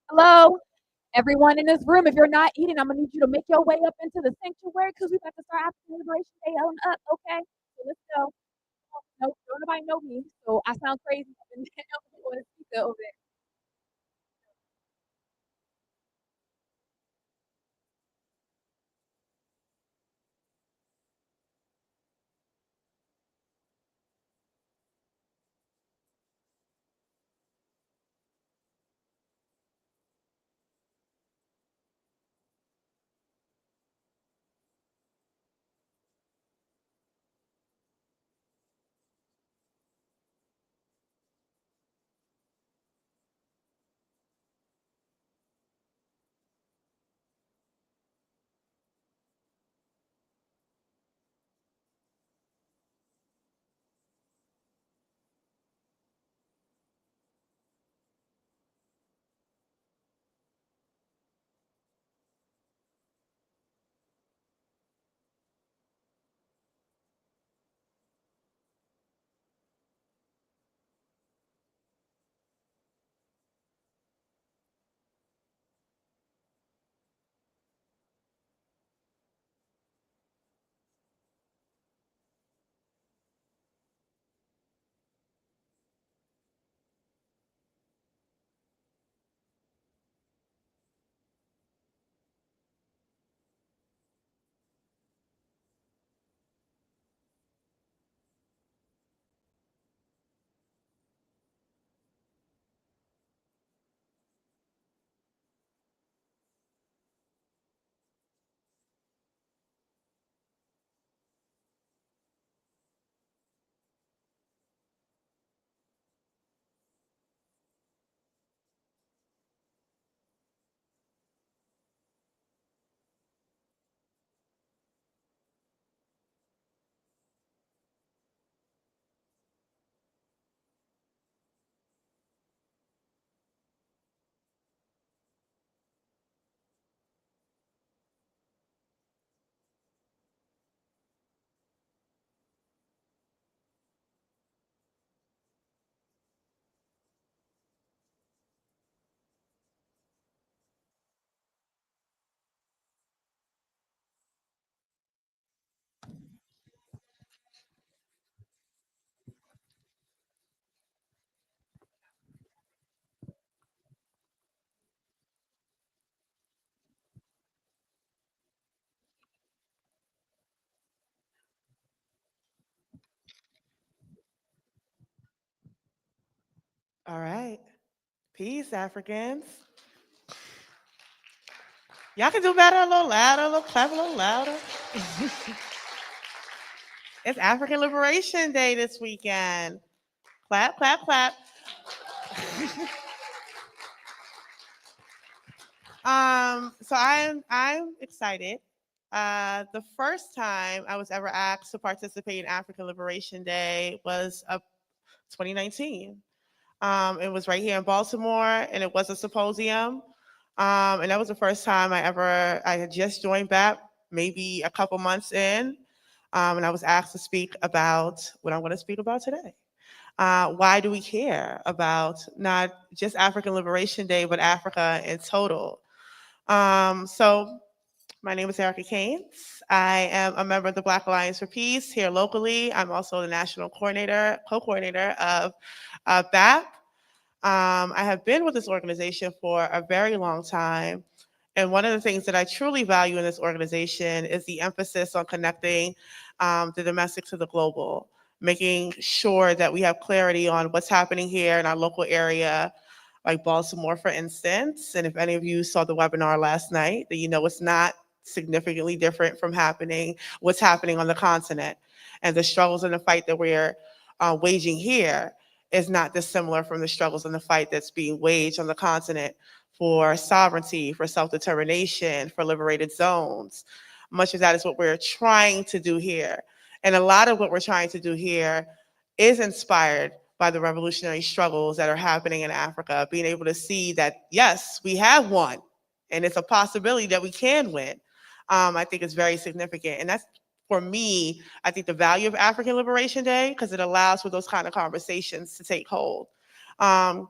Hello, everyone in this room. If you're not eating, I'm gonna need you to make your way up into the sanctuary because we about to start African Liberation Day on up. Okay, so let's go. No, don't nobody know me, so I sound crazy up in there on the speaker over there. All right. Peace, Africans. Y'all can do better, a little louder, a little clap, a little louder. It's African Liberation Day this weekend. Clap, clap, clap. So I'm excited. The first time I was ever asked to participate in African Liberation Day was 2019. It was right here in Baltimore, and it was a symposium. And that was the first time I had just joined BAP, maybe a couple months in, and I was asked to speak about what I'm going to speak about today. Why do we care about not just African Liberation Day, but Africa in total? So my name is Erikica Kanes. I am a member of the Black Alliance for Peace here locally. I'm also the national co-coordinator of BAP. I have been with this organization for a very long time. And one of the things that I truly value in this organization is the emphasis on connecting the domestic to the global, making sure that we have clarity on what's happening here in our local area, like Baltimore, for instance. And if any of you saw the webinar last night, then you know it's not significantly different from what's happening on the continent. And the struggles and the fight that we're waging here is not dissimilar from the struggles and the fight that's being waged on the continent for sovereignty, for self-determination, for liberated zones. Much of that is what we're trying to do here. And a lot of what we're trying to do here is inspired by the revolutionary struggles that are happening in Africa, being able to see that, yes, we have won, and it's a possibility that we can win. I think is very significant. And that's, for me, I think the value of African Liberation Day, because it allows for those kind of conversations to take hold. Um,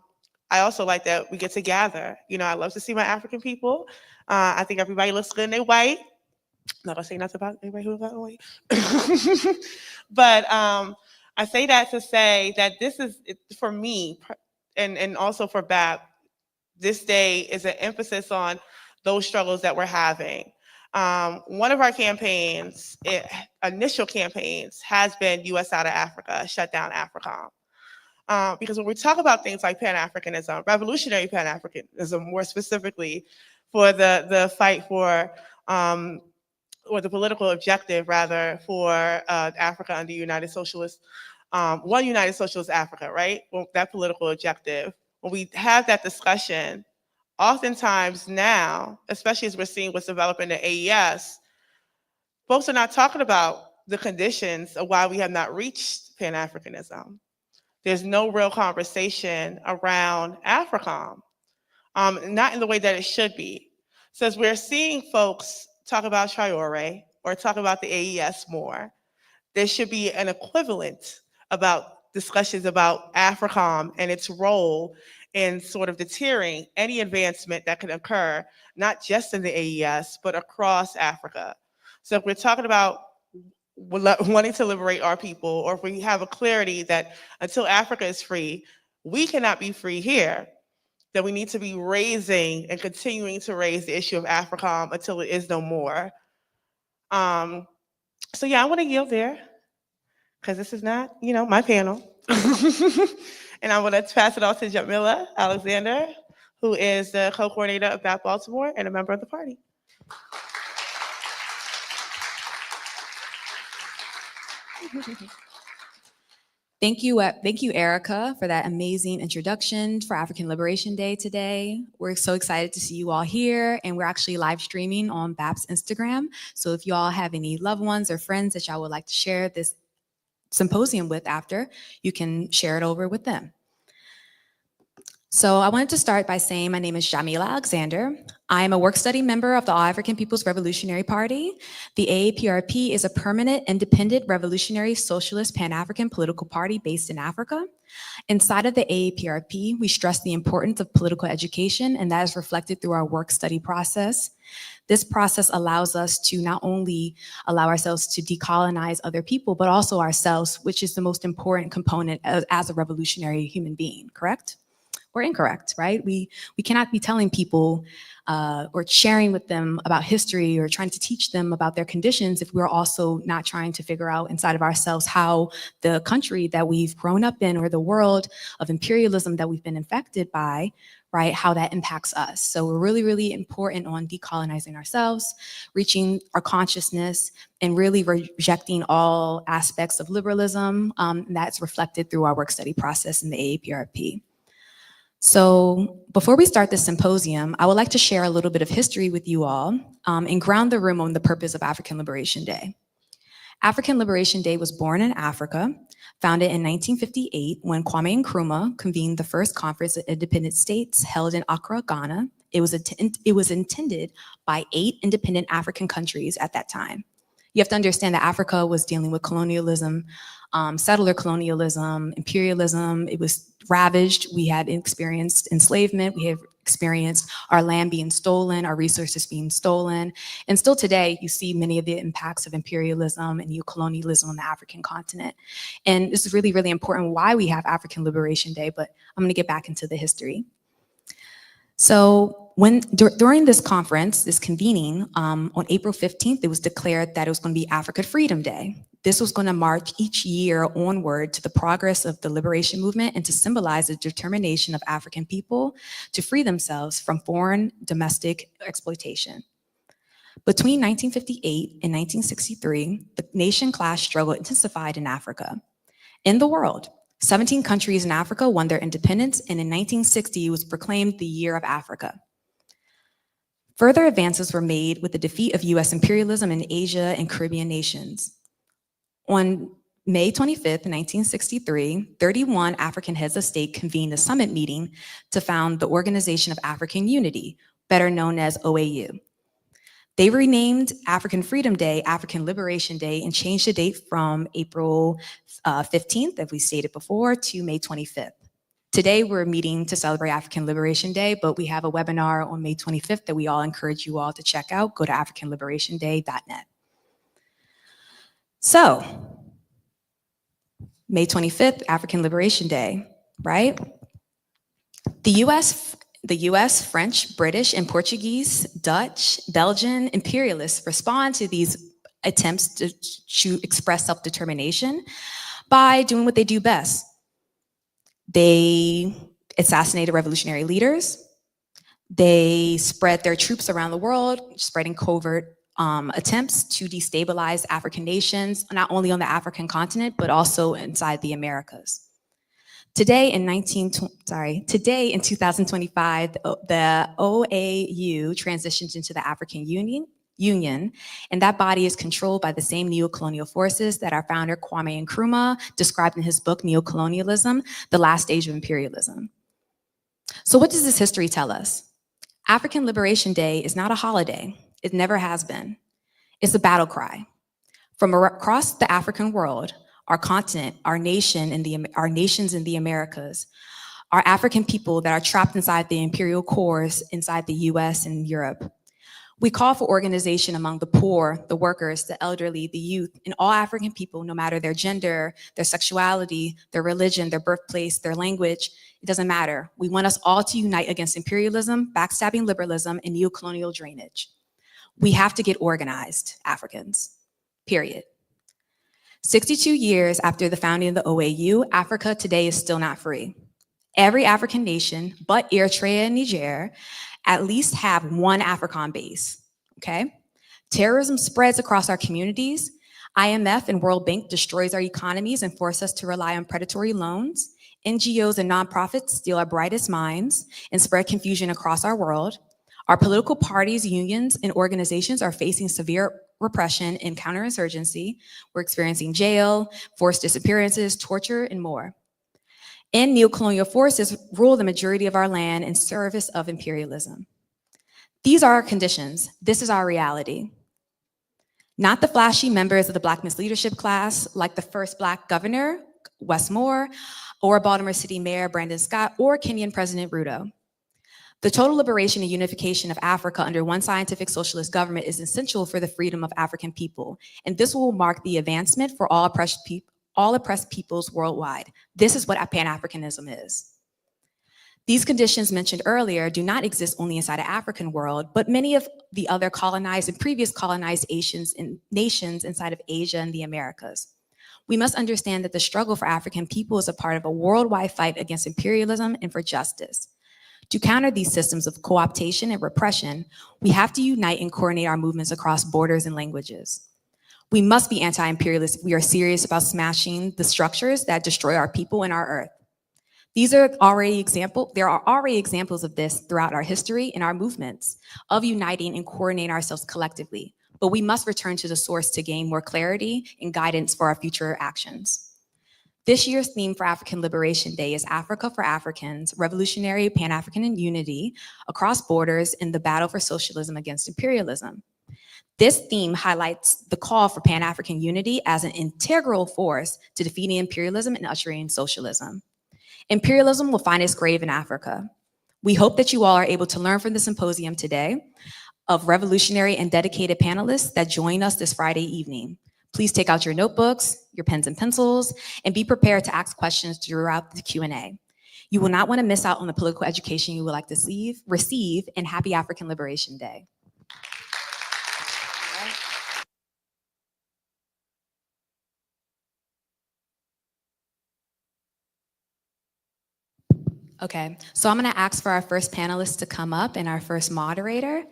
I also like that we get to gather. You know, I love to see my African people. I think everybody looks good in their white. Not gonna say nothing about anybody who's not white. But I say that to say that this is, for me, and also for BAP, this day is an emphasis on those struggles that we're having. One of our campaigns, initial campaigns, has been U.S. out of Africa, shut down AFRICOM. Because when we talk about things like Pan-Africanism, revolutionary Pan-Africanism, more specifically, for the fight for, or the political objective, rather, for Africa under United Socialist, one United Socialist Africa, right? Well, that political objective. When we have that discussion, oftentimes now, especially as we're seeing what's developing in the AES, folks are not talking about the conditions of why we have not reached Pan-Africanism. There's no real conversation around AFRICOM, not in the way that it should be. So as we're seeing folks talk about Traore or talk about the AES more, there should be an equivalent about discussions about AFRICOM and its role in sort of deterring any advancement that can occur, not just in the AES, but across Africa. So if we're talking about wanting to liberate our people, or if we have a clarity that until Africa is free, we cannot be free here, then we need to be raising and continuing to raise the issue of AFRICOM until it is no more. So yeah, I want to yield there, because this is not, my panel. And I want to pass it off to Jamila Alexander, who is the co-coordinator of BAP Baltimore and a member of the party. Thank you, Erica, for that amazing introduction for African Liberation Day today. We're so excited to see you all here, and we're actually live streaming on BAP's Instagram. So if you all have any loved ones or friends that y'all would like to share this symposium with after, you can share it over with them. So I wanted to start by saying my name is Jamila Alexander. I am a work-study member of the All African People's Revolutionary Party. The AAPRP is a permanent, independent, revolutionary, socialist, Pan-African political party based in Africa. Inside of the AAPRP, we stress the importance of political education, and that is reflected through our work-study process. This process allows us to not only allow ourselves to decolonize other people, but also ourselves, which is the most important component as a revolutionary human being, correct? Or incorrect, right? We cannot be telling people or sharing with them about history or trying to teach them about their conditions if we're also not trying to figure out inside of ourselves how the country that we've grown up in, or the world of imperialism that we've been infected by, right, how that impacts us. So we're really, really important on decolonizing ourselves, reaching our consciousness, and really rejecting all aspects of liberalism that's reflected through our work study process in the AAPRP. So before we start this symposium, I would like to share a little bit of history with you all and ground the room on the purpose of African Liberation Day. African Liberation Day was born in Africa, founded in 1958 when Kwame Nkrumah convened the first conference of independent states held in Accra, Ghana. It was intended by 8 independent African countries at that time. You have to understand that Africa was dealing with colonialism, settler colonialism, imperialism. It was ravaged. We had experienced enslavement. We have experienced our land being stolen, our resources being stolen. And still today, you see many of the impacts of imperialism and neocolonialism on the African continent. And this is really, really important why we have African Liberation Day, but I'm gonna get back into the history. So during this conference, this convening, on April 15th, it was declared that it was going to be Africa Freedom Day. This was going to mark each year onward to the progress of the liberation movement and to symbolize the determination of African people to free themselves from foreign domestic exploitation. Between 1958 and 1963, the nation-class struggle intensified in Africa. In the world, 17 countries in Africa won their independence, and in 1960 it was proclaimed the Year of Africa. Further advances were made with the defeat of US imperialism in Asia and Caribbean nations. On May 25th, 1963, 31 African heads of state convened a summit meeting to found the Organization of African Unity, better known as OAU. They renamed African Freedom Day, African Liberation Day, and changed the date from April 15th, as we stated before, to May 25th. Today, we're meeting to celebrate African Liberation Day, but we have a webinar on May 25th that we all encourage you all to check out. Go to africanliberationday.net. So, May 25th, African Liberation Day, right? The US, French, British, and Portuguese, Dutch, Belgian imperialists respond to these attempts to express self-determination by doing what they do best. They assassinated revolutionary leaders. They spread their troops around the world, spreading covert attempts to destabilize African nations, not only on the African continent, but also inside the Americas. Today in 2025, the OAU transitions into the African Union, and that body is controlled by the same neocolonial forces that our founder Kwame Nkrumah described in his book, Neocolonialism, The Last Stage of Imperialism. So what does this history tell us? African Liberation Day is not a holiday. It never has been. It's a battle cry. From across the African world, our continent, our nations in the Americas, our African people that are trapped inside the imperial cores inside the US and Europe. We call for organization among the poor, the workers, the elderly, the youth, and all African people, no matter their gender, their sexuality, their religion, their birthplace, their language. It doesn't matter. We want us all to unite against imperialism, backstabbing liberalism, and neocolonial drainage. We have to get organized, Africans, period. 62 years after the founding of the OAU, Africa today is still not free. Every African nation, but Eritrea and Niger, at least have one AFRICOM base, okay? Terrorism spreads across our communities. IMF and World Bank destroys our economies and force us to rely on predatory loans. NGOs and nonprofits steal our brightest minds and spread confusion across our world. Our political parties, unions, and organizations are facing severe repression and counterinsurgency. We're experiencing jail, forced disappearances, torture, and more. And neocolonial forces rule the majority of our land in service of imperialism. These are our conditions. This is our reality. Not the flashy members of the Black Miss Leadership class, like the first Black governor, Wes Moore, or Baltimore City Mayor Brandon Scott, or Kenyan President Ruto. The total liberation and unification of Africa under one scientific socialist government is essential for the freedom of African people, and this will mark the advancement for all oppressed peoples worldwide. This is what Pan-Africanism is. These conditions mentioned earlier do not exist only inside the African world, but many of the other colonized and previous colonized nations inside of Asia and the Americas. We must understand that the struggle for African people is a part of a worldwide fight against imperialism and for justice. To counter these systems of co-optation and repression, we have to unite and coordinate our movements across borders and languages. We must be anti-imperialist if we are serious about smashing the structures that destroy our people and our earth. There are already examples of this throughout our history and our movements of uniting and coordinating ourselves collectively, but we must return to the source to gain more clarity and guidance for our future actions. This year's theme for African Liberation Day is Africa for Africans, Revolutionary Pan-African Unity Across Borders in the Battle for Socialism Against Imperialism. This theme highlights the call for Pan-African unity as an integral force to defeating imperialism and ushering in socialism. Imperialism will find its grave in Africa. We hope that you all are able to learn from the symposium today of revolutionary and dedicated panelists that join us this Friday evening. Please take out your notebooks, your pens and pencils, and be prepared to ask questions throughout the Q&A. You will not want to miss out on the political education you would like to receive, and happy African Liberation Day. Okay, so I'm gonna ask for our first panelist to come up and our first moderator.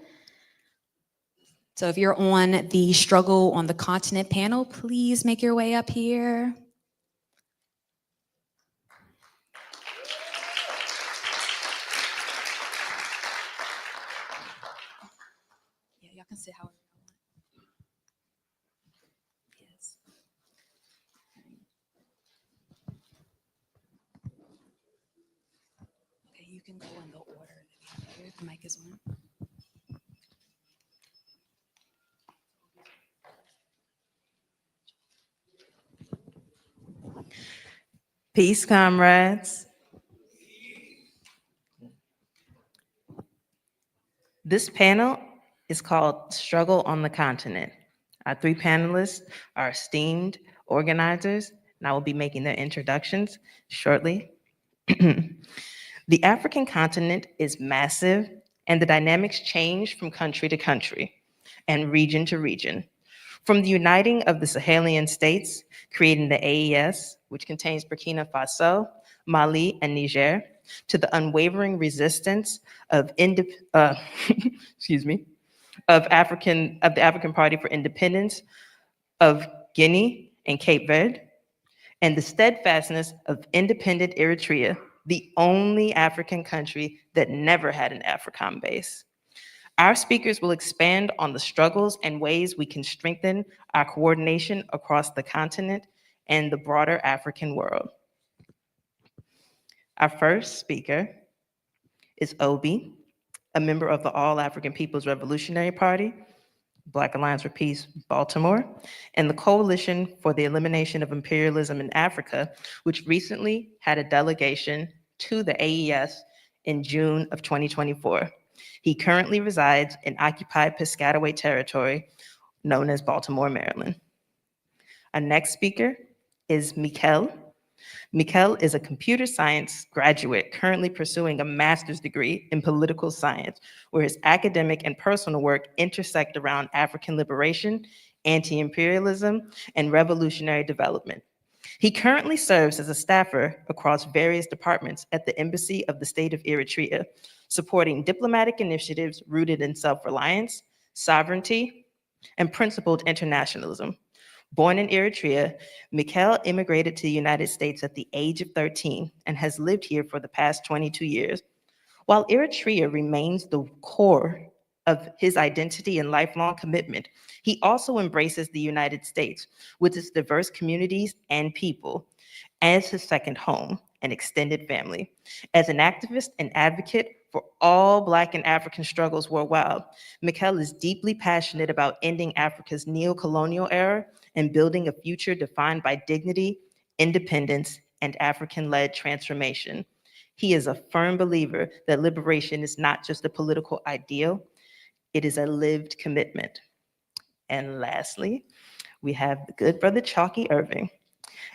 So if you're on the Struggle on the Continent panel, please make your way up here. Yeah, y'all can sit however you want. Yes. Okay, you can go in the order that you have. The mic is on. Peace, comrades. This panel is called Struggle on the Continent. Our three panelists are esteemed organizers, and I will be making their introductions shortly. The African continent is massive, and the dynamics change from country to country and region to region. From the uniting of the Sahelian states, creating the AES, which contains Burkina Faso, Mali, and Niger, to the unwavering resistance of excuse me, of the African Party for Independence of Guinea and Cape Verde, and the steadfastness of independent Eritrea, the only African country that never had an AFRICOM base. Our speakers will expand on the struggles and ways we can strengthen our coordination across the continent and the broader African world. Our first speaker is Obi, a member of the All African People's Revolutionary Party, Black Alliance for Peace, Baltimore, and the Coalition for the Elimination of Imperialism in Africa, which recently had a delegation to the AES in June of 2024. He currently resides in occupied Piscataway territory, known as Baltimore, Maryland. Our next speaker is Mikel. Mikel is a computer science graduate currently pursuing a master's degree in political science, where his academic and personal work intersect around African liberation, anti-imperialism, and revolutionary development. He currently serves as a staffer across various departments at the Embassy of the State of Eritrea, supporting diplomatic initiatives rooted in self-reliance, sovereignty, and principled internationalism. Born in Eritrea, Mikel immigrated to the United States at the age of 13 and has lived here for the past 22 years. While Eritrea remains the core of his identity and lifelong commitment, he also embraces the United States with its diverse communities and people as his second home and extended family. As an activist and advocate for all Black and African struggles worldwide, Mikel is deeply passionate about ending Africa's neocolonial era and building a future defined by dignity, independence, and African-led transformation. He is a firm believer that liberation is not just a political ideal, it is a lived commitment. And lastly, we have the good brother Chalky Irving.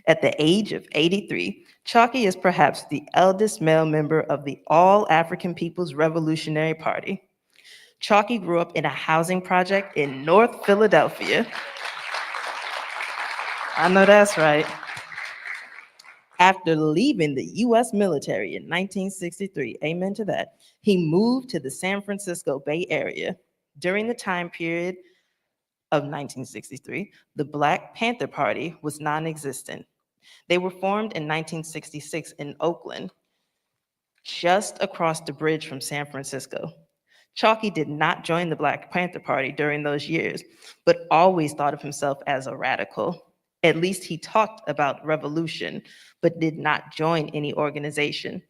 At the age of 83, Chalky is perhaps the eldest male member of the All African People's Revolutionary Party. Chalky grew up in a housing project in North Philadelphia. I know that's right. After leaving the US military in 1963, amen to that, he moved to the San Francisco Bay Area. During the time period of 1963, the Black Panther Party was non-existent. They were formed in 1966 in Oakland, just across the bridge from San Francisco. Chalky did not join the Black Panther Party during those years, but always thought of himself as a radical. At least he talked about revolution, but did not join any organization.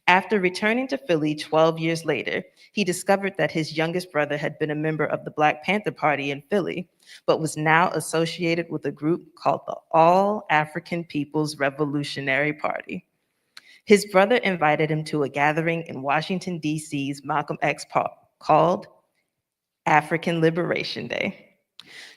After returning to Philly 12 years later, he discovered that his youngest brother had been a member of the Black Panther Party in Philly, but was now associated with a group called the All African People's Revolutionary Party. His brother invited him to a gathering in Washington, D.C.'s Malcolm X Park called African Liberation Day.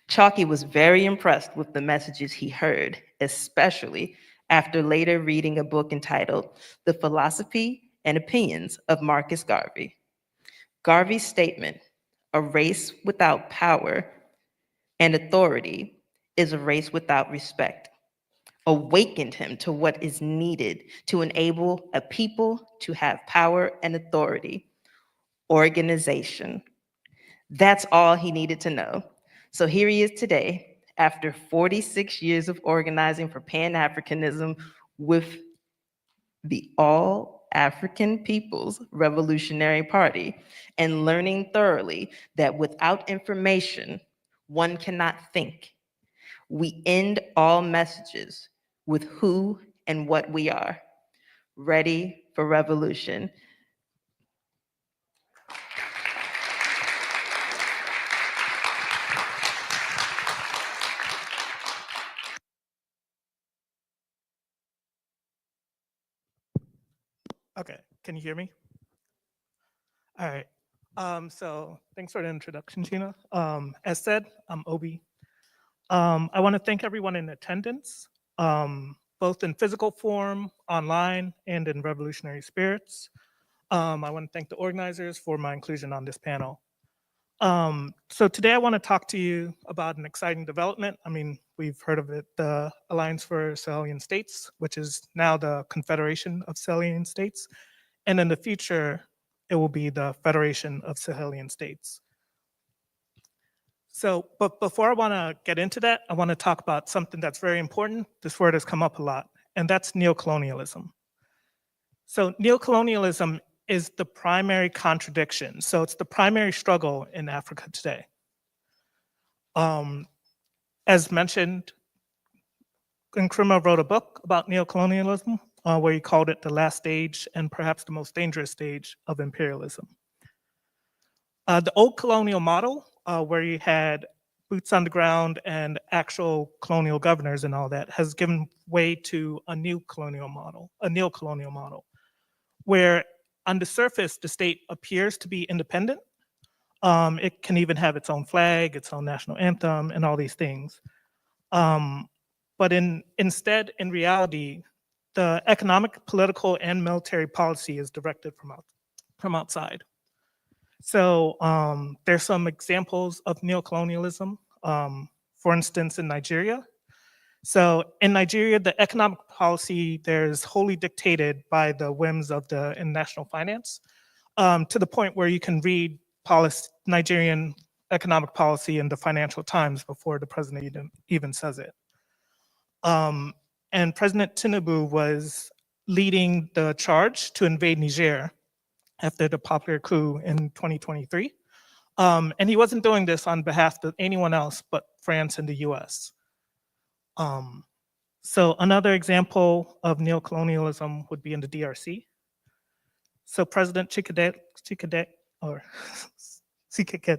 Chalky was very impressed with the messages he heard, especially after later reading a book entitled The Philosophy and Opinions of Marcus Garvey. Garvey's statement, "A race without power and authority is a race without respect," awakened him to what is needed to enable a people to have power and authority: organization. That's all he needed to know. So here he is today, after 46 years of organizing for Pan-Africanism with the All African People's Revolutionary Party, and learning thoroughly that without information, one cannot think. We end all messages with who and what we are. Ready for revolution. Okay, can you hear me? All right. So thanks for the introduction, Sheena. As said, I'm Obi. I want to thank everyone in attendance, both in physical form, online, and in revolutionary spirits. I want to thank the organizers for my inclusion on this panel. So today I want to talk to you about an exciting development. I mean, we've heard of it, the Alliance for Sahelian States, which is now the Confederation of Sahelian States. And in the future, it will be the Federation of Sahelian States. So, but before I want to get into that, I want to talk about something that's very important. This word has come up a lot, and that's neocolonialism. So neocolonialism is the primary contradiction. So it's the primary struggle in Africa today. As mentioned, Nkrumah wrote a book about neocolonialism where he called it the last stage and perhaps the most dangerous stage of imperialism. The old colonial model, where you had boots on the ground and actual colonial governors and all that, has given way to a new colonial model, a neocolonial model, where on the surface, the state appears to be independent. It can even have its own flag, its own national anthem, and all these things. But instead, in reality, the economic, political, and military policy is directed from outside. So there's some examples of neocolonialism, for instance, in Nigeria. So in Nigeria, the economic policy there is wholly dictated by the whims of the international finance, to the point where you can read Nigerian economic policy in the Financial Times before the president even says it. And President Tinubu was leading the charge to invade Niger after the popular coup in 2023. And he wasn't doing this on behalf of anyone else but France and the US. So another example of neocolonialism would be in the DRC. So President Chikadek, or Chikedi,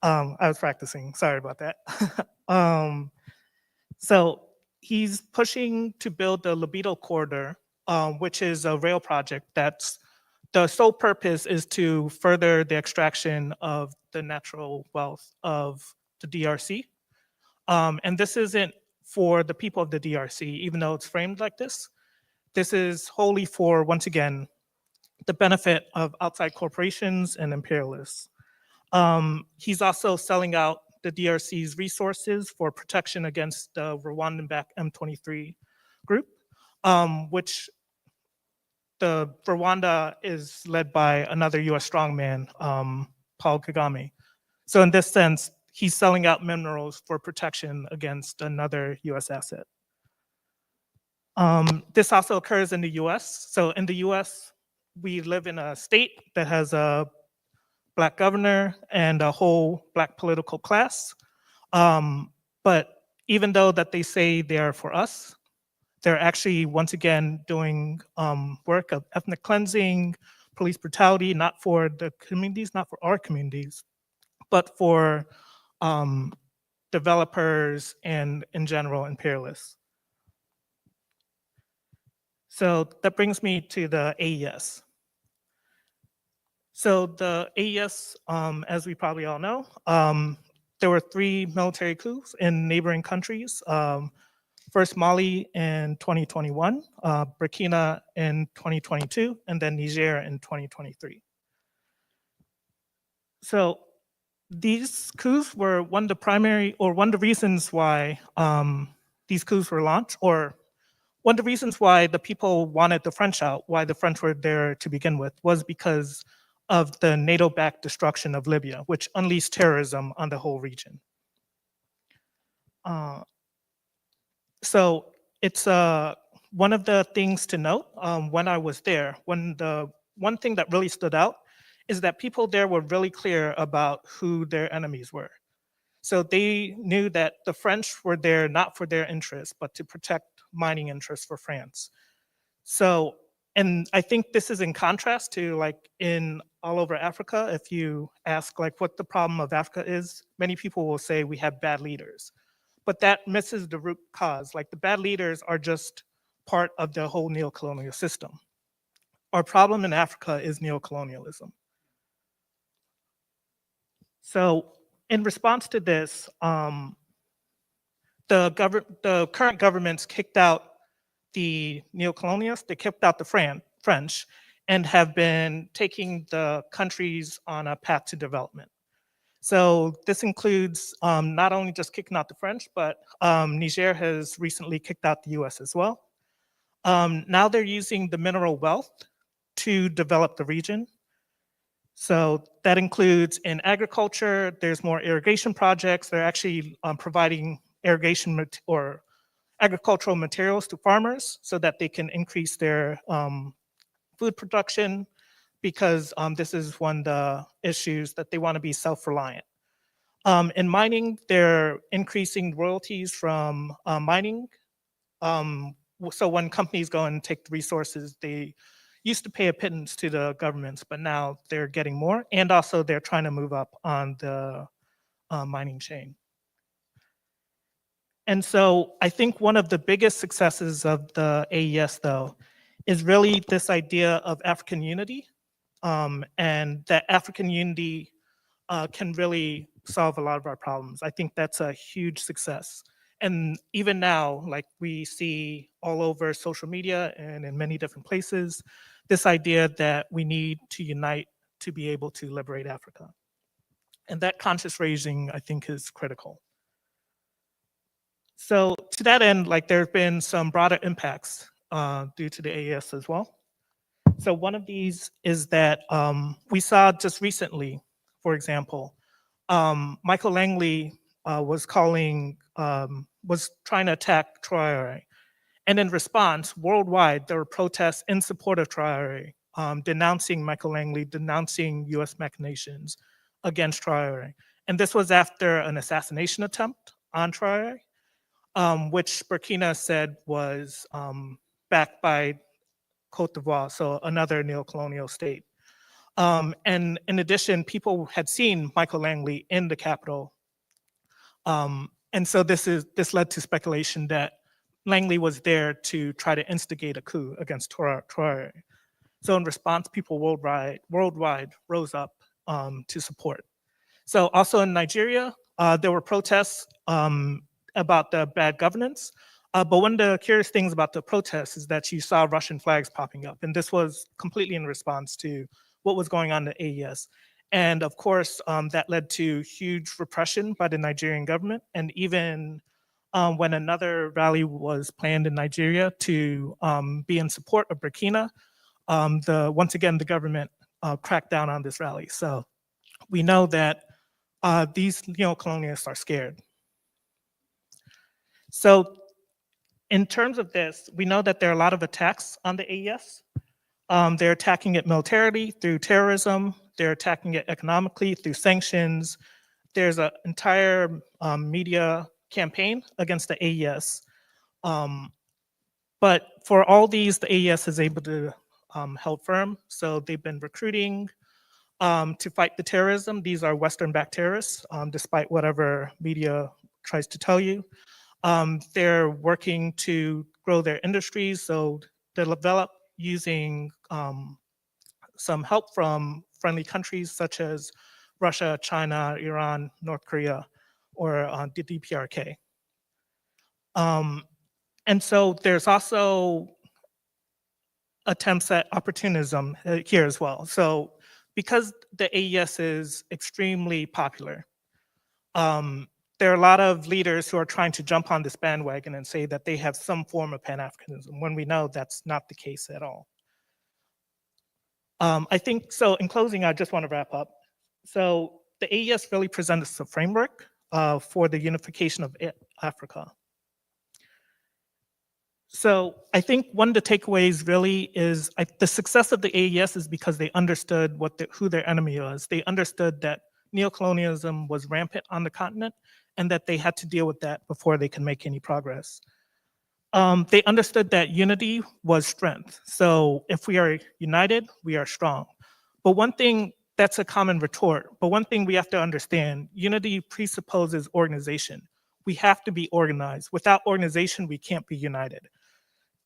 I was practicing, sorry about that. So he's pushing to build the Libido Corridor, which is a rail project that's the sole purpose is to further the extraction of the natural wealth of the DRC. And this isn't for the people of the DRC, even though it's framed like this. This is wholly for, once again, the benefit of outside corporations and imperialists. He's also selling out the DRC's resources for protection against the Rwandan-backed M23 group, which the Rwanda is led by another US strongman, Paul Kagame. So in this sense, he's selling out minerals for protection against another US asset. This also occurs in the US. So in the US, we live in a state that has a Black governor and a whole Black political class. But even though that they say they are for us, they're actually, once again, doing work of ethnic cleansing, police brutality, not for the communities, not for our communities, but for developers and, in general, imperialists. So that brings me to the AES. So the AES, as we probably all know, there were 3 military coups in neighboring countries. First Mali in 2021, Burkina in 2022, and then Niger in 2023. So these coups were one of the primary, or one of the reasons why these coups were launched, or one of the reasons why the people wanted the French out, why the French were there to begin with, was because of the NATO-backed destruction of Libya, which unleashed terrorism on the whole region. So it's one of the things to note when I was there, one thing that really stood out is that people there were really clear about who their enemies were. So they knew that the French were there not for their interests, but to protect mining interests for France. So, and I think this is in contrast to like in all over Africa, if you ask like what the problem of Africa is, many people will say we have bad leaders. But that misses the root cause. Like the bad leaders are just part of the whole neocolonial system. our problem in Africa is neocolonialism. So in response to this, the current governments kicked out the neocolonialists, they kicked out the French, and have been taking the countries on a path to development. So this includes not only just kicking out the French, but Niger has recently kicked out the US as well. Now they're using the mineral wealth to develop the region. So that includes in agriculture, there's more irrigation projects. They're actually providing irrigation or agricultural materials to farmers so that they can increase their food production, because this is one of the issues that they want to be self-reliant. In mining, they're increasing royalties from mining. So when companies go and take the resources, they used to pay a pittance to the governments, but now they're getting more. And also they're trying to move up on the mining chain. And so I think one of the biggest successes of the AES, though, is really this idea of African unity, and that African unity can really solve a lot of our problems. I think that's a huge success. And even now, like we see all over social media and in many different places, this idea that we need to unite to be able to liberate Africa. And that conscious raising, I think, is critical. So to that end, like there have been some broader impacts due to the AES as well. So one of these is that we saw just recently, for example, Michael Langley was trying to attack Traore. And in response, worldwide, there were protests in support of Traore, denouncing Michael Langley, denouncing US machinations against Traore. And this was after an assassination attempt on Traore, which Burkina said was backed by Cote d'Ivoire, so another neocolonial state. And in addition, people had seen Michael Langley in the capital. And so this led to speculation that Langley was there to try to instigate a coup against Traore. So in response, people worldwide rose up to support. So also in Nigeria, there were protests about the bad governance. But one of the curious things about the protests is that you saw Russian flags popping up. And this was completely in response to what was going on in the AES. And of course, that led to huge repression by the Nigerian government. And even when another rally was planned in Nigeria to be in support of Burkina, once again, the government cracked down on this rally. So we know that these neocolonialists are scared. So in terms of this, we know that there are a lot of attacks on the AES. They're attacking it militarily through terrorism. They're attacking it economically through sanctions. There's an entire media campaign against the AES. But for all these, the AES is able to hold firm. So they've been recruiting to fight the terrorism. These are Western-backed terrorists, despite whatever media tries to tell you. They're working to grow their industries, so they develop using some help from friendly countries such as Russia, China, Iran, North Korea, or the DPRK. And so there's also attempts at opportunism here as well. So because the AES is extremely popular, there are a lot of leaders who are trying to jump on this bandwagon and say that they have some form of Pan-Africanism, when we know that's not the case at all. I think, so in closing, I just want to wrap up. So the AES really presents a framework for the unification of Africa. So I think one of the takeaways really is the success of the AES is because they understood who their enemy was. They understood that neocolonialism was rampant on the continent and that they had to deal with that before they could make any progress. They understood that unity was strength. So if we are united, we are strong. But one thing, that's a common retort, but one thing we have to understand, unity presupposes organization. We have to be organized. Without organization, we can't be united.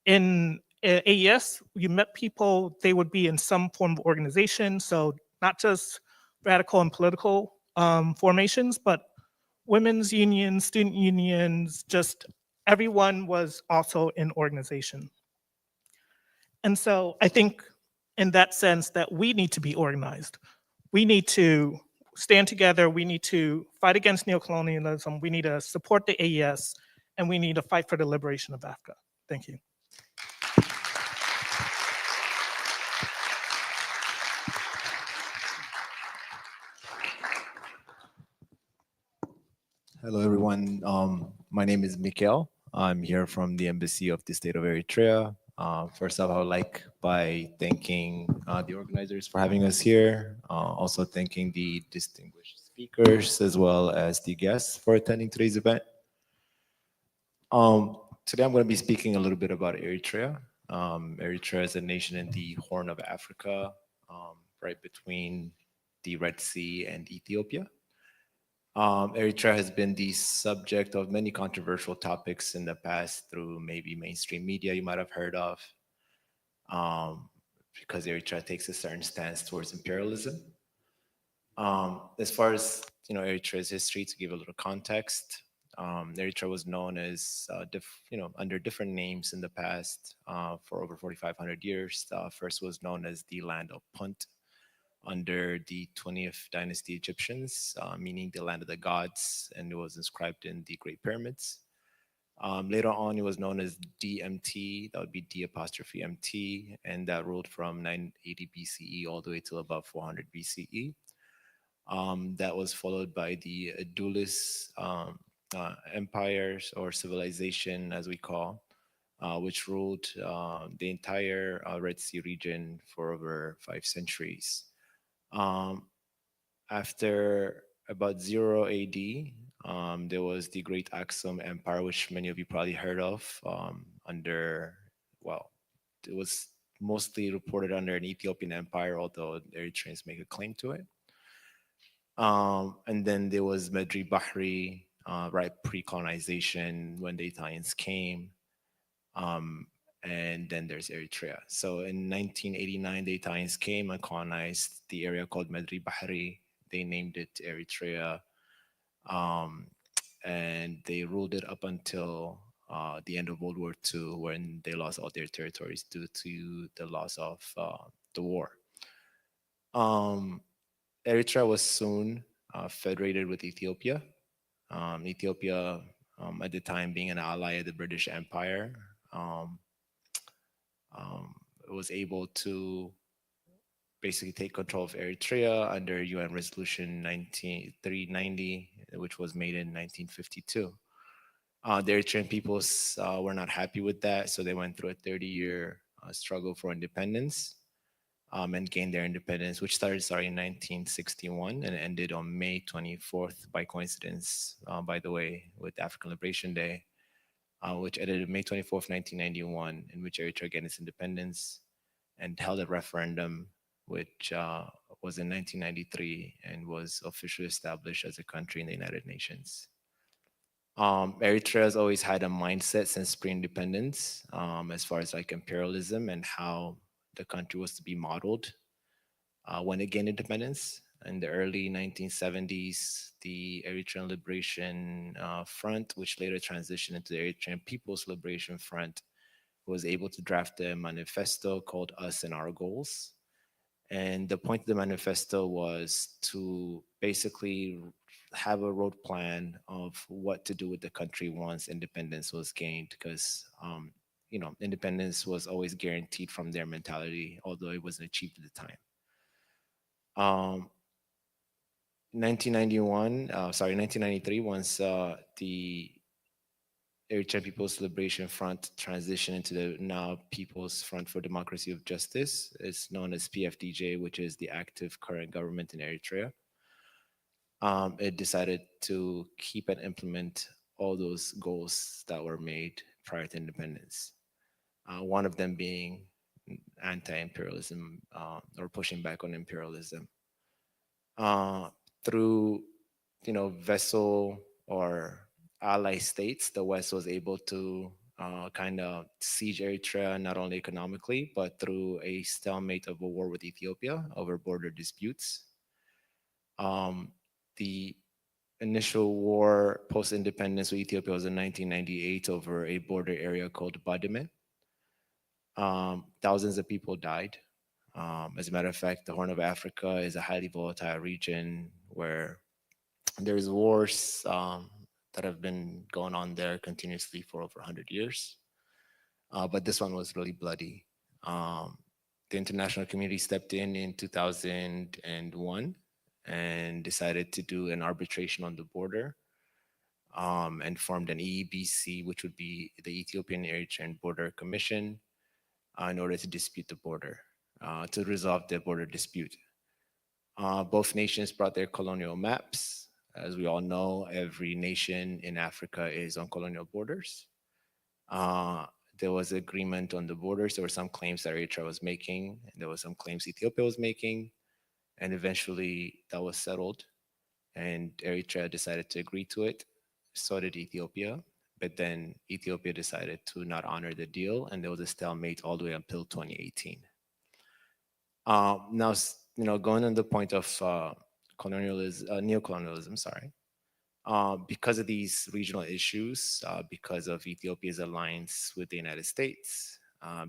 In AES, you met people, they would be in some form of organization, so not just radical and political formations, but women's unions, student unions, just everyone was also in organization. And so I think in that sense that we need to be organized. We need to stand together, we need to fight against neocolonialism, we need to support the AES, and we need to fight for the liberation of Africa. Thank you. Hello, everyone. My name is Mikhail. I'm here from the Embassy of the State of Eritrea. First off, I would like by thanking the organizers for having us here, also thanking the distinguished speakers as well as the guests for attending today's event. Today, I'm going to be speaking a little bit about Eritrea. Eritrea is a nation in the Horn of Africa, right between the Red Sea and Ethiopia. Eritrea has been the subject of many controversial topics in the past through maybe mainstream media you might have heard of, because Eritrea takes a certain stance towards imperialism. As far as Eritrea's history, to give a little context, Eritrea was known as under different names in the past for over 4,500 years. First was known as the land of Punt, under the 20th dynasty Egyptians, meaning the land of the gods, and it was inscribed in the Great Pyramids. Later on, it was known as DMT, that would be D apostrophe MT, and that ruled from 980 BCE all the way till about 400 BCE. That was followed by the Adulis empires, or civilization as we call, which ruled the entire Red Sea region for over 5 centuries. After about 0 AD, there was the Great Aksum Empire, which many of you probably heard of, it was mostly reported under an Ethiopian empire, although Eritreans make a claim to it. And then there was Medri Bahri, right pre-colonization, when the Italians came. And then there's Eritrea. So in 1989, the Italians came and colonized the area called Medri Bahri. They named it Eritrea, and they ruled it up until the end of World War II, when they lost all their territories due to the loss of the war. Eritrea was soon federated with Ethiopia. Ethiopia, at the time being an ally of the British Empire, was able to basically take control of Eritrea under UN Resolution 390, which was made in 1952. The Eritrean peoples were not happy with that, so they went through a 30-year struggle for independence, and gained their independence, which started in 1961 and ended on May 24th, by coincidence, by the way, with African Liberation Day, which ended May 24th, 1991, in which Eritrea gained its independence and held a referendum, which was in 1993 and was officially established as a country in the United Nations. Eritrea has always had a mindset since pre-independence, as far as like imperialism and how the country was to be modeled when it gained independence. In the early 1970s, the Eritrean Liberation Front, which later transitioned into the Eritrean People's Liberation Front, was able to draft a manifesto called Us and Our Goals. And the point of the manifesto was to basically have a road plan of what to do with the country once independence was gained, because independence was always guaranteed from their mentality, although it wasn't achieved at the time. 1993, once the Eritrean People's Liberation Front transitioned into the now People's Front for Democracy of Justice. It's known as PFDJ, which is the active current government in Eritrea. It decided to keep and implement all those goals that were made prior to independence. One of them being anti-imperialism, or pushing back on imperialism. Through, vessel or ally states, the West was able to kind of siege Eritrea, not only economically, but through a stalemate of a war with Ethiopia over border disputes. The initial war post-independence with Ethiopia was in 1998 over a border area called Badime. Thousands of people died. As a matter of fact, the Horn of Africa is a highly volatile region where there's wars that have been going on there continuously for over 100 years. But this one was really bloody. The international community stepped in 2001 and decided to do an arbitration on the border and formed an EEBC, which would be the Ethiopian Eritrean Border Commission, in order to dispute the border, to resolve the border dispute. Both nations brought their colonial maps. As we all know, every nation in Africa is on colonial borders. There was agreement on the borders. There were some claims that Eritrea was making, and there were some claims Ethiopia was making, and eventually that was settled, and Eritrea decided to agree to it. So did Ethiopia, but then Ethiopia decided to not honor the deal, and there was a stalemate all the way until 2018. Now, going on the point of neocolonialism, sorry. Because of these regional issues, because of Ethiopia's alliance with the United States,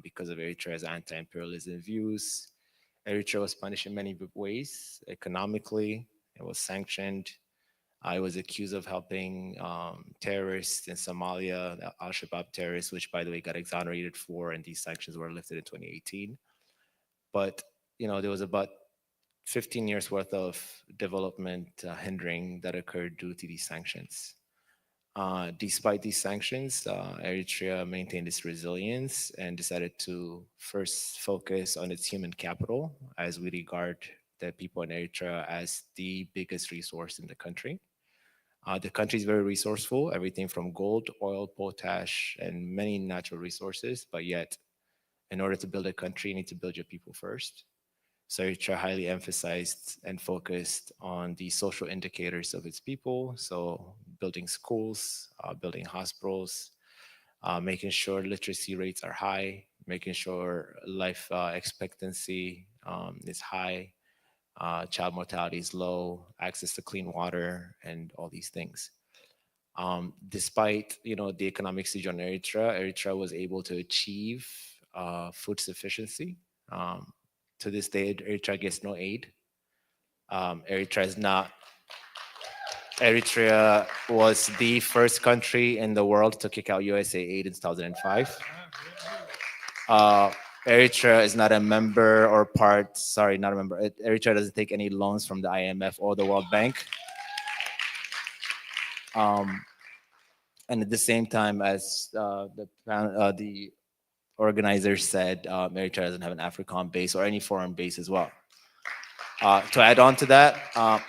because of Eritrea's anti-imperialism views, Eritrea was punished in many ways. Economically, it was sanctioned. I was accused of helping terrorists in Somalia, the Al-Shabaab terrorists, which by the way got exonerated for, and these sanctions were lifted in 2018. But there was about 15 years worth of development hindering that occurred due to these sanctions. Despite these sanctions, Eritrea maintained its resilience and decided to first focus on its human capital, as we regard the people in Eritrea as the biggest resource in the country. The country is very resourceful, everything from gold, oil, potash, and many natural resources, but yet in order to build a country, you need to build your people first. So Eritrea highly emphasized and focused on the social indicators of its people. So building schools, building hospitals, making sure literacy rates are high, making sure life expectancy is high, child mortality is low, access to clean water, and all these things. Despite the economic siege on Eritrea was able to achieve food sufficiency. To this day, Eritrea gets no aid. Eritrea was the first country in the world to kick out USA aid in 2005. Eritrea is not a member or part, sorry, not a member. Eritrea doesn't take any loans from the IMF or the World Bank. And at the same time, as the organizers said, Eritrea doesn't have an AFRICOM base or any foreign base as well. To add on to that,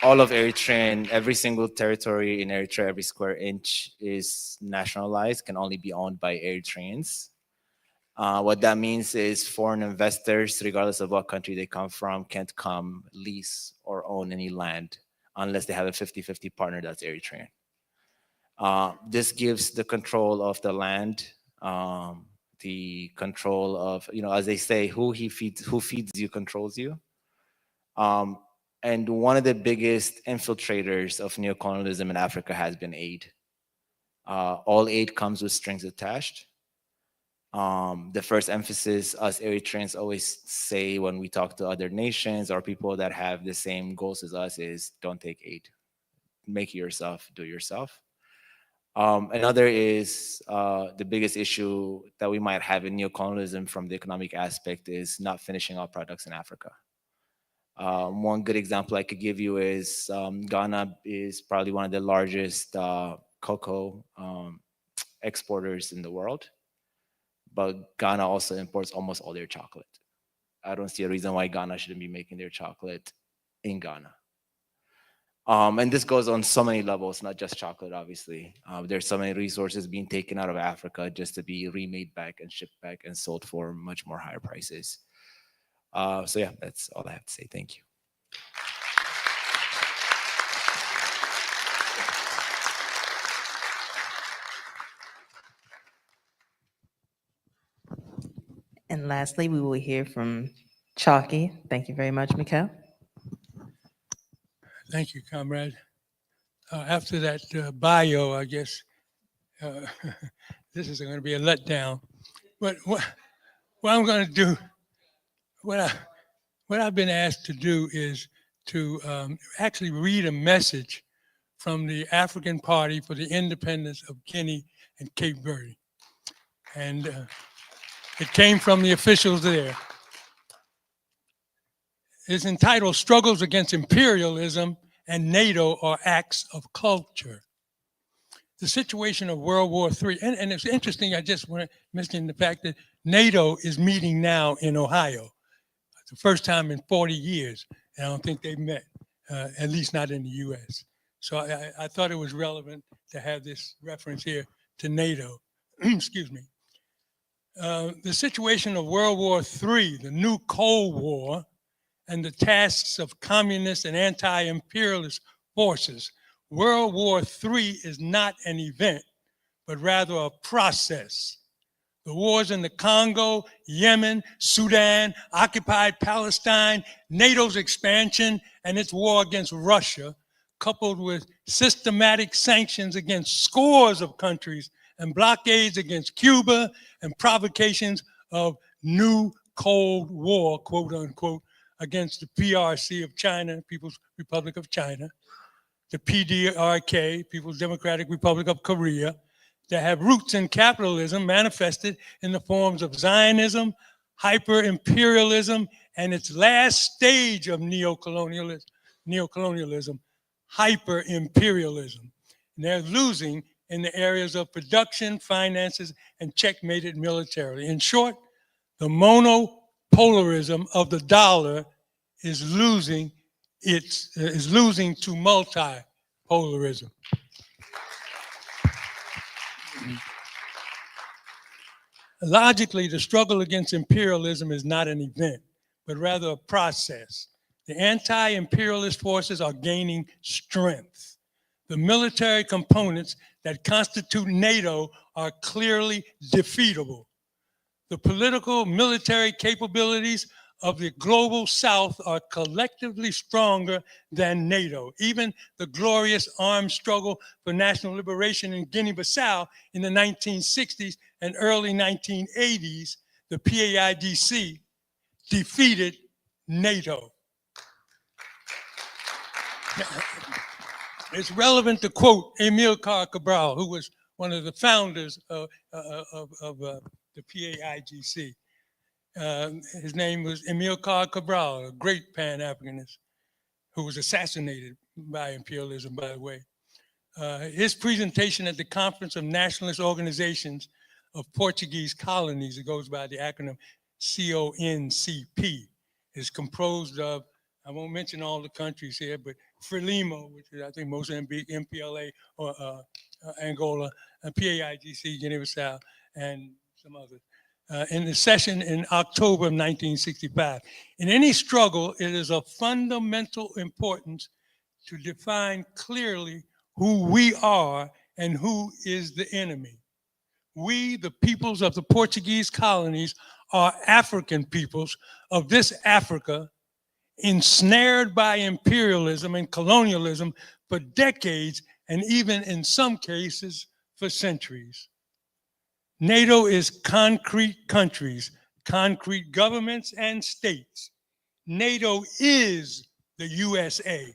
all of Eritrean, every single territory in Eritrea, every square inch is nationalized, can only be owned by Eritreans. What that means is foreign investors, regardless of what country they come from, can't come lease or own any land unless they have a 50-50 partner that's Eritrean. This gives the control of the land, the control of, as they say, who feeds you controls you. And one of the biggest infiltrators of neocolonialism in Africa has been aid. All aid comes with strings attached. The first emphasis us Eritreans always say when we talk to other nations or people that have the same goals as us is don't take aid. Make it yourself, do it yourself. Another is the biggest issue that we might have in neocolonialism from the economic aspect is not finishing our products in Africa. One good example I could give you is Ghana is probably one of the largest cocoa exporters in the world, but Ghana also imports almost all their chocolate. I don't see a reason why Ghana shouldn't be making their chocolate in Ghana. And this goes on so many levels, not just chocolate, obviously. There's so many resources being taken out of Africa just to be remade back and shipped back and sold for much more higher prices. So yeah, that's all I have to say. Thank you. And lastly, we will hear from Chalky. Thank you very much, Mikhail. Thank you, comrade. After that bio, I guess this is going to be a letdown. But what I'm going to do, what I've been asked to do is to actually read a message from the African Party for the Independence of Guinea and Cape Verde. And it came from the officials there. It's entitled Struggles Against Imperialism and NATO Are Acts of Culture. The situation of World War III, and it's interesting, I just want to mention the fact that NATO is meeting now in Ohio. It's the first time in 40 years, and I don't think they've met, at least not in the US. So I thought it was relevant to have this reference here to NATO. Excuse me. The situation of World War III, the new Cold War, and the tasks of communist and anti-imperialist forces. World War III is not an event, but rather a process. The wars in the Congo, Yemen, Sudan, occupied Palestine, NATO's expansion, and its war against Russia, coupled with systematic sanctions against scores of countries and blockades against Cuba and provocations of new Cold War, quote unquote, against the PRC of China, People's Republic of China, the PDRK, People's Democratic Republic of Korea, that have roots in capitalism manifested in the forms of Zionism, hyper-imperialism, and its last stage of neocolonialism, hyper-imperialism. And they're losing in the areas of production, finances, and checkmated militarily. In short, the monopolarism of the dollar is losing to multipolarism. Logically, the struggle against imperialism is not an event, but rather a process. The anti-imperialist forces are gaining strength. The military components that constitute NATO are clearly defeatable. The political military capabilities of the global South are collectively stronger than NATO. Even the glorious armed struggle for national liberation in Guinea-Bissau in the 1960s and early 1980s, the PAIGC defeated NATO. It's relevant to quote Amilcar Cabral, who was one of the founders of the PAIGC. His name was Amilcar Cabral, a great Pan-Africanist who was assassinated by imperialism, by the way. His presentation at the Conference of Nationalist Organizations of Portuguese Colonies, it goes by the acronym CONCP, is composed of, I won't mention all the countries here, but Frelimo, which is I think Mozambique, MPLA, or Angola, PAIGC, Guinea-Bissau, and some others. In the session in October of 1965. In any struggle, it is of fundamental importance to define clearly who we are and who is the enemy. We, the peoples of the Portuguese colonies, are African peoples of this Africa, ensnared by imperialism and colonialism for decades, and even in some cases for centuries. NATO is concrete countries, concrete governments and states. NATO is the USA.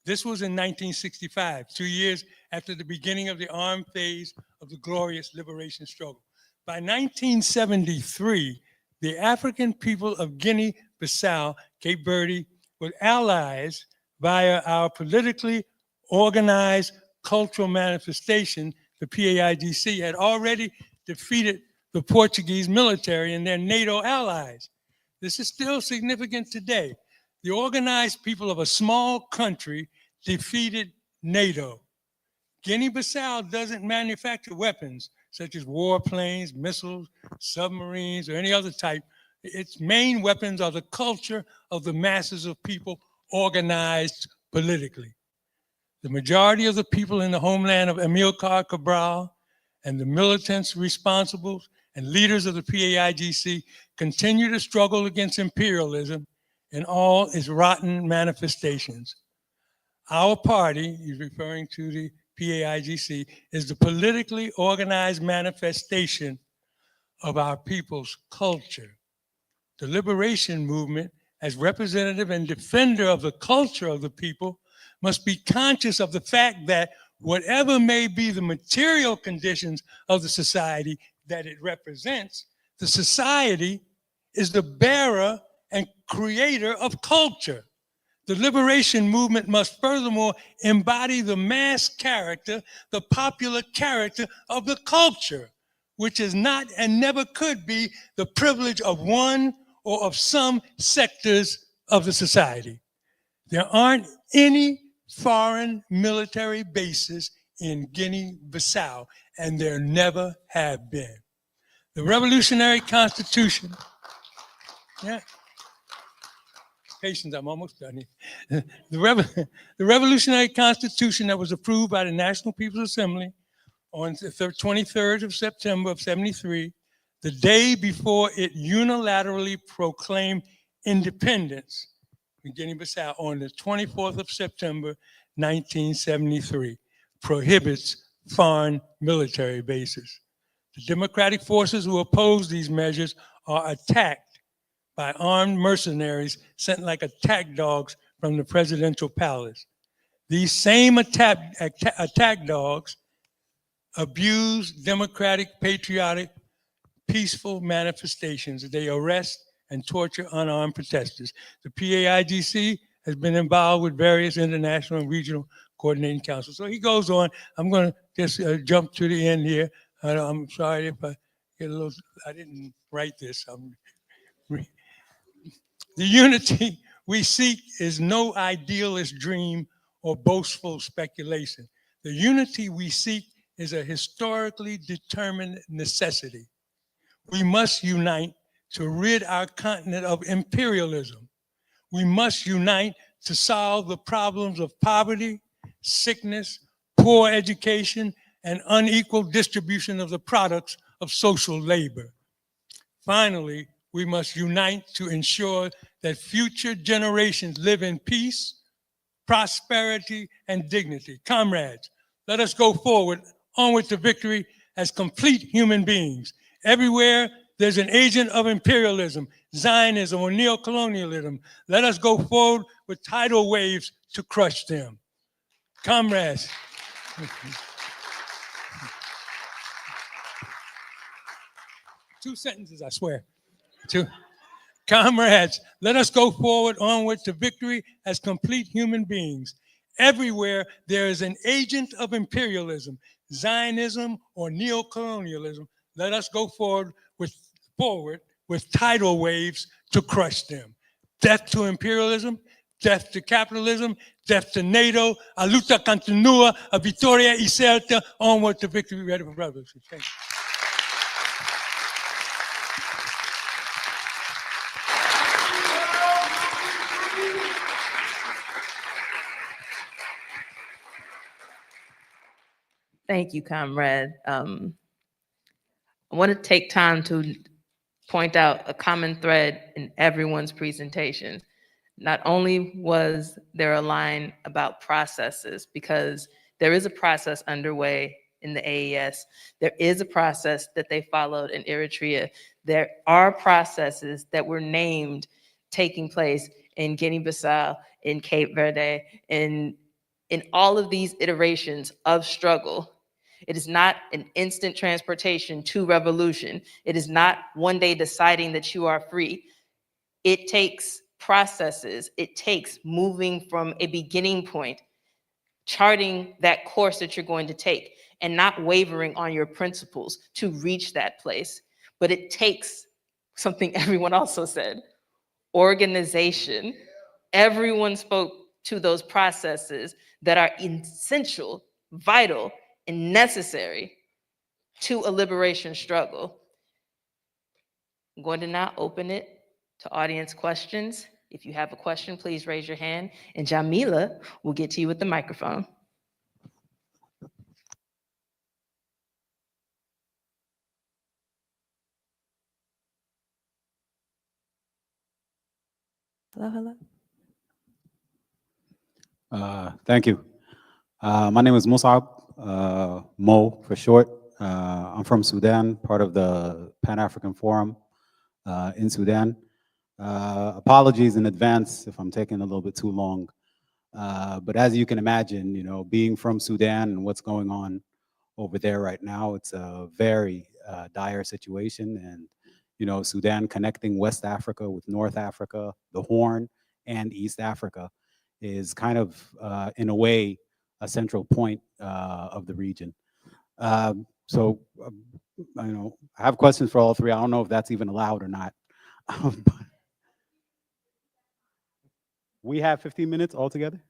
This was in 1965, 2 years after the beginning of the armed phase of the glorious liberation struggle. By 1973, the African people of Guinea-Bissau, Cape Verde, were allies via our politically organized cultural manifestation. The PAIGC had already defeated the Portuguese military and their NATO allies. This is still significant today. The organized people of a small country defeated NATO. Guinea-Bissau doesn't manufacture weapons such as warplanes, missiles, submarines, or any other type. Its main weapons are the culture of the masses of people organized politically. The majority of the people in the homeland of Amilcar Cabral and the militants responsible and leaders of the PAIGC continue to struggle against imperialism in all its rotten manifestations. Our party, he's referring to the PAIGC, is the politically organized manifestation of our people's culture. The liberation movement, as representative and defender of the culture of the people, must be conscious of the fact that whatever may be the material conditions of the society that it represents, the society is the bearer and creator of culture. The liberation movement must furthermore embody the mass character, the popular character of the culture, which is not and never could be the privilege of one or of some sectors of the society. There aren't any foreign military bases in Guinea-Bissau, and there never have been. The Revolutionary Constitution, patience, I'm almost done here. The Revolutionary Constitution that was approved by the National People's Assembly on the 23rd of September of 73, the day before it unilaterally proclaimed independence in Guinea-Bissau on the 24th of September, 1973, prohibits foreign military bases. The democratic forces who oppose these measures are attacked by armed mercenaries sent like attack dogs from the presidential palace. These same attack dogs abuse democratic, patriotic, peaceful manifestations. They arrest and torture unarmed protesters. The PAIGC has been involved with various international and regional coordinating councils. So he goes on. I'm going to just jump to the end here. I'm sorry if I get a little, I didn't write this. The unity we seek is no idealist dream or boastful speculation. The unity we seek is a historically determined necessity. We must unite to rid our continent of imperialism. We must unite to solve the problems of poverty, sickness, poor education, and unequal distribution of the products of social labor. Finally, we must unite to ensure that future generations live in peace, prosperity, and dignity. Comrades, let us go forward, onward to victory as complete human beings. Everywhere there's an agent of imperialism, Zionism, or neocolonialism. Let us go forward with tidal waves to crush them. Comrades. Two sentences, I swear. Two. Comrades, let us go forward, onward to victory as complete human beings. Everywhere there is an agent of imperialism, Zionism, or neocolonialism, let us go forward with tidal waves to crush them. Death to imperialism, death to capitalism, death to NATO. A luta continua, a vitória e certa, onward to victory, ready for revolution. Thank you. Thank you, comrade. I want to take time to point out a common thread in everyone's presentation. Not only was there a line about processes, because there is a process underway in the AES. There is a process that they followed in Eritrea. There are processes that were named taking place in Guinea-Bissau, in Cape Verde, in all of these iterations of struggle. It is not an instant transportation to revolution. It is not one day deciding that you are free. It takes processes. It takes moving from a beginning point, charting that course that you're going to take, and not wavering on your principles to reach that place. But it takes something everyone also said, organization. Everyone spoke to those processes that are essential, vital, and necessary to a liberation struggle. I'm going to now open it to audience questions. If you have a question, please raise your hand, and Jamila will get to you with the microphone. Hello, hello. Thank you. My name is Musab, Mo for short. I'm from Sudan, part of the Pan-African Forum in Sudan. Apologies in advance if I'm taking a little bit too long. But as you can imagine, you know, being from Sudan and what's going on over there right now, it's a very dire situation. And, you know, Sudan connecting West Africa with North Africa, the Horn, and East Africa is kind of, in a way, a central point of the region. So, you know, I have questions for all three. I don't know if that's even allowed or not. We have 15 minutes altogether?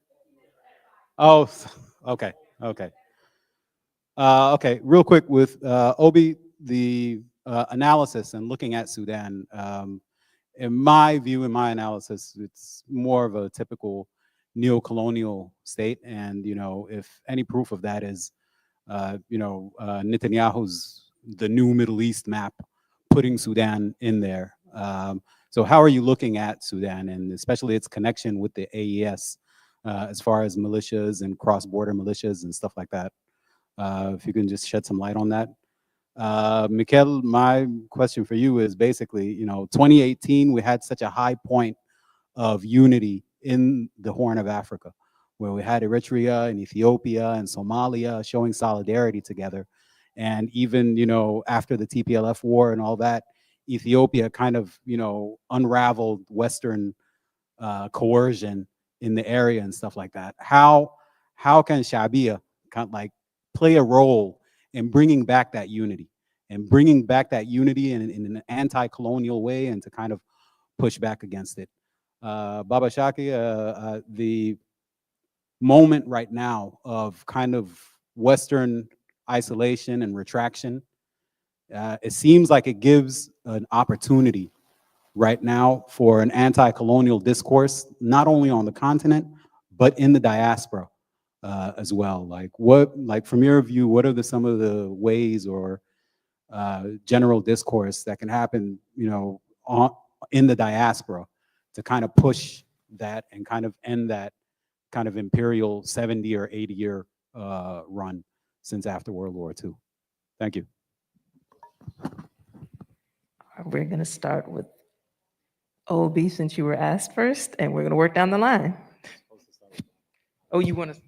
Oh, okay, okay. Okay, real quick with Obi, the analysis and looking at Sudan, in my view, in my analysis, it's more of a typical neocolonial state. And, you know, if any proof of that is, you know, Netanyahu's, the new Middle East map, putting Sudan in there. So how are you looking at Sudan and especially its connection with the AES as far as militias and cross-border militias and stuff like that? If you can just shed some light on that. Mikkel, my question for you is basically, you know, 2018, we had such a high point of unity in the Horn of Africa, where we had Eritrea and Ethiopia and Somalia showing solidarity together. And even, you know, after the TPLF war and all that, Ethiopia kind of, you know, unraveled Western coercion in the area and stuff like that. How can Shabia kind of like play a role in bringing back that unity and bringing back that unity in an anti-colonial way and to kind of push back against it? Baba Shaki, the moment right now of kind of Western isolation and retraction, it seems like it gives an opportunity right now for an anti-colonial discourse, not only on the continent, but in the diaspora as well. Like what, like from your view, what are some of the ways or general discourse that can happen, you know, in the diaspora to kind of push that and kind of end that kind of imperial 70 or 80 year run since after World War II? Thank you. We're going to start with Obi since you were asked first, and we're going to work down the line. Oh, you want to?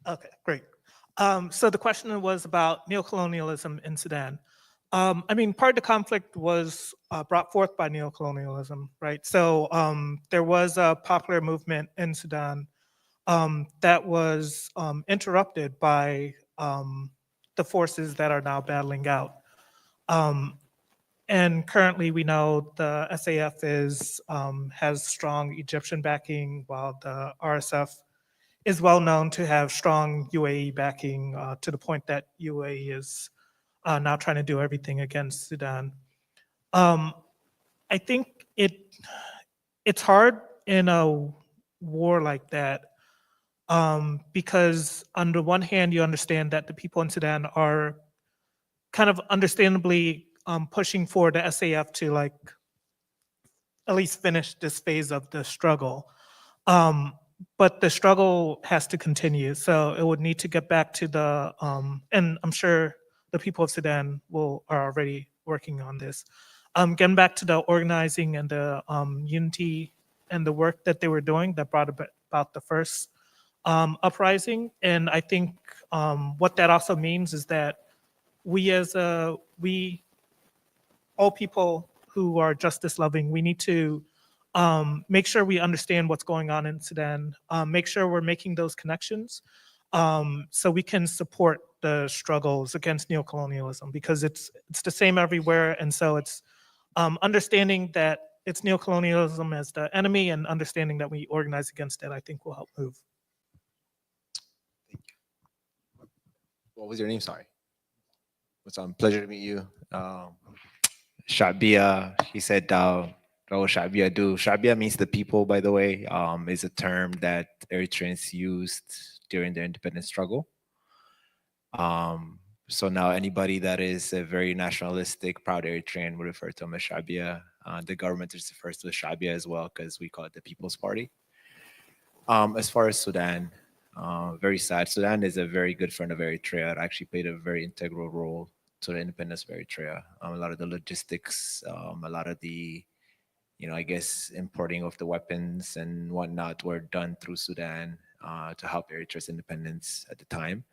Okay, great. So the question was about neocolonialism in Sudan. I mean, part of the conflict was brought forth by neocolonialism, right? So there was a popular movement in Sudan that was interrupted by the forces that are now battling out. And currently we know the SAF has strong Egyptian backing, while the RSF is well known to have strong UAE backing to the point that UAE is now trying to do everything against Sudan. I think it's hard in a war like that because on the one hand, you understand that the people in Sudan are kind of understandably pushing for the SAF to like at least finish this phase of the struggle. But the struggle has to continue. So it would need to get back to the, and I'm sure the people of Sudan are already working on this. Getting back to the organizing and the unity and the work that they were doing that brought about the first uprising. And I think what that also means is that we all people who are justice loving, we need to make sure we understand what's going on in Sudan, make sure we're making those connections so we can support the struggles against neocolonialism, because it's the same everywhere. And so it's understanding that it's neocolonialism as the enemy and understanding that we organize against it, I think will help move. Thank you. What was your name? Sorry. It's a pleasure to meet you. Shabia, he said, oh, Shabia do. Shabia means the people, by the way, is a term that Eritreans used during their independence struggle. So now anybody that is a very nationalistic, proud Eritrean would refer to him as Shabia. The government refers to as Shabia as well because we call it the People's Party. As far as Sudan, very sad. Sudan is a very good friend of Eritrea. It actually played a very integral role to the independence of Eritrea. A lot of the logistics, a lot of the, I guess, importing of the weapons and whatnot were done through Sudan to help Eritrea's independence at the time.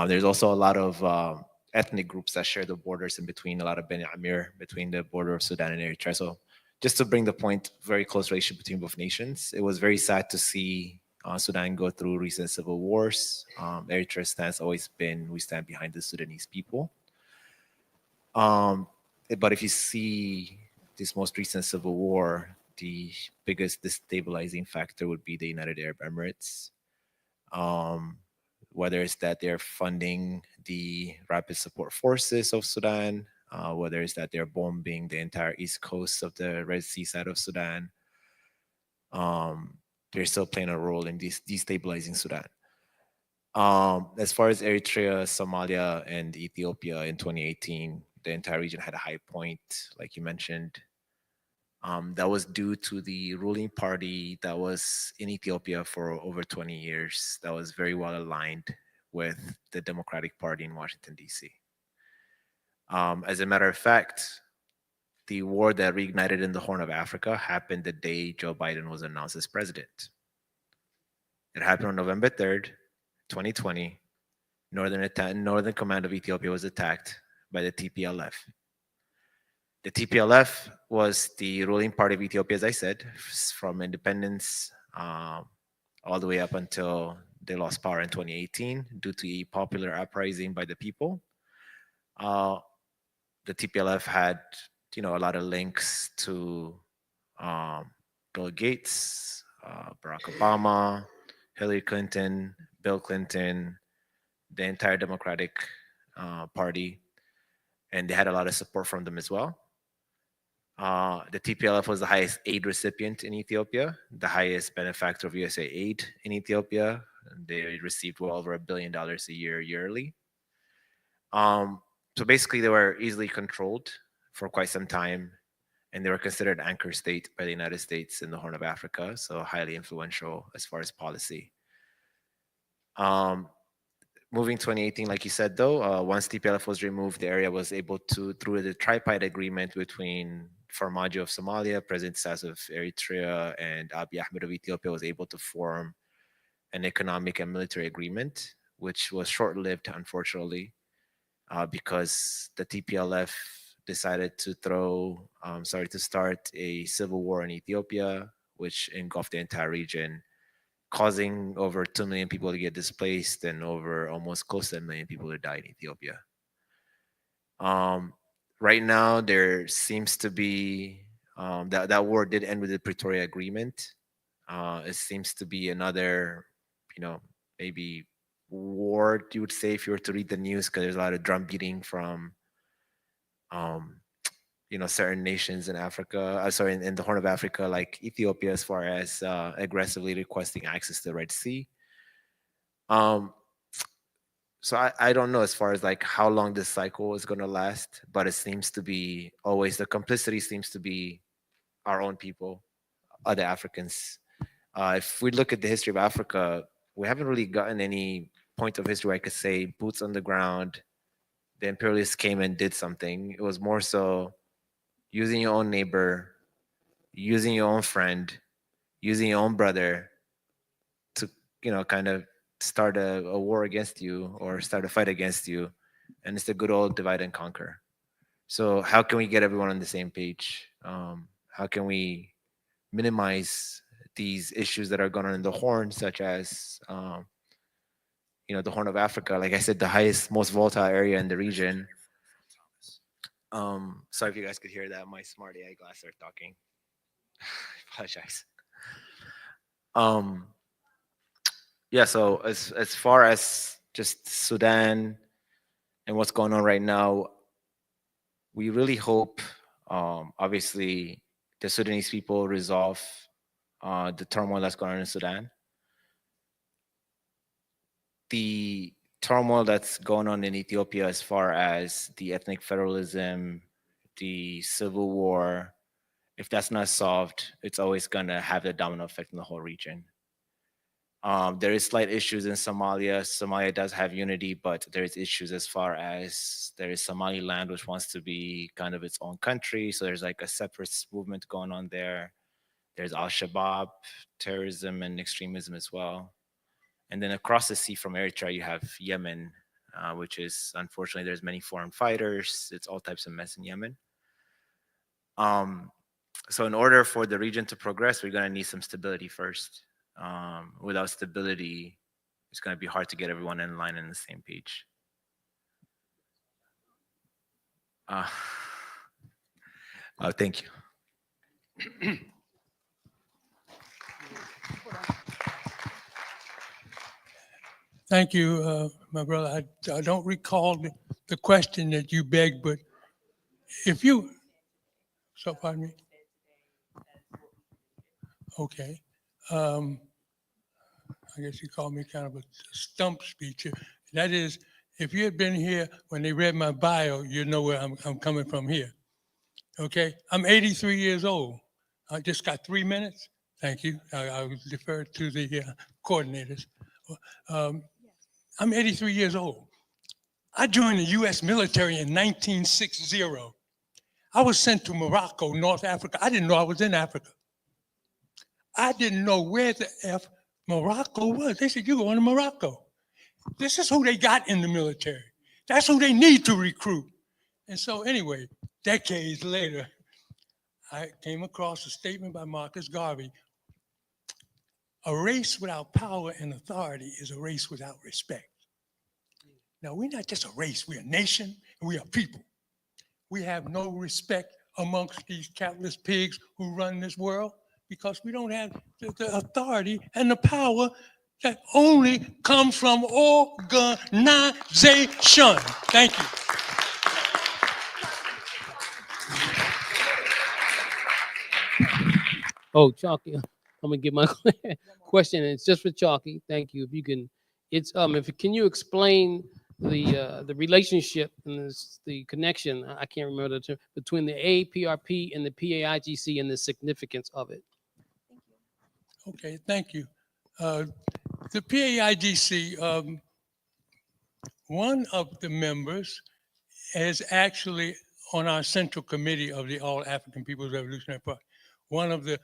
There's also a lot of ethnic groups that share the borders in between, a lot of Beni Amir between the border of Sudan and Eritrea. So just to bring the point, very close relationship between both nations. It was very sad to see Sudan go through recent civil wars. Eritrea's stance always been, we stand behind the Sudanese people. But if you see this most recent civil war, the biggest destabilizing factor would be the United Arab Emirates. Whether it's that they're funding the rapid support forces of Sudan, whether it's that they're bombing the entire east coast of the Red Sea side of Sudan, they're still playing a role in destabilizing Sudan. As far as Eritrea, Somalia, and Ethiopia in 2018, the entire region had a high point, like you mentioned. That was due to the ruling party that was in Ethiopia for over 20 years, that was very well aligned with the Democratic Party in Washington, D.C. As a matter of fact, the war that reignited in the Horn of Africa happened the day Joe Biden was announced as president. It happened on November 3rd, 2020. Northern Command of Ethiopia was attacked by the TPLF. The TPLF was the ruling party of Ethiopia, as I said, from independence all the way up until they lost power in 2018 due to a popular uprising by the people. The TPLF had, a lot of links to Bill Gates, Barack Obama, Hillary Clinton, Bill Clinton, the entire Democratic Party, and they had a lot of support from them as well. The TPLF was the highest aid recipient in Ethiopia, the highest benefactor of USA aid in Ethiopia. They received well over $1 billion a year yearly. So basically, they were easily controlled for quite some time, and they were considered anchor state by the United States in the Horn of Africa, so highly influential as far as policy. Moving 2018, like you said, though, once TPLF was removed, the area was able to, through the tripartite agreement between Farmajo of Somalia, President Sas of Eritrea, and Abiy Ahmed of Ethiopia, was able to form an economic and military agreement, which was short-lived, unfortunately, because the TPLF decided to start a civil war in Ethiopia, which engulfed the entire region, causing over 2 million people to get displaced and over almost close to 1 million people to die in Ethiopia. Right now, there seems to be, that war did end with the Pretoria Agreement. It seems to be another, maybe war, you would say, if you were to read the news, because there's a lot of drum beating from, certain nations in Africa, in the Horn of Africa, like Ethiopia, as far as aggressively requesting access to the Red Sea. So I don't know as far as like how long this cycle is going to last, but it seems to be always, the complicity seems to be our own people, other Africans. If we look at the history of Africa, we haven't really gotten any point of history where I could say boots on the ground, the imperialists came and did something. It was more so using your own neighbor, using your own friend, using your own brother to, kind of start a war against you or start a fight against you. And it's the good old divide and conquer. So how can we get everyone on the same page? How can we minimize these issues that are going on in the Horn, such as, the Horn of Africa, like I said, the highest, most volatile area in the region. Sorry if you guys could hear that. My smart AI glasses are talking. I apologize. Yeah, so as far as just Sudan and what's going on right now, we really hope Obviously, the Sudanese people resolve the turmoil that's going on in Sudan. The turmoil that's going on in Ethiopia as far as the ethnic federalism, the civil war, if that's not solved, it's always going to have a domino effect in the whole region. There is slight issues in Somalia. Somalia does have unity, but there's issues as far as there is Somaliland, which wants to be kind of its own country. So there's like a separatist movement going on there. There's Al-Shabaab, terrorism and extremism as well. And then across the sea from Eritrea, you have Yemen, which is, unfortunately, there's many foreign fighters. It's all types of mess in Yemen. So in order for the region to progress, we're going to need some stability first. Without stability, it's going to be hard to get everyone in line on the same page. Thank you. Thank you, my brother. I don't recall the question that you begged, but if you, so pardon me. Okay. I guess you called me kind of a stump speech. That is, if you had been here when they read my bio, you know where I'm coming from here. Okay, I'm 83 years old. I just got 3 minutes. Thank you. I defer to the coordinators. I'm 83 years old. I joined the U.S. military in 1960. I was sent to Morocco, North Africa. I didn't know I was in Africa. I didn't know where the F Morocco was. They said, you're going to Morocco. This is who they got in the military. That's who they need to recruit. And so anyway, decades later, I came across a statement by Marcus Garvey. A race without power and authority is a race without respect. Now, we're not just a race, we're a nation and we are people. We have no respect amongst these capitalist pigs who run this world because we don't have the authority and the power that only comes from organization. Thank you. Oh, Chalky, I'm gonna get my question. It's just for Chalky. Thank you. If you can, it's can you explain the relationship and the connection? I can't remember the term between the APRP and the PAIGC and the significance of it. Okay, thank you. The PAIGC, one of the members is actually on our central committee of the All African People's Revolutionary Party. One of the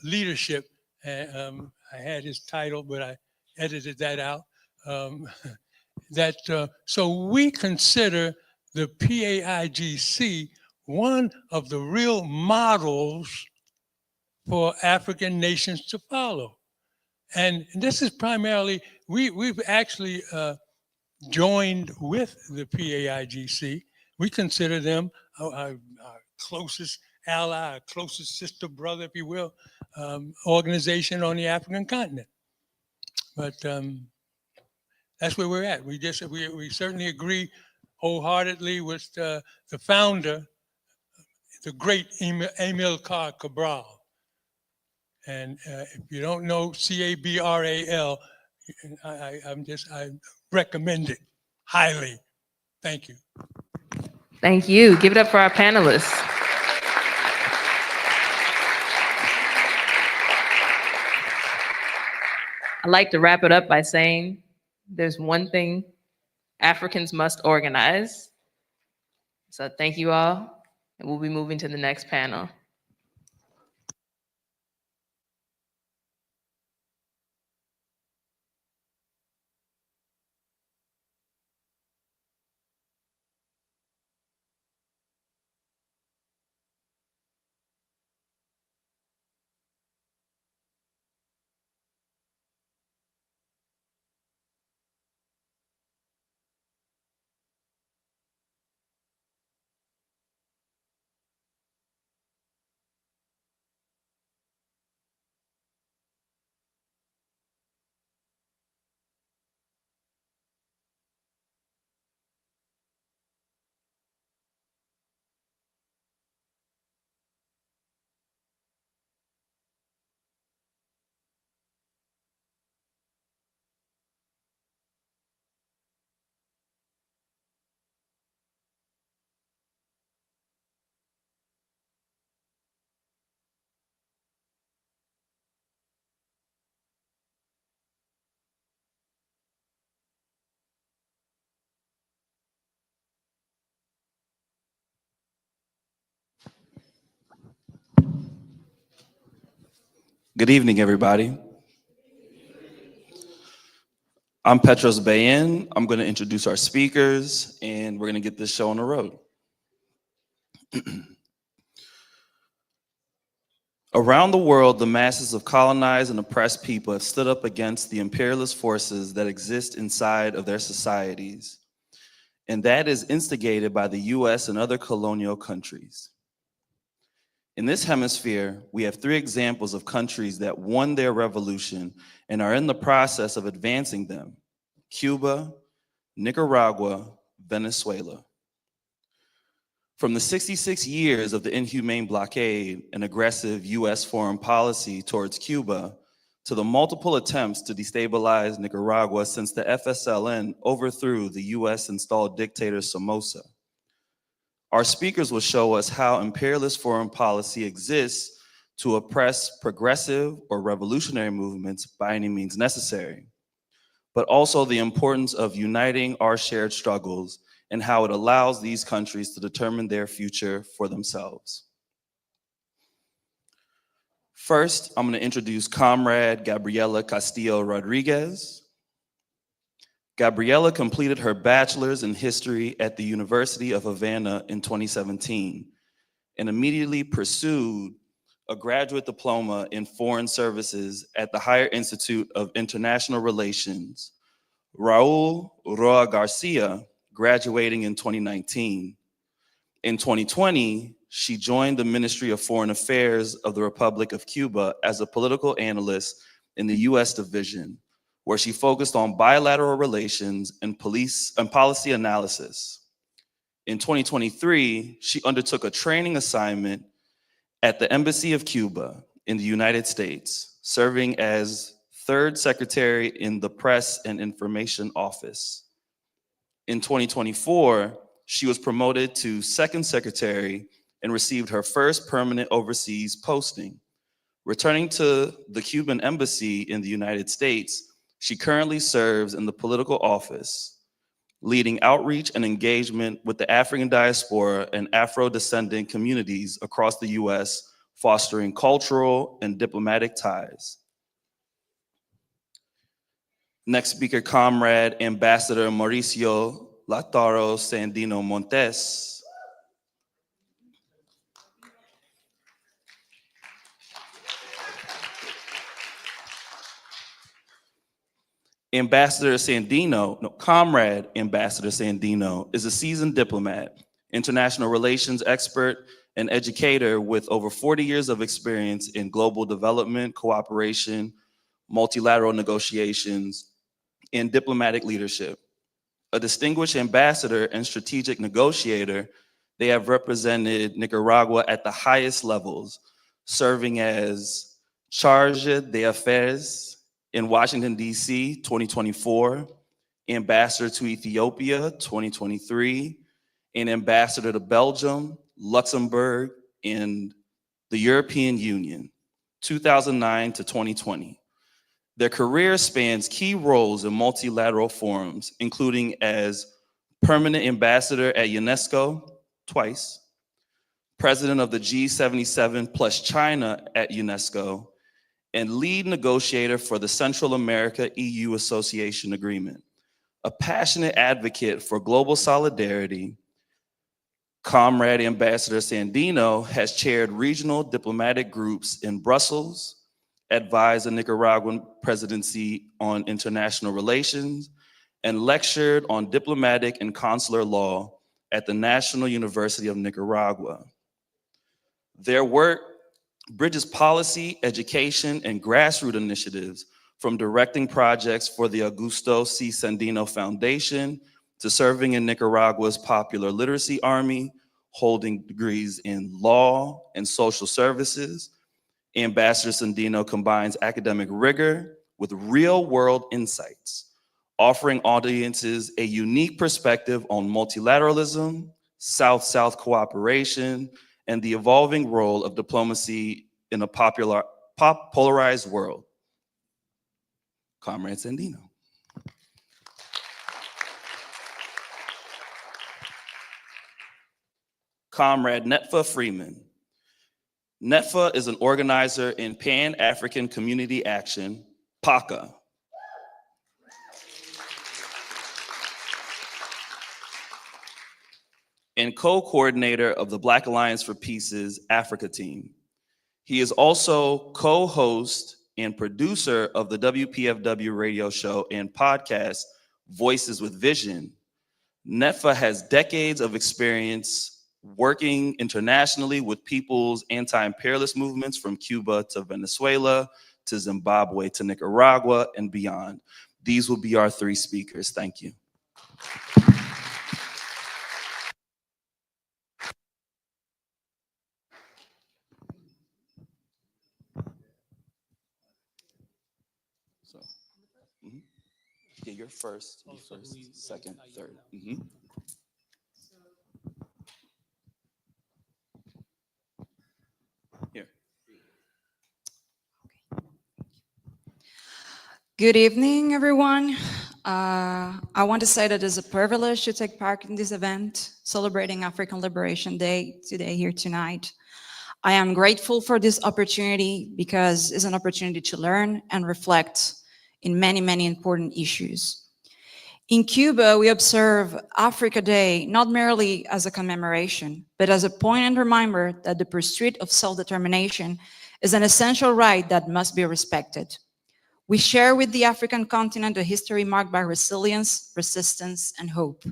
leadership, I had his title, but I edited that out. So we consider the PAIGC one of the real models for African nations to follow. And this is primarily, we've actually joined with the PAIGC. We consider them our closest ally, our closest sister, brother, if you will, organization on the African continent. But that's where we're at. We certainly agree wholeheartedly with the founder, the great Amilcar Cabral. And if you don't know Cabral, I recommend it highly. Thank you. Thank you. Give it up for our panelists. I'd like to wrap it up by saying there's one thing Africans must organize. So thank you all, and we'll be moving to the next panel. Good evening, everybody. I'm Petros Bayen. I'm going to introduce our speakers, and we're going to get this show on the road. Around the world, the masses of colonized and oppressed people have stood up against the imperialist forces that exist inside of their societies, and that is instigated by the US and other colonial countries. In this hemisphere, we have 3 examples of countries that won their revolution and are in the process of advancing them: Cuba, Nicaragua, Venezuela. From the 66 years of the inhumane blockade and aggressive US foreign policy towards Cuba to the multiple attempts to destabilize Nicaragua since the FSLN overthrew the US-installed dictator Somoza, our speakers will show us how imperialist foreign policy exists to oppress progressive or revolutionary movements by any means necessary, but also the importance of uniting our shared struggles and how it allows these countries to determine their future for themselves. First, I'm going to introduce Comrade Gabriela Castillo Rodriguez. Gabriela completed her bachelor's in history at the University of Havana in 2017 and immediately pursued a graduate diploma in foreign services at the Higher Institute of International Relations, Raul Roa Garcia, graduating in 2019. In 2020, she joined the Ministry of Foreign Affairs of the Republic of Cuba as a political analyst in the US division, where she focused on bilateral relations and policy analysis. In 2023, she undertook a training assignment at the Embassy of Cuba in the United States, serving as 3rd Secretary in the Press and Information Office. In 2024, she was promoted to 2nd Secretary and received her first permanent overseas posting. Returning to the Cuban Embassy in the United States, she currently serves in the political office, leading outreach and engagement with the African diaspora and Afro-descendant communities across the US, fostering cultural and diplomatic ties. Next speaker, Comrade Ambassador Mauricio Lautaro Sandino Montes. Comrade Ambassador Sandino is a seasoned diplomat, international relations expert, and educator with over 40 years of experience in global development, cooperation, multilateral negotiations, and diplomatic leadership. A distinguished ambassador and strategic negotiator, they have represented Nicaragua at the highest levels, serving as Charge d'Affaires in Washington, D.C., 2024, Ambassador to Ethiopia, 2023, and Ambassador to Belgium, Luxembourg, and the European Union, 2009 to 2020. Their career spans key roles in multilateral forums, including as Permanent Ambassador at UNESCO, twice, President of the G77 plus China at UNESCO, and lead negotiator for the Central America-EU Association Agreement. A passionate advocate for global solidarity, Comrade Ambassador Sandino has chaired regional diplomatic groups in Brussels, advised the Nicaraguan presidency on international relations, and lectured on diplomatic and consular law at the National University of Nicaragua. Their work bridges policy, education, and grassroots initiatives, from directing projects for the Augusto C. Sandino Foundation to serving in Nicaragua's Popular Literacy Army, holding degrees in law and social services. Ambassador Sandino combines academic rigor with real-world insights, offering audiences a unique perspective on multilateralism, South-South cooperation, and the evolving role of diplomacy in a polarized world. Comrade Sandino. Comrade Netfa Freeman. NETFA is an organizer in Pan-African Community Action, PACA. And co-coordinator of the Black Alliance for Peace's Africa team. He is also co-host and producer of the WPFW radio show and podcast, Voices with Vision. NETFA has decades of experience working internationally with people's anti-imperialist movements from Cuba to Venezuela, to Zimbabwe, to Nicaragua, and beyond. These will be our three speakers. Thank you. Yeah, you're first, second, third. Here. Good evening, everyone. I want to say that it's a privilege to take part in this event, celebrating African Liberation Day today, here tonight. I am grateful for this opportunity because it's an opportunity to learn and reflect in many, many important issues. In Cuba, we observe Africa Day not merely as a commemoration, but as a poignant reminder that the pursuit of self-determination is an essential right that must be respected. We share with the African continent a history marked by resilience, resistance, and hope.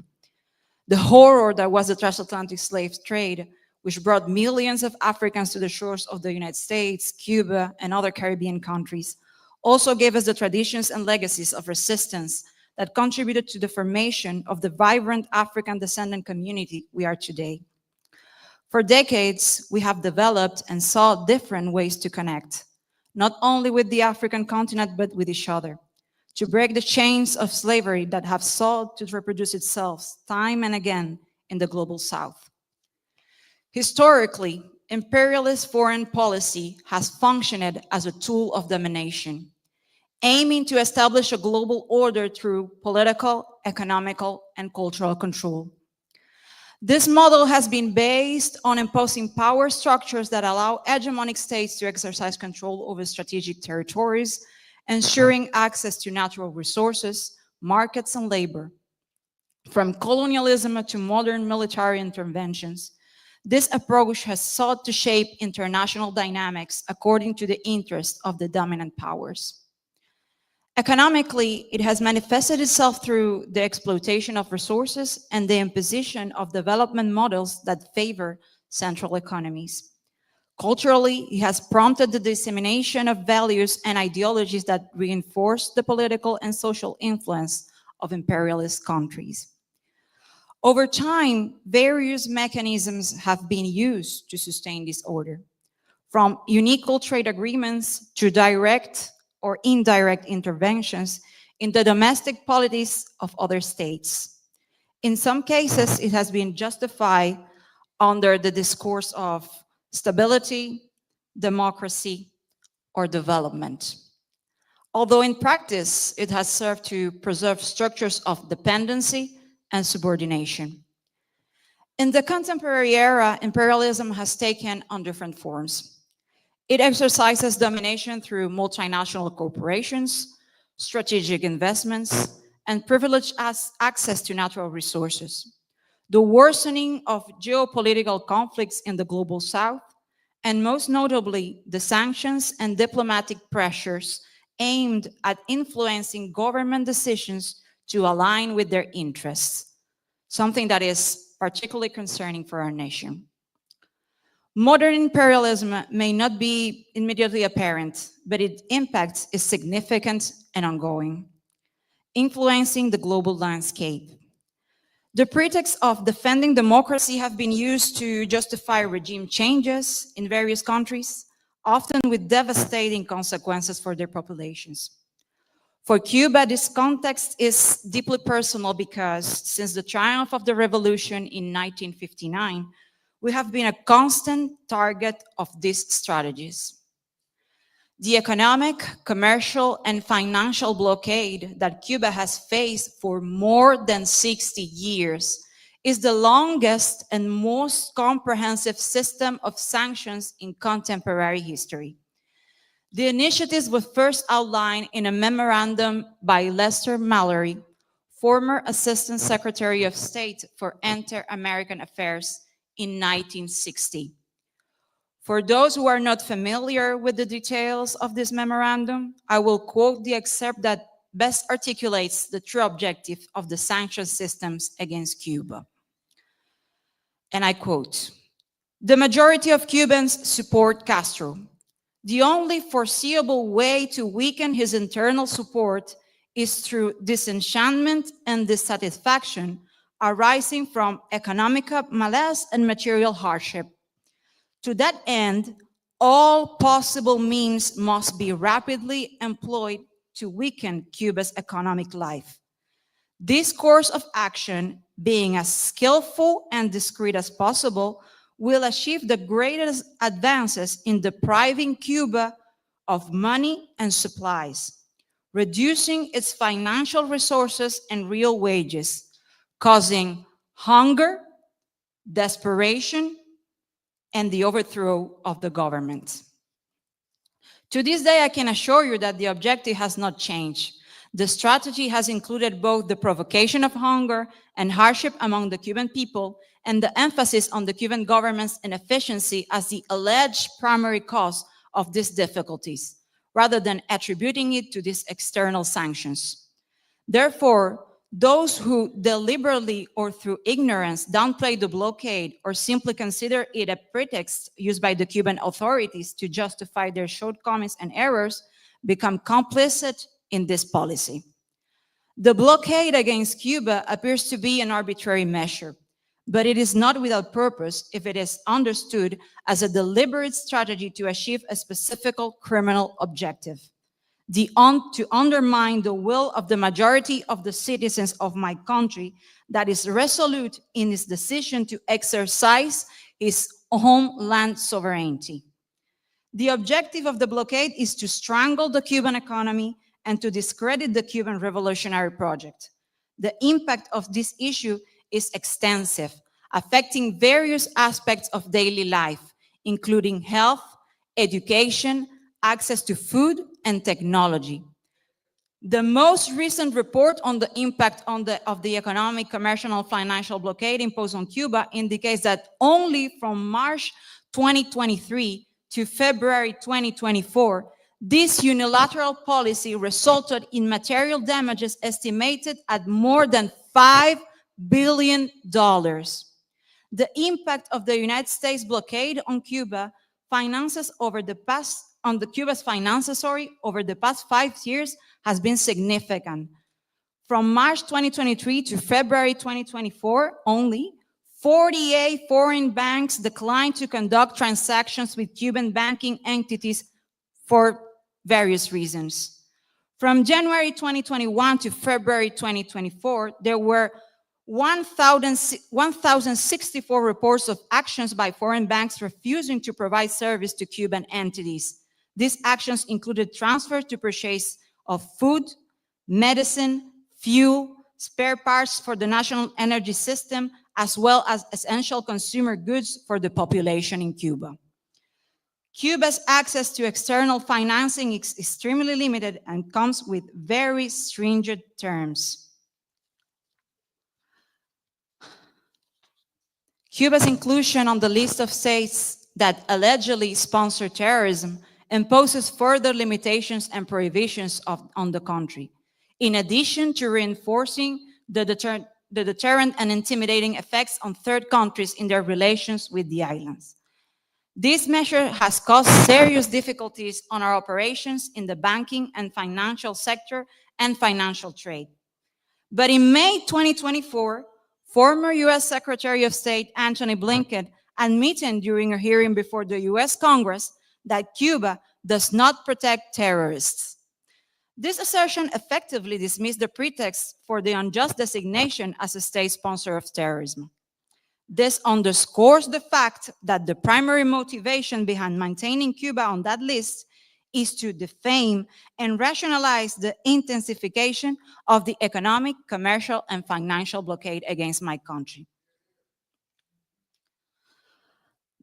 The horror that was the transatlantic slave trade, which brought millions of Africans to the shores of the United States, Cuba, and other Caribbean countries, also gave us the traditions and legacies of resistance that contributed to the formation of the vibrant African descendant community we are today. For decades, we have developed and sought different ways to connect, not only with the African continent, but with each other, to break the chains of slavery that have sought to reproduce itself time and again in the global South. Historically, imperialist foreign policy has functioned as a tool of domination, aiming to establish a global order through political, economical, and cultural control. This model has been based on imposing power structures that allow hegemonic states to exercise control over strategic territories, ensuring access to natural resources, markets, and labor. From colonialism to modern military interventions, this approach has sought to shape international dynamics according to the interests of the dominant powers. Economically, it has manifested itself through the exploitation of resources and the imposition of development models that favor central economies. Culturally, it has prompted the dissemination of values and ideologies that reinforce the political and social influence of imperialist countries. Over time, various mechanisms have been used to sustain this order, from unequal trade agreements to direct or indirect interventions in the domestic politics of other states. In some cases, it has been justified under the discourse of stability, democracy, or development. Although in practice, it has served to preserve structures of dependency and subordination. In the contemporary era, imperialism has taken on different forms. It exercises domination through multinational corporations, strategic investments, and privileged access to natural resources. The worsening of geopolitical conflicts in the global South, and most notably, the sanctions and diplomatic pressures aimed at influencing government decisions to align with their interests, something that is particularly concerning for our nation. Modern imperialism may not be immediately apparent, but its impact is significant and ongoing, influencing the global landscape. The pretext of defending democracy have been used to justify regime changes in various countries, often with devastating consequences for their populations. For Cuba, this context is deeply personal because since the triumph of the revolution in 1959, we have been a constant target of these strategies. The economic, commercial, and financial blockade that Cuba has faced for more than 60 years is the longest and most comprehensive system of sanctions in contemporary history. The initiatives were first outlined in a memorandum by Lester Mallory, former Assistant Secretary of State for Inter-American Affairs in 1960. For those who are not familiar with the details of this memorandum, I will quote the excerpt that best articulates the true objective of the sanction systems against Cuba. And I quote, "The majority of Cubans support Castro. The only foreseeable way to weaken his internal support is through disenchantment and dissatisfaction arising from economic malaise and material hardship. To that end, all possible means must be rapidly employed to weaken Cuba's economic life. This course of action, being as skillful and discreet as possible, will achieve the greatest advances in depriving Cuba of money and supplies, reducing its financial resources and real wages, causing hunger, desperation, and the overthrow of the government." To this day, I can assure you that the objective has not changed. The strategy has included both the provocation of hunger and hardship among the Cuban people and the emphasis on the Cuban government's inefficiency as the alleged primary cause of these difficulties, rather than attributing it to these external sanctions. Therefore, those who deliberately or through ignorance downplay the blockade or simply consider it a pretext used by the Cuban authorities to justify their shortcomings and errors become complicit in this policy. The blockade against Cuba appears to be an arbitrary measure, but it is not without purpose if it is understood as a deliberate strategy to achieve a specific criminal objective. To undermine the will of the majority of the citizens of my country that is resolute in its decision to exercise its homeland sovereignty. The objective of the blockade is to strangle the Cuban economy and to discredit the Cuban revolutionary project. The impact of this issue is extensive, affecting various aspects of daily life, including health, education, access to food, and technology. The most recent report on the impact of the economic, commercial, and financial blockade imposed on Cuba indicates that only from March 2023 to February 2024, this unilateral policy resulted in material damages estimated at more than $5 billion. The impact of the United States blockade on Cuba's finances over the past 5 years has been significant. From March 2023 to February 2024 only, 48 foreign banks declined to conduct transactions with Cuban banking entities for various reasons. From January 2021 to February 2024, there were 1,064 reports of actions by foreign banks refusing to provide service to Cuban entities. These actions included transfers to purchase of food, medicine, fuel, spare parts for the national energy system, as well as essential consumer goods for the population in Cuba. Cuba's access to external financing is extremely limited and comes with very stringent terms. Cuba's inclusion on the list of states that allegedly sponsor terrorism imposes further limitations and prohibitions on the country, in addition to reinforcing the deterrent and intimidating effects on third countries in their relations with the islands. This measure has caused serious difficulties on our operations in the banking and financial sector and financial trade. But in May 2024, former US Secretary of State Antony Blinken admitted during a hearing before the US Congress that Cuba does not protect terrorists. This assertion effectively dismissed the pretext for the unjust designation as a state sponsor of terrorism. This underscores the fact that the primary motivation behind maintaining Cuba on that list is to defame and rationalize the intensification of the economic, commercial, and financial blockade against my country.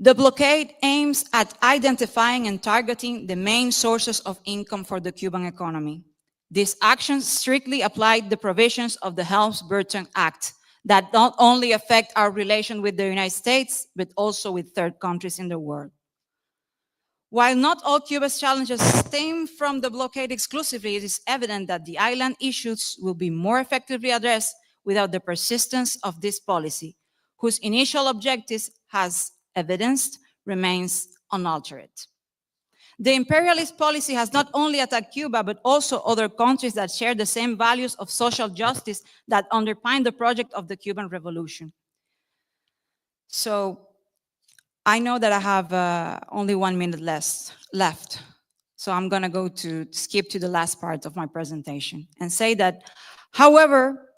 The blockade aims at identifying and targeting the main sources of income for the Cuban economy. These actions strictly applied the provisions of the Helms-Burton Act that not only affect our relation with the United States, but also with third countries in the world. While not all Cuba's challenges stem from the blockade exclusively, it is evident that the island issues will be more effectively addressed without the persistence of this policy, whose initial objectives, as evidenced, remains unaltered. The imperialist policy has not only attacked Cuba, but also other countries that share the same values of social justice that underpin the project of the Cuban Revolution. So I know that I have only 1 minute left. So I'm going to skip to the last part of my presentation and say that, however,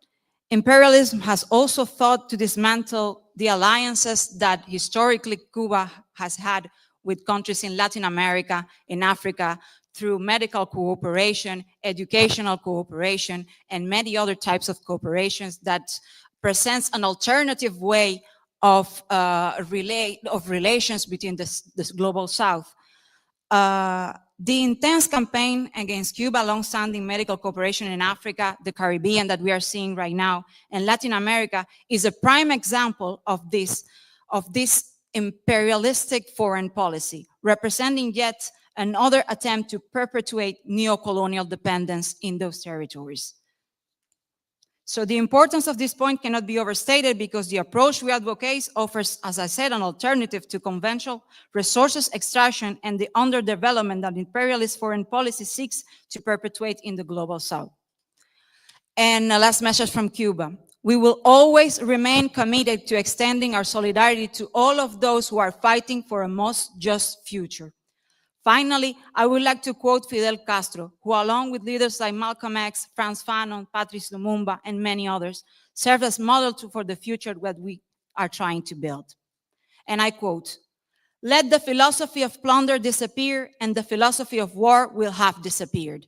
imperialism has also sought to dismantle the alliances that historically Cuba has had with countries in Latin America, in Africa, through medical cooperation, educational cooperation, and many other types of cooperations that presents an alternative way of relations between the global South. The intense campaign against Cuba, long-standing medical cooperation in Africa, the Caribbean that we are seeing right now, and Latin America is a prime example of this imperialistic foreign policy, representing yet another attempt to perpetuate neocolonial dependence in those territories. So the importance of this point cannot be overstated because the approach we advocate offers, as I said, an alternative to conventional resources extraction and the underdevelopment that imperialist foreign policy seeks to perpetuate in the global South. And a last message from Cuba. We will always remain committed to extending our solidarity to all of those who are fighting for a most just future. Finally, I would like to quote Fidel Castro, who along with leaders like Malcolm X, Frantz Fanon, Patrice Lumumba, and many others, served as model for the future that we are trying to build. And I quote, "Let the philosophy of plunder disappear and the philosophy of war will have disappeared.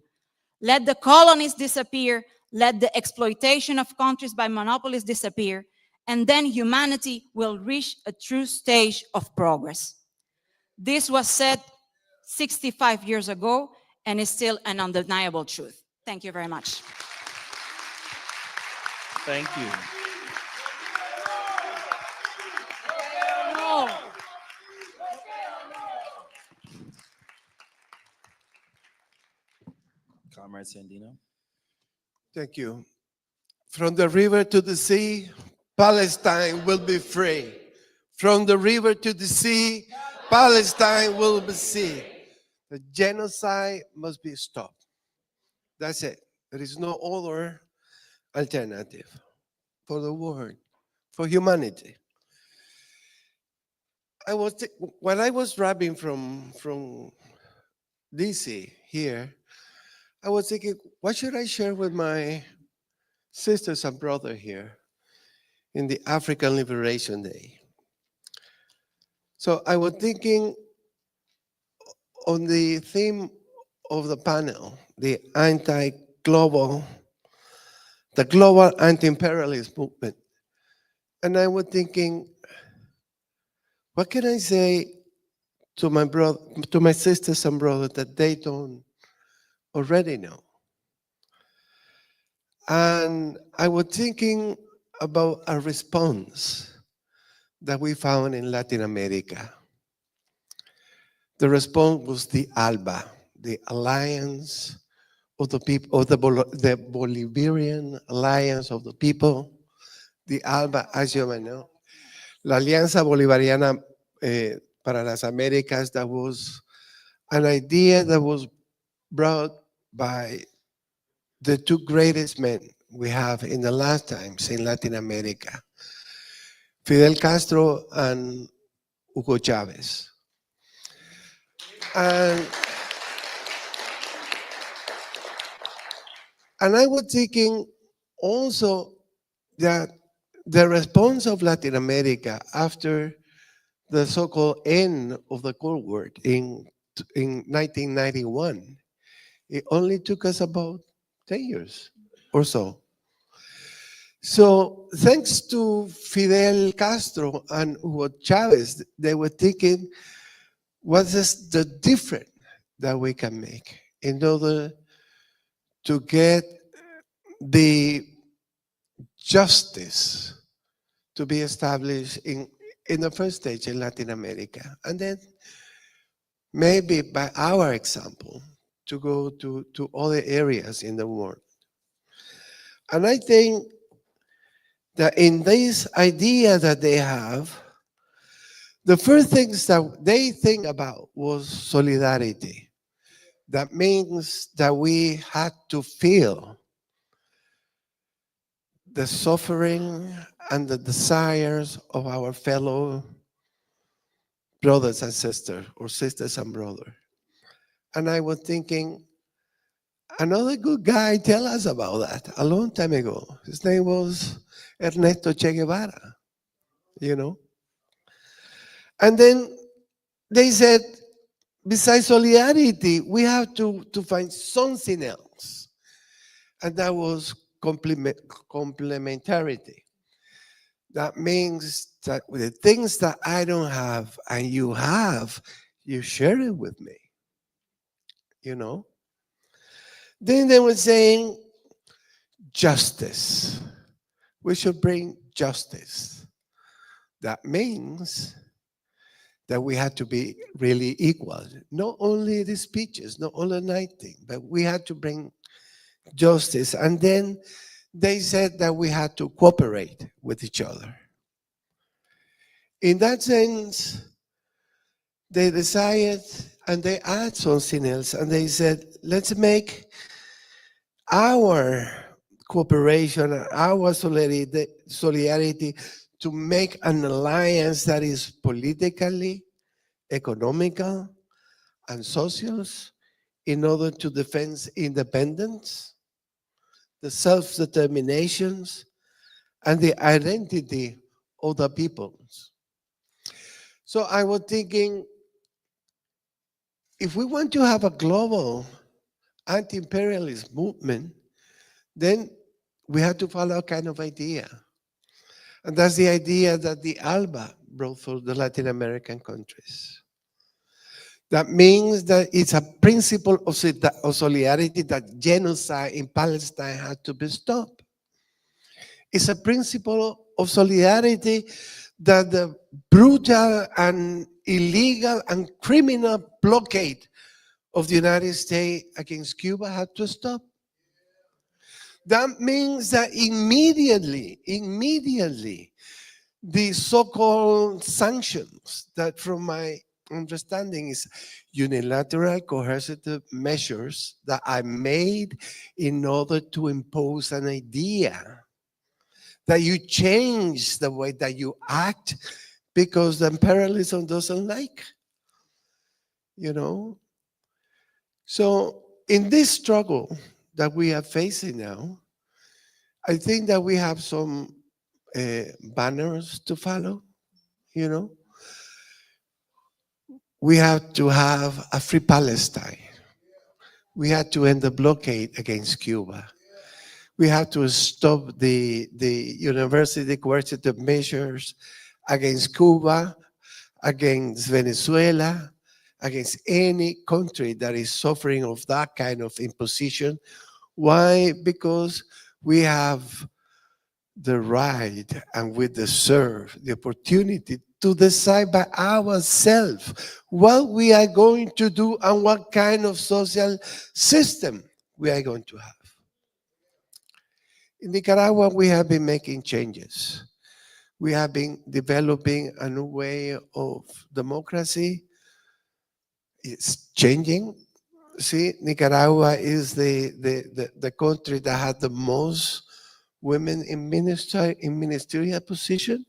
Let the colonies disappear, let the exploitation of countries by monopolies disappear, and then humanity will reach a true stage of progress." This was said 65 years ago and is still an undeniable truth. Thank you very much. Thank you. Comrade Sandino. Thank you. From the river to the sea, Palestine will be free. From the river to the sea, Palestine will be free. The genocide must be stopped. That's it. There is no other alternative for the world, for humanity. When I was driving from DC here, I was thinking, what should I share with my sisters and brother here in the African Liberation Day? So I was thinking on the theme of the panel, the global anti-imperialist movement. And I was thinking, what can I say to my sisters and brothers that they don't already know? And I was thinking about a response that we found in Latin America. The response was the ALBA, the Alliance of the People, or the Bolivarian Alliance of the People, the ALBA, as you may know, La Alianza Bolivariana para las Américas. That was an idea that was brought by the two greatest men we have in the last times in Latin America, Fidel Castro and Hugo Chavez. And I was thinking also that the response of Latin America after the so-called end of the Cold War in 1991, it only took us about 10 years or so. So thanks to Fidel Castro and Hugo Chavez, they were thinking, what is the difference that we can make in order to get the justice to be established in the first stage in Latin America. And then maybe by our example, to go to other areas in the world. And I think that in this idea that they have, the first things that they think about was solidarity. That means that we had to feel the suffering and the desires of our fellow brothers and sisters, or sisters and brothers. And I was thinking, another good guy tell us about that a long time ago. His name was Ernesto Che Guevara, you know. And then they said, besides solidarity, we have to find something else. And that was complementarity. That means that with the things that I don't have and you have, you share it with me, you know? Then they were saying justice. We should bring justice. That means that we had to be really equal. Not only the speeches, not only anything, but we had to bring justice. And then they said that we had to cooperate with each other. In that sense, they decided, and they add something else, and they said, let's make our cooperation, our solidarity to make an alliance that is politically, economical, and social in order to defend independence, the self-determinations, and the identity of the peoples. So I was thinking, if we want to have a global anti-imperialist movement, then we have to follow a kind of idea. And that's the idea that the ALBA brought for the Latin American countries. That means that it's a principle of solidarity that genocide in Palestine had to be stopped. It's a principle of solidarity that the brutal and illegal and criminal blockade of the United States against Cuba had to stop. That means that immediately, the so-called sanctions that from my understanding is unilateral coercive measures that are made in order to impose an idea that you change the way that you act because the imperialism doesn't like, you know. So in this struggle that we are facing now, I think that we have some banners to follow, you know. We have to have a free Palestine. We have to end the blockade against Cuba. We have to stop the university coercive measures against Cuba, against Venezuela, against any country that is suffering of that kind of imposition. Why? Because we have the right and we deserve the opportunity to decide by ourselves what we are going to do and what kind of social system we are going to have. In Nicaragua, we have been making changes. We have been developing a new way of democracy. It's changing. See, Nicaragua is the country that had the most women in ministerial position.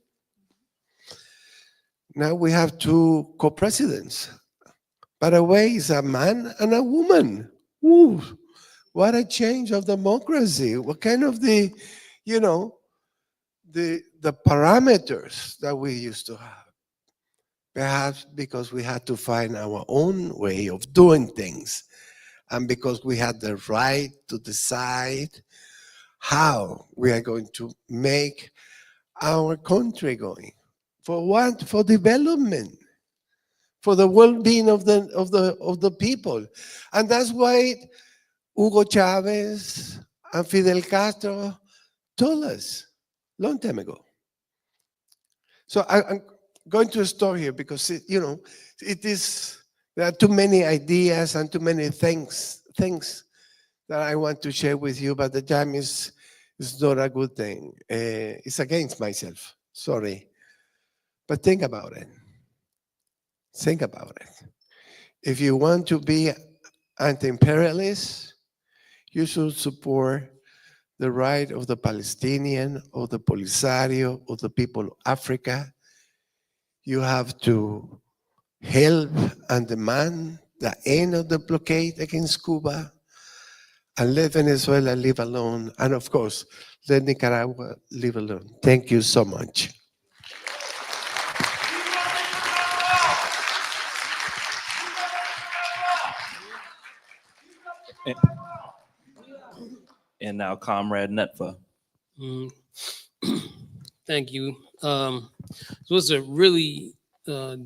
Now we have 2 co-presidents. By the way, it's a man and a woman. Ooh, what a change of democracy. What kind of the parameters that we used to have. Perhaps because we had to find our own way of doing things and because we had the right to decide how we are going to make our country going. For what? For development, for the well-being of the people. And that's why Hugo Chavez and Fidel Castro told us long time ago. So I'm going to stop here because there are too many ideas and too many things that I want to share with you, but the time is not a good thing. It's against myself. Sorry. But think about it. Think about it. If you want to be anti-imperialist, you should support the right of the Palestinian, or the Polisario, or the people of Africa. You have to help and demand the end of the blockade against Cuba, and let Venezuela live alone. And of course, let Nicaragua live alone. Thank you so much. And now, Comrade Netfa. Thank you. So it's a really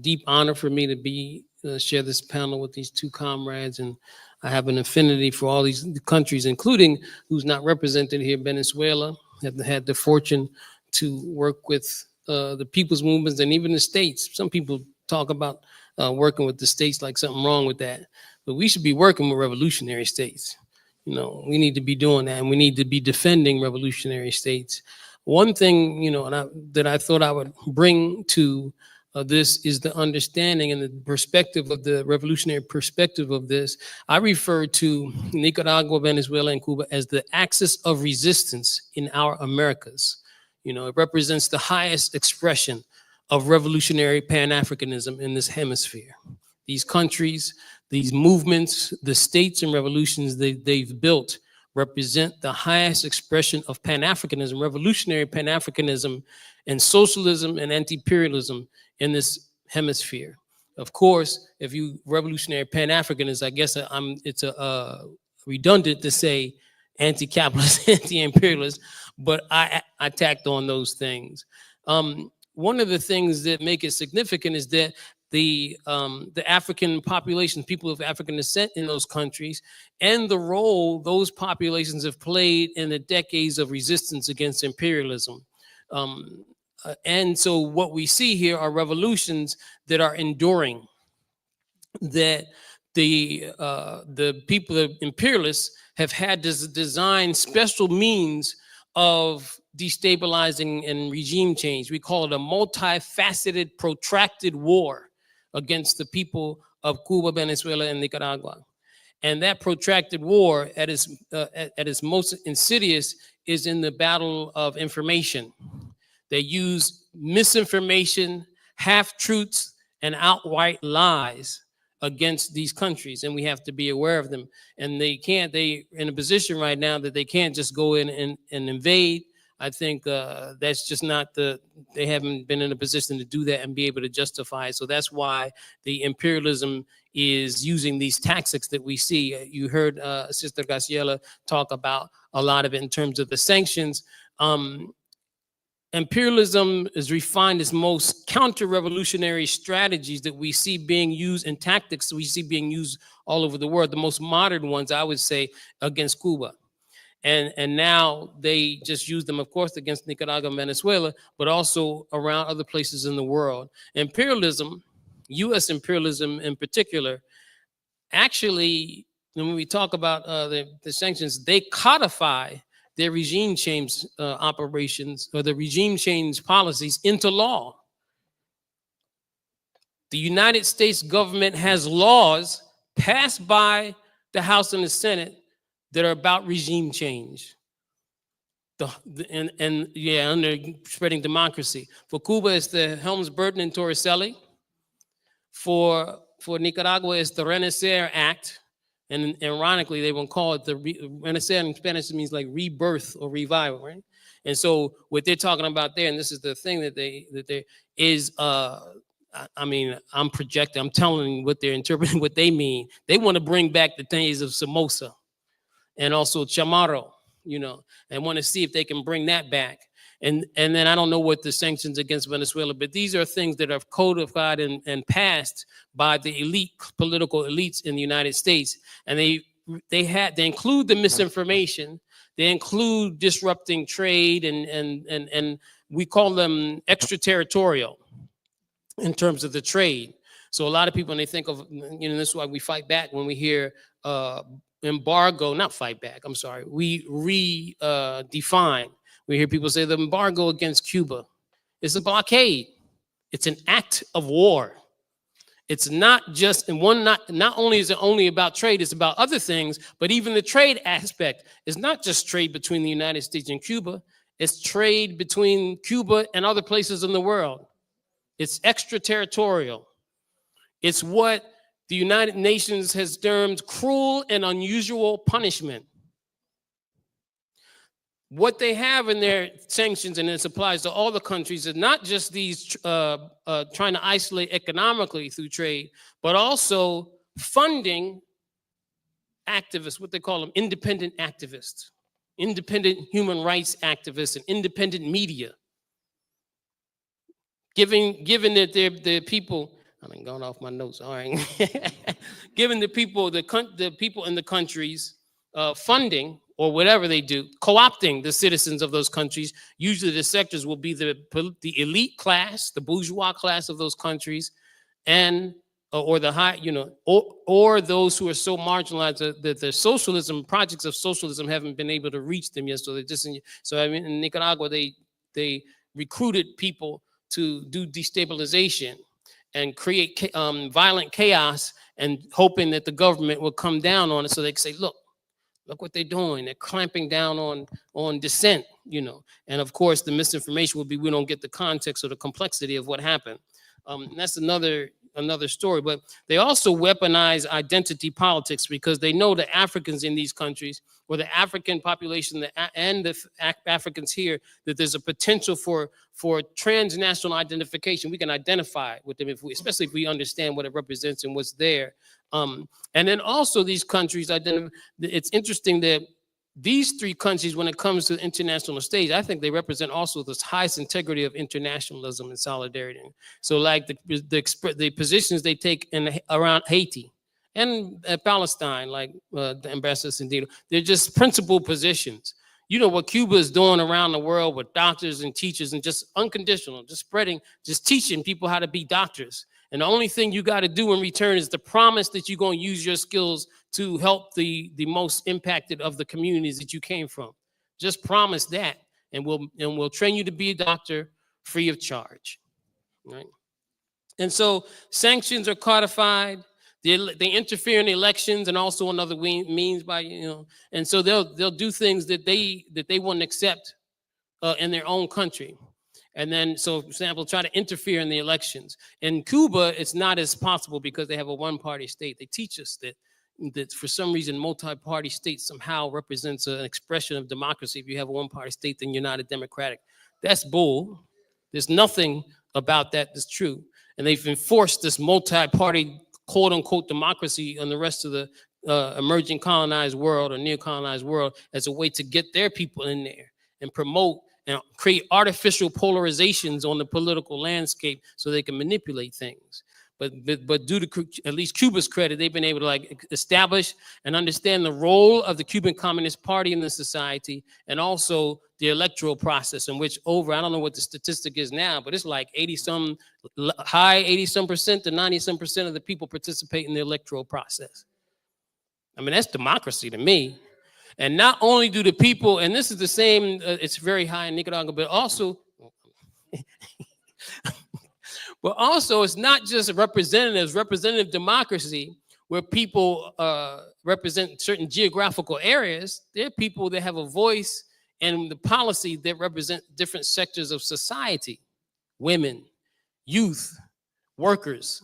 deep honor for me to be share this panel with these two comrades, and I have an affinity for all these countries, including who's not represented here, Venezuela. Have had the fortune to work with the people's movements and even the states. Some people talk about working with the states like something wrong with that, but we should be working with revolutionary states. You know, we need to be doing that, and we need to be defending revolutionary states. One thing, you know, that I thought I would bring to this is the understanding and the perspective of the revolutionary perspective of this. I refer to Nicaragua, Venezuela, and Cuba as the axis of resistance in our Americas. You know, it represents the highest expression of revolutionary Pan-Africanism in this hemisphere. These countries, these movements, the states and revolutions they've built represent the highest expression of Pan-Africanism, revolutionary Pan-Africanism, and socialism and anti-imperialism in this hemisphere. Of course, if you revolutionary Pan-Africanist, I guess it's redundant to say anti-capitalist, anti-imperialist, but I tacked on those things. One of the things that make it significant is that the African population, people of African descent in those countries, and the role those populations have played in the decades of resistance against imperialism. And so what we see here are revolutions that are enduring, that the people, the imperialists, have had to design special means of destabilizing and regime change. We call it a multifaceted, protracted war against the people of Cuba, Venezuela, and Nicaragua. And that protracted war at its most insidious is in the battle of information. They use misinformation, half-truths, and outright lies against these countries, and we have to be aware of them. And they're in a position right now that they can't just go in and invade. I think that's just not they haven't been in a position to do that and be able to justify it. So that's why the imperialism is using these tactics that we see. You heard Sister Graciela talk about a lot of it in terms of the sanctions. Imperialism is refined as most counter-revolutionary strategies that we see being used, and tactics we see being used all over the world. The most modern ones, I would say, against Cuba. And now they just use them, of course, against Nicaragua and Venezuela, but also around other places in the world. Imperialism, U.S. imperialism in particular, actually, when we talk about the sanctions, they codify their regime change operations, or the regime change policies, into law. The United States government has laws passed by the House and the Senate that are about regime change. Under spreading democracy. For Cuba, it's the Helms-Burton and Torricelli. For Nicaragua, it's the Renacer Act. And ironically, they won't call it the Renacer in Spanish. It means like rebirth or revival, right? And so what they're talking about there, and this is the thing that they is, I mean, I'm projecting, I'm telling what they're interpreting, what they mean. They want to bring back the days of Somoza and also Chamorro, you know, and want to see if they can bring that back. And then I don't know what the sanctions against Venezuela, but these are things that are codified and passed by the elite, political elites in the United States. And they include the misinformation, they include disrupting trade, and we call them extraterritorial in terms of the trade. So a lot of people, when they think of, you know, this is why we fight back when we hear embargo, not fight back, I'm sorry, we redefine. We hear people say the embargo against Cuba is a blockade. It's an act of war. It's not just, and not only is it only about trade, it's about other things, but even the trade aspect is not just trade between the United States and Cuba, it's trade between Cuba and other places in the world. It's extraterritorial. It's what the United Nations has termed cruel and unusual punishment. What they have in their sanctions, and this applies to all the countries, is not just these trying to isolate economically through trade, but also funding activists, what they call them, independent activists, independent human rights activists, and independent media. Given that the people, I'm going off my notes, all right. Given the people in the countries funding, or whatever they do, co-opting the citizens of those countries. Usually the sectors will be the elite class, the bourgeois class of those countries, and or the high, you know, or those who are so marginalized that the socialism, projects of socialism haven't been able to reach them yet. So they're just so I mean, in Nicaragua, they recruited people to do destabilization and create violent chaos, and hoping that the government will come down on it so they can say, look what they're doing. They're clamping down on dissent, you know. And of course, the misinformation will be we don't get the context or the complexity of what happened. That's another story. But they also weaponize identity politics because they know the Africans in these countries, or the African population and the Africans here, that there's a potential for transnational identification. We can identify with them, especially if we understand what it represents and what's there. And then also these countries, it's interesting that these three countries, when it comes to the international stage, I think they represent also the highest integrity of internationalism and solidarity. So like the positions they take around Haiti and Palestine, like the Ambassador Sandino, they're just principled positions. You know what Cuba is doing around the world with doctors and teachers, and just unconditional, just spreading, just teaching people how to be doctors. And the only thing you got to do in return is the promise that you're going to use your skills to help the most impacted of the communities that you came from. Just promise that, and we'll train you to be a doctor free of charge, right? And so sanctions are codified. They interfere in elections and also in other means by, you know, and so they'll do things that they wouldn't accept in their own country. And then, so for example, try to interfere in the elections. In Cuba, it's not as possible because they have a one-party state. They teach us that for some reason, multi-party state somehow represents an expression of democracy. If you have a one-party state, then you're not a democratic. That's bull. There's nothing about that that's true. And they've enforced this multi-party, quote-unquote, democracy on the rest of the emerging colonized world or neocolonized world as a way to get their people in there and promote and create artificial polarizations on the political landscape so they can manipulate things. But due to at least Cuba's credit, they've been able to like establish and understand the role of the Cuban Communist Party in the society, and also the electoral process, in which I don't know what the statistic is now, but it's like 80-some, high 80-some% to 90-some% of the people participate in the electoral process. I mean, that's democracy to me. And not only do the people, and this is the same, it's very high in Nicaragua, but also it's not just representative democracy where people represent certain geographical areas. They're people that have a voice in the policy that represent different sectors of society, women, youth, workers.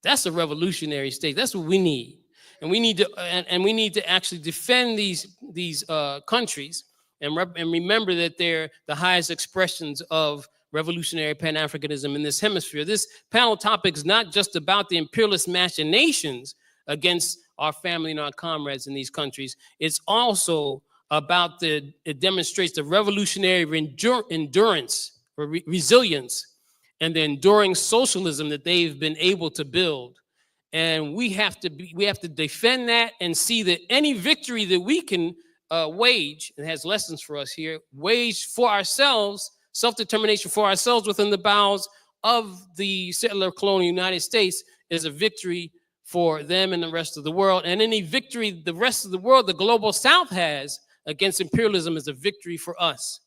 That's a revolutionary state. That's what we need. And we need to actually defend these countries and remember that they're the highest expressions of revolutionary Pan-Africanism in this hemisphere. This panel topic is not just about the imperialist machinations against our family and our comrades in these countries. It's also about it demonstrates the revolutionary endurance or resilience and the enduring socialism that they've been able to build. And we have to defend that and see that any victory that we can wage, and has lessons for us here, wage for ourselves, self-determination for ourselves within the bounds of the settler colonial United States, is a victory for them and the rest of the world. And any victory the rest of the world, the global South, has against imperialism is a victory for us.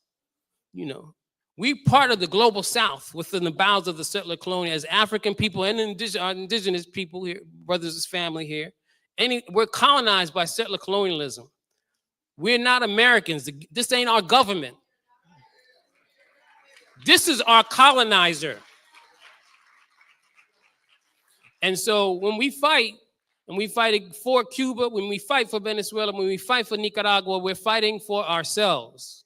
You know, we part of the global South within the bounds of the settler colonial as African people and indigenous people here, brothers and family here. We're colonized by settler colonialism. We're not Americans. This ain't our government. This is our colonizer. And so when we fight, and we fight for Cuba, when we fight for Venezuela, when we fight for Nicaragua, we're fighting for ourselves.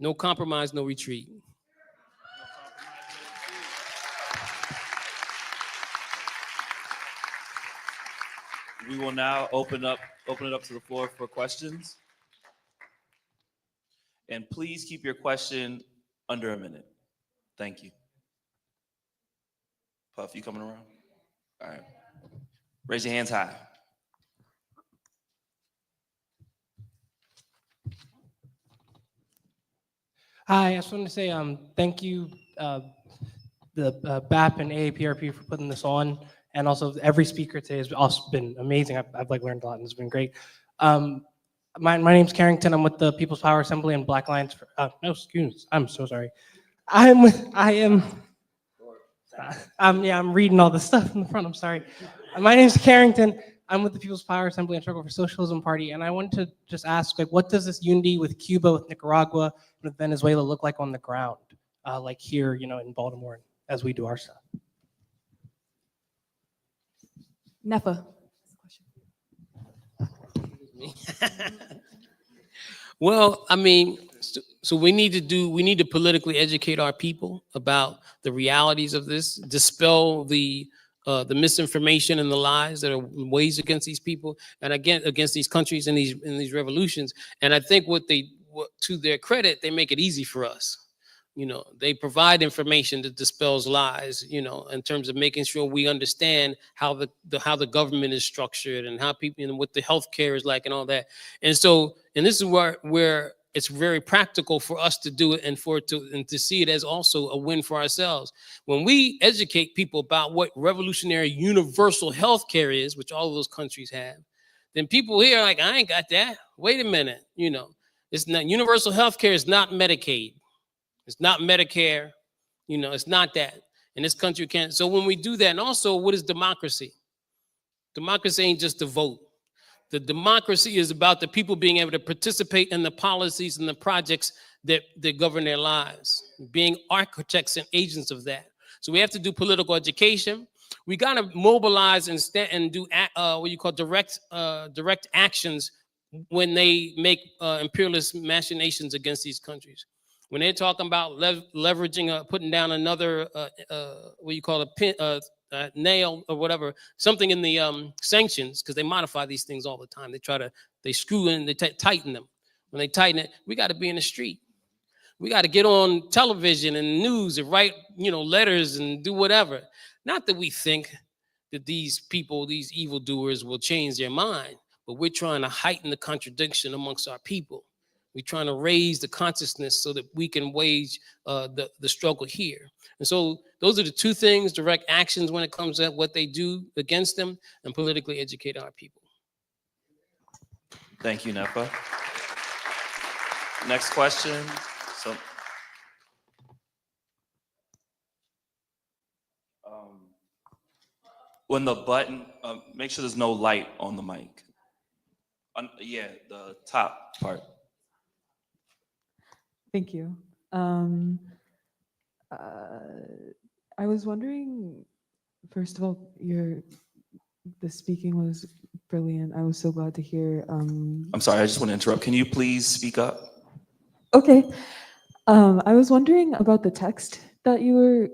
No compromise, no retreat. We will now open it up to the floor for questions. And please keep your question under a minute. Thank you. Puff, you coming around? All right. Raise your hands high. Hi, I just wanted to say thank you, the BAP and AAPRP for putting this on, and also every speaker today has also been amazing. I've like learned a lot, and it's been great. My name's Carrington. I'm with the People's Power Assembly and Black Alliance. No, excuse me. I'm so sorry. I'm reading all the stuff in the front. I'm sorry. My name's Carrington. I'm with the People's Power Assembly and Struggle for Socialism Party, and I wanted to just ask, like, what does this unity with Cuba, with Nicaragua, with Venezuela look like on the ground, like here, you know, in Baltimore, as we do our stuff? Nefa. Well, I mean, so we need to politically educate our people about the realities of this, dispel the misinformation and the lies that are waged against these people and again against these countries and these revolutions. And I think to their credit, they make it easy for us. You know, they provide information that dispels lies, you know, in terms of making sure we understand how the government is structured and how people, you know, what the healthcare is like and all that. And so, and this is where it's very practical for us to do it and to see it as also a win for ourselves. When we educate people about what revolutionary universal healthcare is, which all of those countries have, then people here are like, I ain't got that. Wait a minute, you know, it's not universal healthcare is not Medicaid. It's not Medicare, you know, it's not that. And this country can't. So when we do that, and also what is democracy? Democracy ain't just a vote. The democracy is about the people being able to participate in the policies and the projects that govern their lives, being architects and agents of that. So we have to do political education. We got to mobilize and do what you call direct actions when they make imperialist machinations against these countries. When they're talking about leveraging, putting down another, what you call a nail or whatever, something in the sanctions, because they modify these things all the time. They screw in, they tighten them. When they tighten it, we got to be in the street. We got to get on television and news and write, you know, letters and do whatever. Not that we think that these people, these evildoers will change their mind, but we're trying to heighten the contradiction amongst our people. We're trying to raise the consciousness so that we can wage the struggle here. And so those are the two things: direct actions when it comes to what they do against them, and politically educate our people. Thank you, Nefa. Next question. So, when the button, make sure there's no light on the mic. Yeah, the top part. Thank you. I was wondering, first of all, the speaking was brilliant. I was so glad to hear. I'm sorry, I just want to interrupt. Can you please speak up? Okay. I was wondering about the text that you were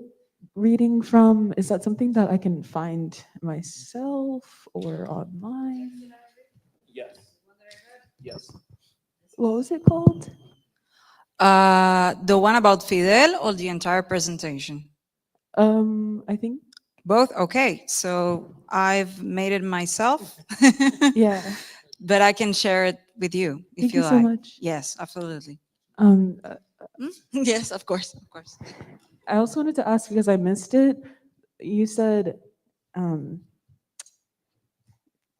reading from. Is that something that I can find myself or online? Yes. Yes. What was it called? The one about Fidel or the entire presentation? I think. Both? Okay, so I've made it myself. Yeah. But I can share it with you if Thank you you so like. much. Yes, absolutely. Um, Yes, of course, of course. I also wanted to ask because I missed it. You said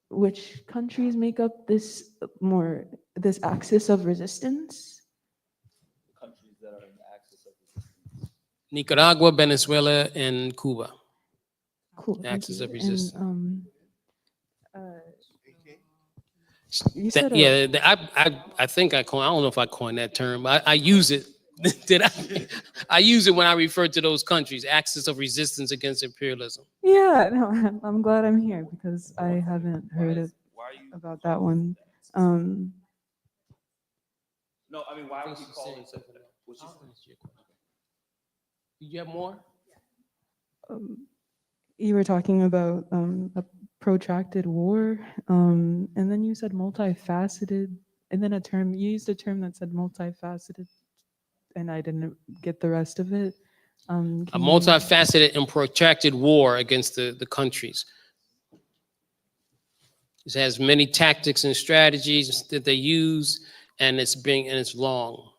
which countries make up this axis of resistance? Countries that are in the axis of resistance. Nicaragua, Venezuela, and Cuba. Cool. thank Axis you. of resistance. And, you said I think I don't know if I coined that term. I use it. Did I? I use it when I refer to those countries, axis of resistance against imperialism. yeah, no, I'm glad I'm here because I haven't heard about that one. No, I mean, why would you call it something? Do you have more? You were talking about a protracted war, and then you said multifaceted, and then you used a term that said multifaceted, and I didn't get the rest of it. A multifaceted and protracted war against the countries. It has many tactics and strategies that they use, and it's long.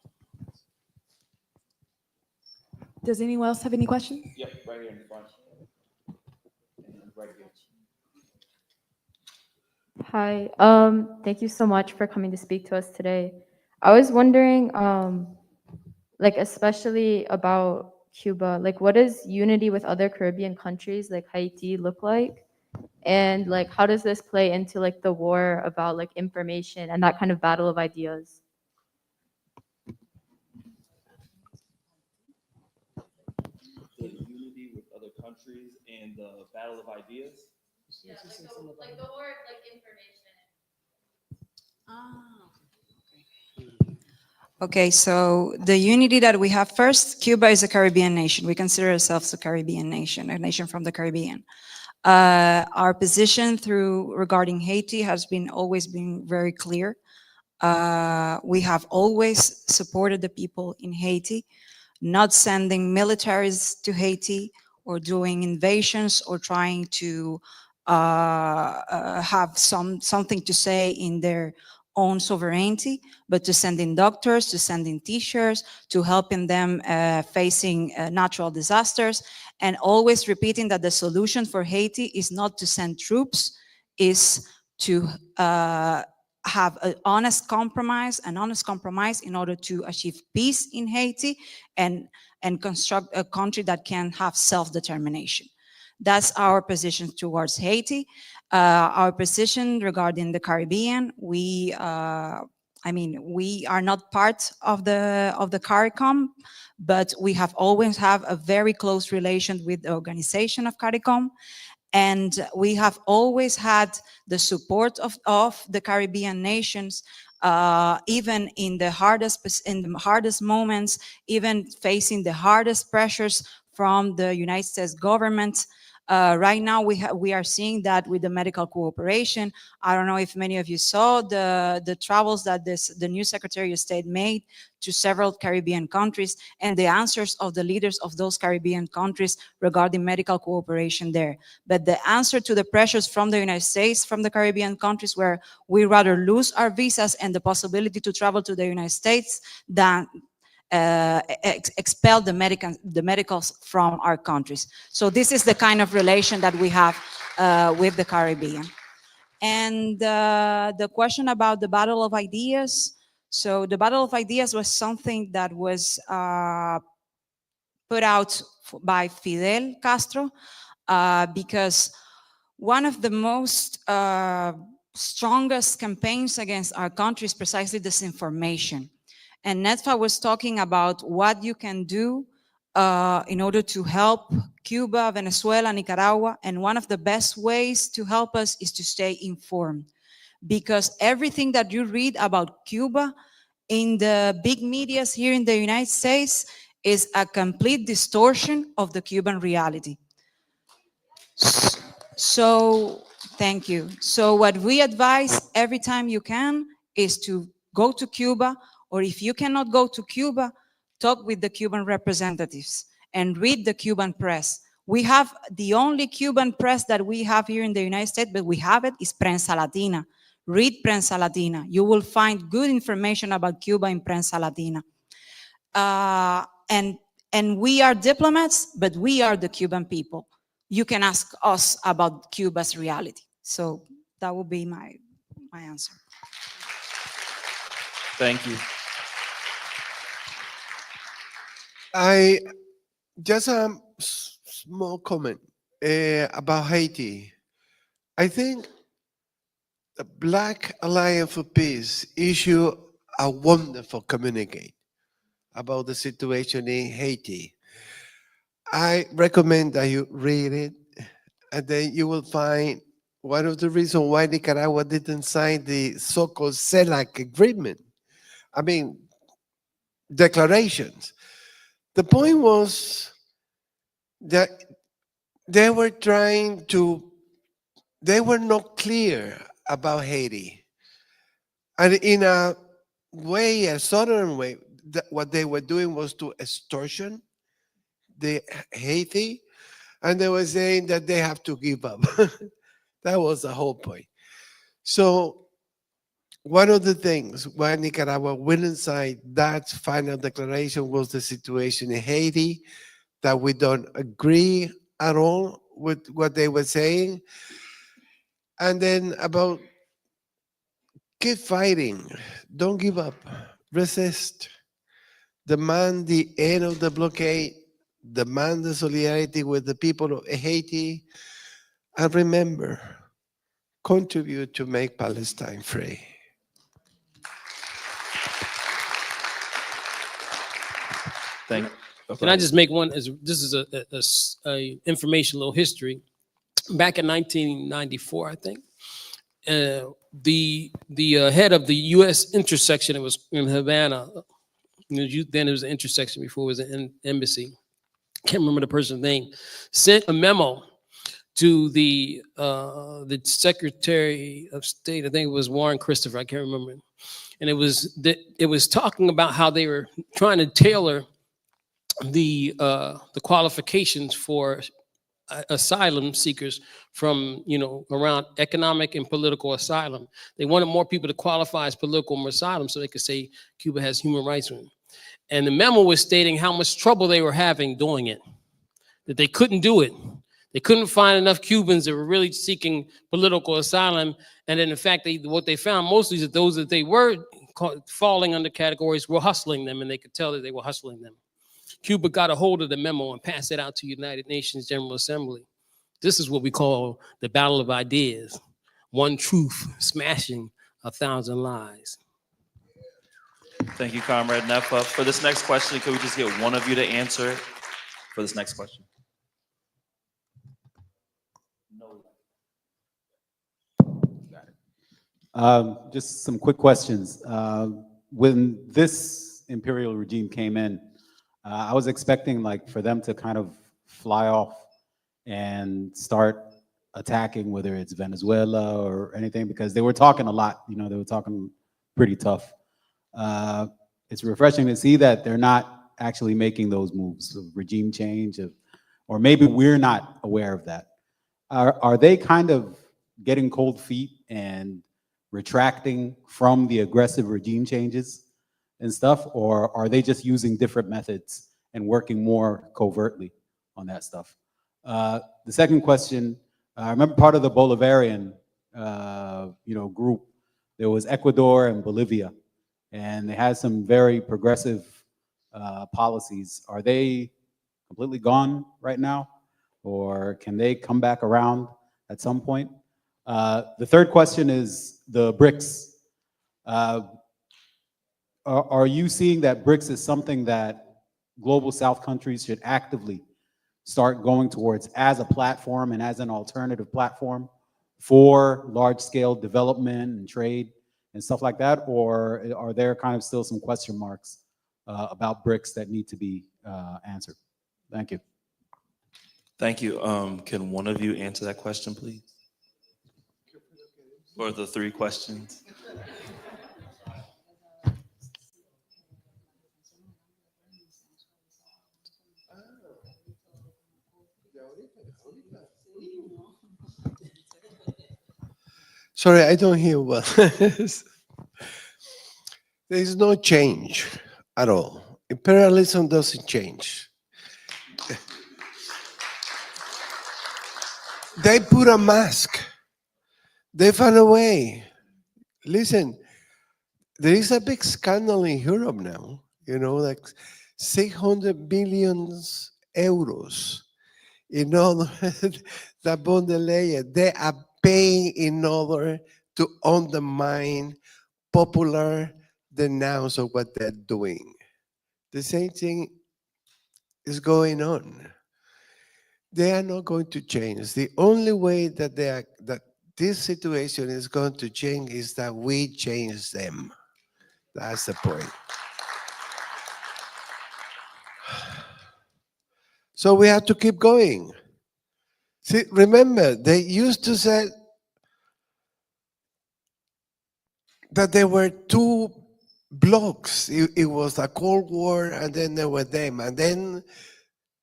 Does anyone else have any questions? Yep, right here in front. Right here. Hi, thank you so much for coming to speak to us today. I was wondering, like especially about Cuba, like what does unity with other Caribbean countries like Haiti look like? And like how does this play into like the war about like information and that kind of battle of ideas? The unity with other countries and the battle of ideas. Yeah, like the war, like information. Okay, so the unity that we have first, Cuba is a Caribbean nation. We consider ourselves a Caribbean nation, a nation from the Caribbean. Our position regarding Haiti has always been very clear. We have always supported the people in Haiti, not sending militaries to Haiti or doing invasions or trying to have something to say in their own sovereignty, but to send in doctors, to send in teachers, to helping them facing natural disasters, and always repeating that the solution for Haiti is not to send troops, is to have an honest compromise in order to achieve peace in Haiti and construct a country that can have self-determination. That's our position towards Haiti. Our position regarding the Caribbean, we are not part of the CARICOM, but we have always have a very close relation with the organization of CARICOM. And we have always had the support of the Caribbean nations, even in the hardest moments, even facing the hardest pressures from the United States government. Right now, we are seeing that with the medical cooperation. I don't know if many of you saw the travels that the new Secretary of State made to several Caribbean countries and the answers of the leaders of those Caribbean countries regarding medical cooperation there. But the answer to the pressures from the United States, from the Caribbean countries, where we rather lose our visas and the possibility to travel to the United States than expel the medicals from our countries. So this is the kind of relation that we have with the Caribbean. And the question about the battle of ideas. So the battle of ideas was something that was put out by Fidel Castro because one of the most strongest campaigns against our country is precisely disinformation. And Netfa was talking about what you can do in order to help Cuba, Venezuela, Nicaragua. And one of the best ways to help us is to stay informed. Because everything that you read about Cuba in the big medias here in the United States is a complete distortion of the Cuban reality. So, thank you. So what we advise every time you can is to go to Cuba, or if you cannot go to Cuba, talk with the Cuban representatives and read the Cuban press. We have the only Cuban press that we have here in the United States, but we have it, is Prensa Latina. Read Prensa Latina. You will find good information about Cuba in Prensa Latina. And we are diplomats, but we are the Cuban people. You can ask us about Cuba's reality. So that would be my answer. Thank you. I just a small comment about Haiti. I think the Black Alliance for Peace issued a wonderful communique about the situation in Haiti. I recommend that you read it, and then you will find one of the reasons why Nicaragua didn't sign the so-called CELAC agreement. I mean, declarations. The point was that they were not clear about Haiti. And in a way, a southern way, what they were doing was to extortion the Haiti, and they were saying that they have to give up. That was the whole point. So one of the things why Nicaragua wouldn't sign that final declaration was the situation in Haiti, that we don't agree at all with what they were saying. And then about keep fighting, don't give up, resist, demand the end of the blockade, demand the solidarity with the people of Haiti, and remember, contribute to make Palestine free. Thank. Can I just make one? This is a information, little history. Back in 1994, I think, the head of the U.S. intersection, it was in Havana. Then it was an intersection before it was an embassy. Can't remember the person's name. Sent a memo to the Secretary of State. I think it was Warren Christopher. I can't remember. And it was talking about how they were trying to tailor the qualifications for asylum seekers from around economic and political asylum. They wanted more people to qualify as political asylum so they could say Cuba has human rights. And the memo was stating how much trouble they were having doing it, that they couldn't do it. They couldn't find enough Cubans that were really seeking political asylum. And then in fact, what they found mostly is that those that they were falling under categories were hustling them, and they could tell that they were hustling them. Cuba got a hold of the memo and passed it out to United Nations General Assembly. This is what we call the battle of ideas. One truth smashing 1,000 lies. Thank you, Comrade Nefa. For this next question, could we just get one of you to answer it for this next question? Just some quick questions. When this imperial regime came in, I was expecting for them to kind of fly off and start attacking, whether it's Venezuela or anything, because they were talking a lot. They were talking pretty tough. It's refreshing to see that they're not actually making those moves of regime change, or maybe we're not aware of that. Are they kind of getting cold feet and retracting from the aggressive regime changes and stuff, or are they just using different methods and working more covertly on that stuff? The second question, I remember part of the Bolivarian, group. There was Ecuador and Bolivia, and they had some very progressive policies. Are they completely gone right now, or can they come back around at some point? The third question is the BRICS. Are you seeing that BRICS is something that global South countries should actively start going towards as a platform and as an alternative platform for large-scale development and trade and stuff like that? Or are there kind of still some question marks about BRICS that need to be answered? Thank you. Thank you. Can one of you answer that question, please? Or the three questions? Sorry, I don't hear well. There is no change at all. Imperialism doesn't change. They put a mask. They found a way. Listen, there is a big scandal in Europe now, like 600 billion euros in order that von der Leyen, they are paying in order to undermine popular denounce of what they're doing. The same thing is going on. They are not going to change. The only way that that this situation is going to change is that we change them. That's the point. So we have to keep going. See, remember, they used to say that there were two blocks. It was the Cold War, and then there were them. And then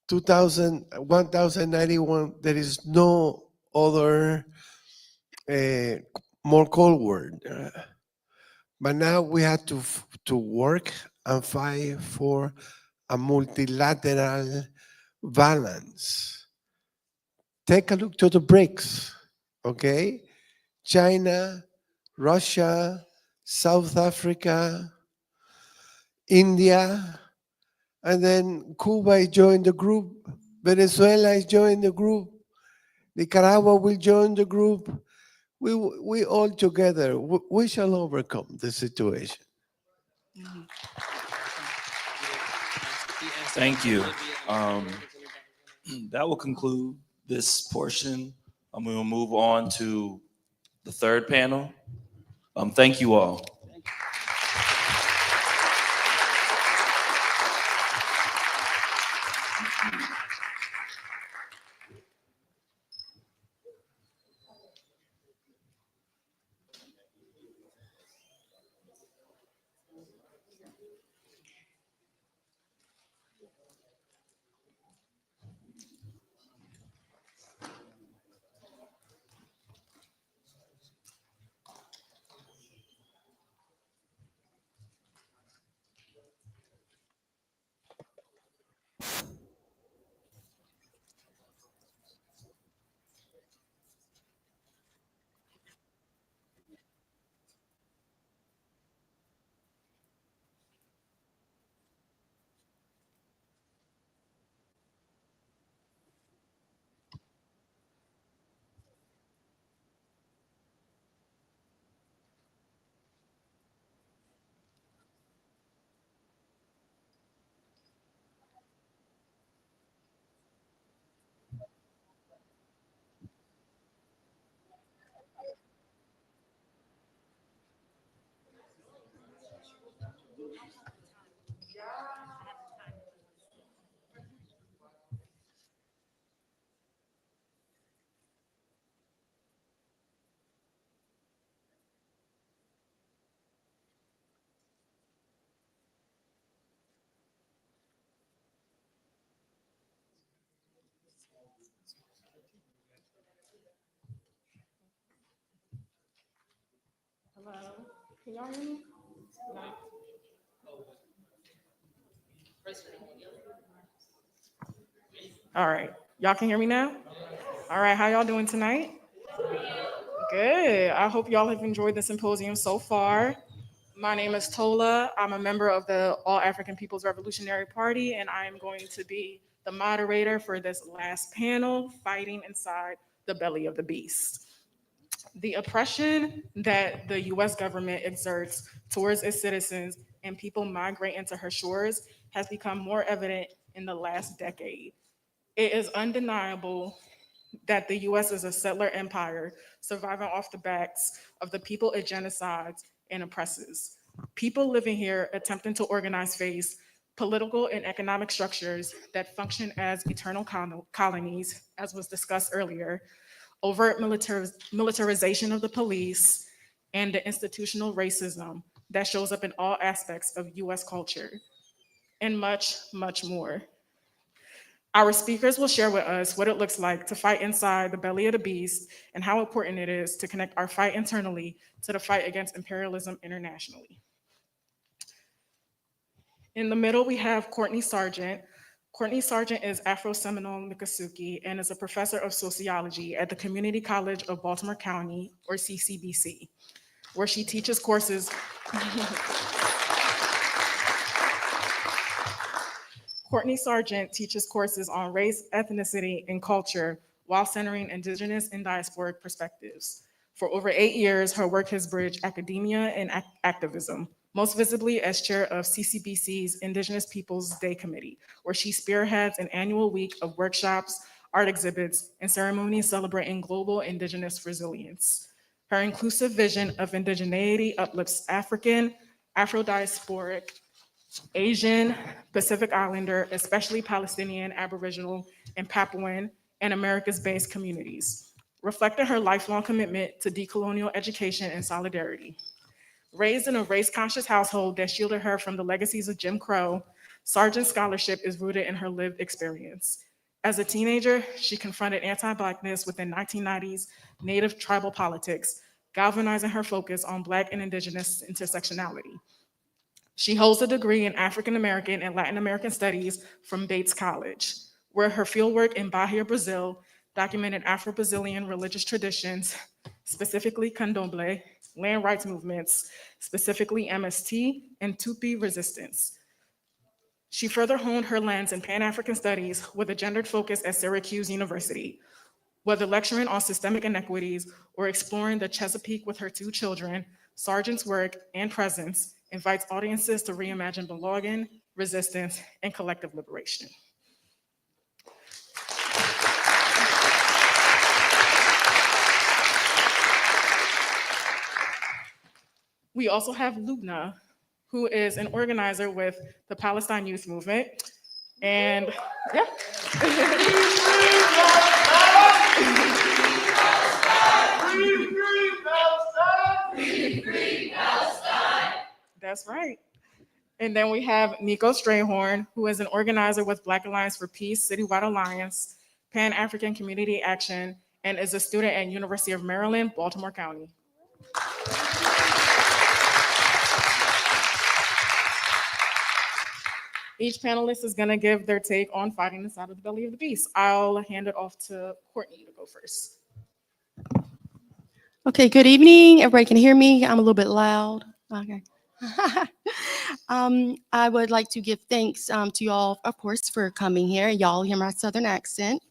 1091, there is no other more Cold War. But now we have to work and fight for a multilateral balance. Take a look to the BRICS, okay? China, Russia, South Africa, India, and then Cuba joined the group, Venezuela is joined the group, Nicaragua will join the group. We all together, we shall overcome the situation. Thank you. That will conclude this portion. We will move on to the third panel. Thank you all. Hello, can y'all hear me? All right, y'all can hear me now? All right, how y'all doing tonight? Good. I hope y'all have enjoyed the symposium so far. My name is Tola. I'm a member of the All African People's Revolutionary Party, and I am going to be the moderator for this last panel, Fighting Inside the Belly of the Beast. The oppression that the US government exerts towards its citizens and people migrating to her shores has become more evident in the last decade. It is undeniable that the US is a settler empire surviving off the backs of the people it genocides and oppresses. People living here attempting to organize face political and economic structures that function as eternal colonies, as was discussed earlier, overt militarization of the police, and the institutional racism that shows up in all aspects of US culture, and much, much more. Our speakers will share with us what it looks like to fight inside the belly of the beast and how important it is to connect our fight internally to the fight against imperialism internationally. In the middle, we have Courtney Sargent. Courtney Sargent is Afro-Seminole Miccosukee and is a professor of sociology at the Community College of Baltimore County, or CCBC, where she teaches courses. Courtney Sargent teaches courses on race, ethnicity, and culture while centering Indigenous and diasporic perspectives. For over 8 years, her work has bridged academia and activism, most visibly as chair of CCBC's Indigenous Peoples Day Committee, where she spearheads an annual week of workshops, art exhibits, and ceremonies celebrating global Indigenous resilience. Her inclusive vision of indigeneity uplifts African, Afro-diasporic, Asian, Pacific Islander, especially Palestinian, Aboriginal, and Papuan, and Americas-based communities, reflecting her lifelong commitment to decolonial education and solidarity. Raised in a race-conscious household that shielded her from the legacies of Jim Crow, Sargent's scholarship is rooted in her lived experience. As a teenager, she confronted anti-Blackness within 1990s Native tribal politics, galvanizing her focus on Black and Indigenous intersectionality. She holds a degree in African American and Latin American Studies from Bates College, where her fieldwork in Bahia, Brazil, documented Afro-Brazilian religious traditions, specifically candomblé, land rights movements, specifically MST, and Tupi resistance. She further honed her lens in Pan-African studies with a gendered focus at Syracuse University. Whether lecturing on systemic inequities or exploring the Chesapeake with her 2 children, Sargent's work and presence invites audiences to reimagine belonging, resistance, and collective liberation. We also have Lubna, who is an organizer with the Palestine Youth Movement. And yeah. That's right. And then we have Nico Strayhorn, who is an organizer with Black Alliance for Peace, Citywide Alliance, Pan-African Community Action, and is a student at University of Maryland, Baltimore County. Each panelist is gonna give their take on fighting inside of the belly of the beast. I'll hand it off to Courtney to go first. Okay, good evening. Everybody can hear me. I'm a little bit loud. Okay. I would like to give thanks to y'all, of course, for coming here. Y'all hear my Southern accent.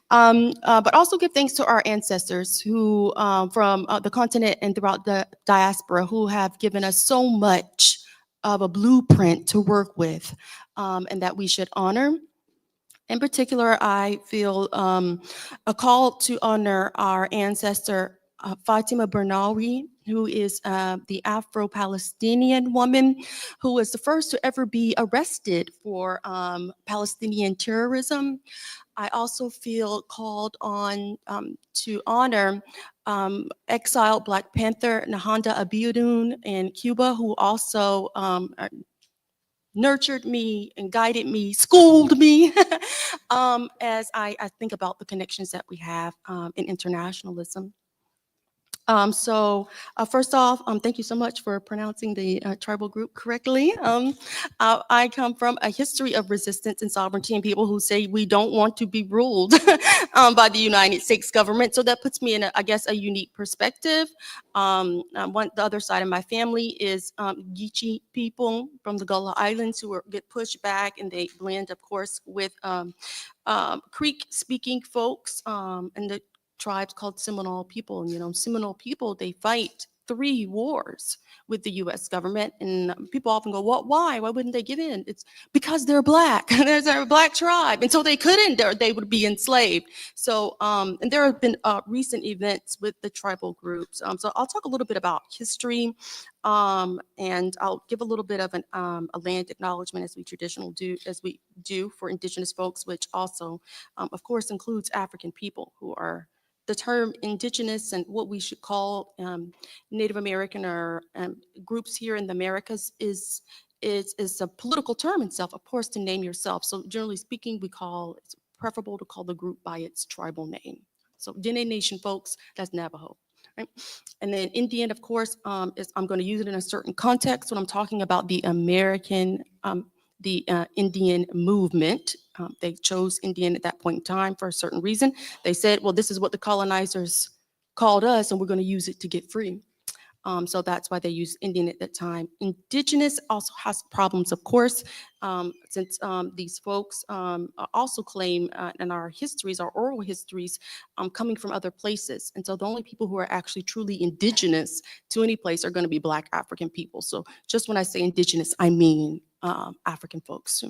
But also give thanks to our ancestors who from the continent and throughout the diaspora who have given us so much of a blueprint to work with and that we should honor. In particular, I feel a call to honor our ancestor Fatima Bernawi, who is the Afro-Palestinian woman who was the first to ever be arrested for Palestinian terrorism. I also feel called on to honor exiled Black Panther Nahanda Abiodun in Cuba, who also nurtured me and guided me, schooled me as I think about the connections that we have in internationalism. First off, thank you so much for pronouncing the tribal group correctly. I come from a history of resistance and sovereignty and people who say we don't want to be ruled by the United States government. So that puts me in, I guess, a unique perspective. The other side of my family is Geechee people from the Gullah Islands who get pushed back, and they blend, of course, with Creek-speaking folks and the tribes called Seminole people. And, you know, Seminole people, they fight 3 wars with the U.S. government. And people often go, "What? Why? Why wouldn't they give in?" It's because they're Black. There's a Black tribe. And so they couldn't, they would be enslaved. So, and there have been recent events with the tribal groups. So I'll talk a little bit about history, and I'll give a little bit of a land acknowledgement as we do for Indigenous folks, which also, of course, includes African people who are the term Indigenous and what we should call Native American or groups here in the Americas is is a political term itself, of course, to name yourself. So generally speaking, it's preferable to call the group by its tribal name. So Dene Nation folks, that's Navajo, right? And then Indian, of course, I'm going to use it in a certain context when I'm talking about the Indian movement. They chose Indian at that point in time for a certain reason. They said, well, this is what the colonizers called us, and we're going to use it to get free. So that's why they used Indian at that time. Indigenous also has problems, of course, since these folks also claim in our histories, our oral histories, coming from other places. And so the only people who are actually truly indigenous to any place are going to be Black African people. So just when I say indigenous, I mean African folks.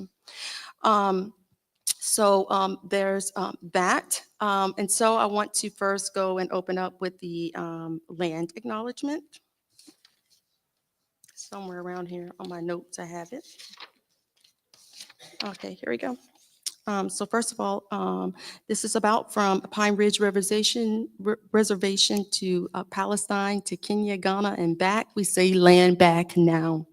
There's that. And so I want to first go and open up with the land acknowledgement. Somewhere around here on my notes, I have it. Okay, here we go. So first of all, this is about from Pine Ridge Reservation to Palestine to Kenya, Ghana, and back. We say land back now.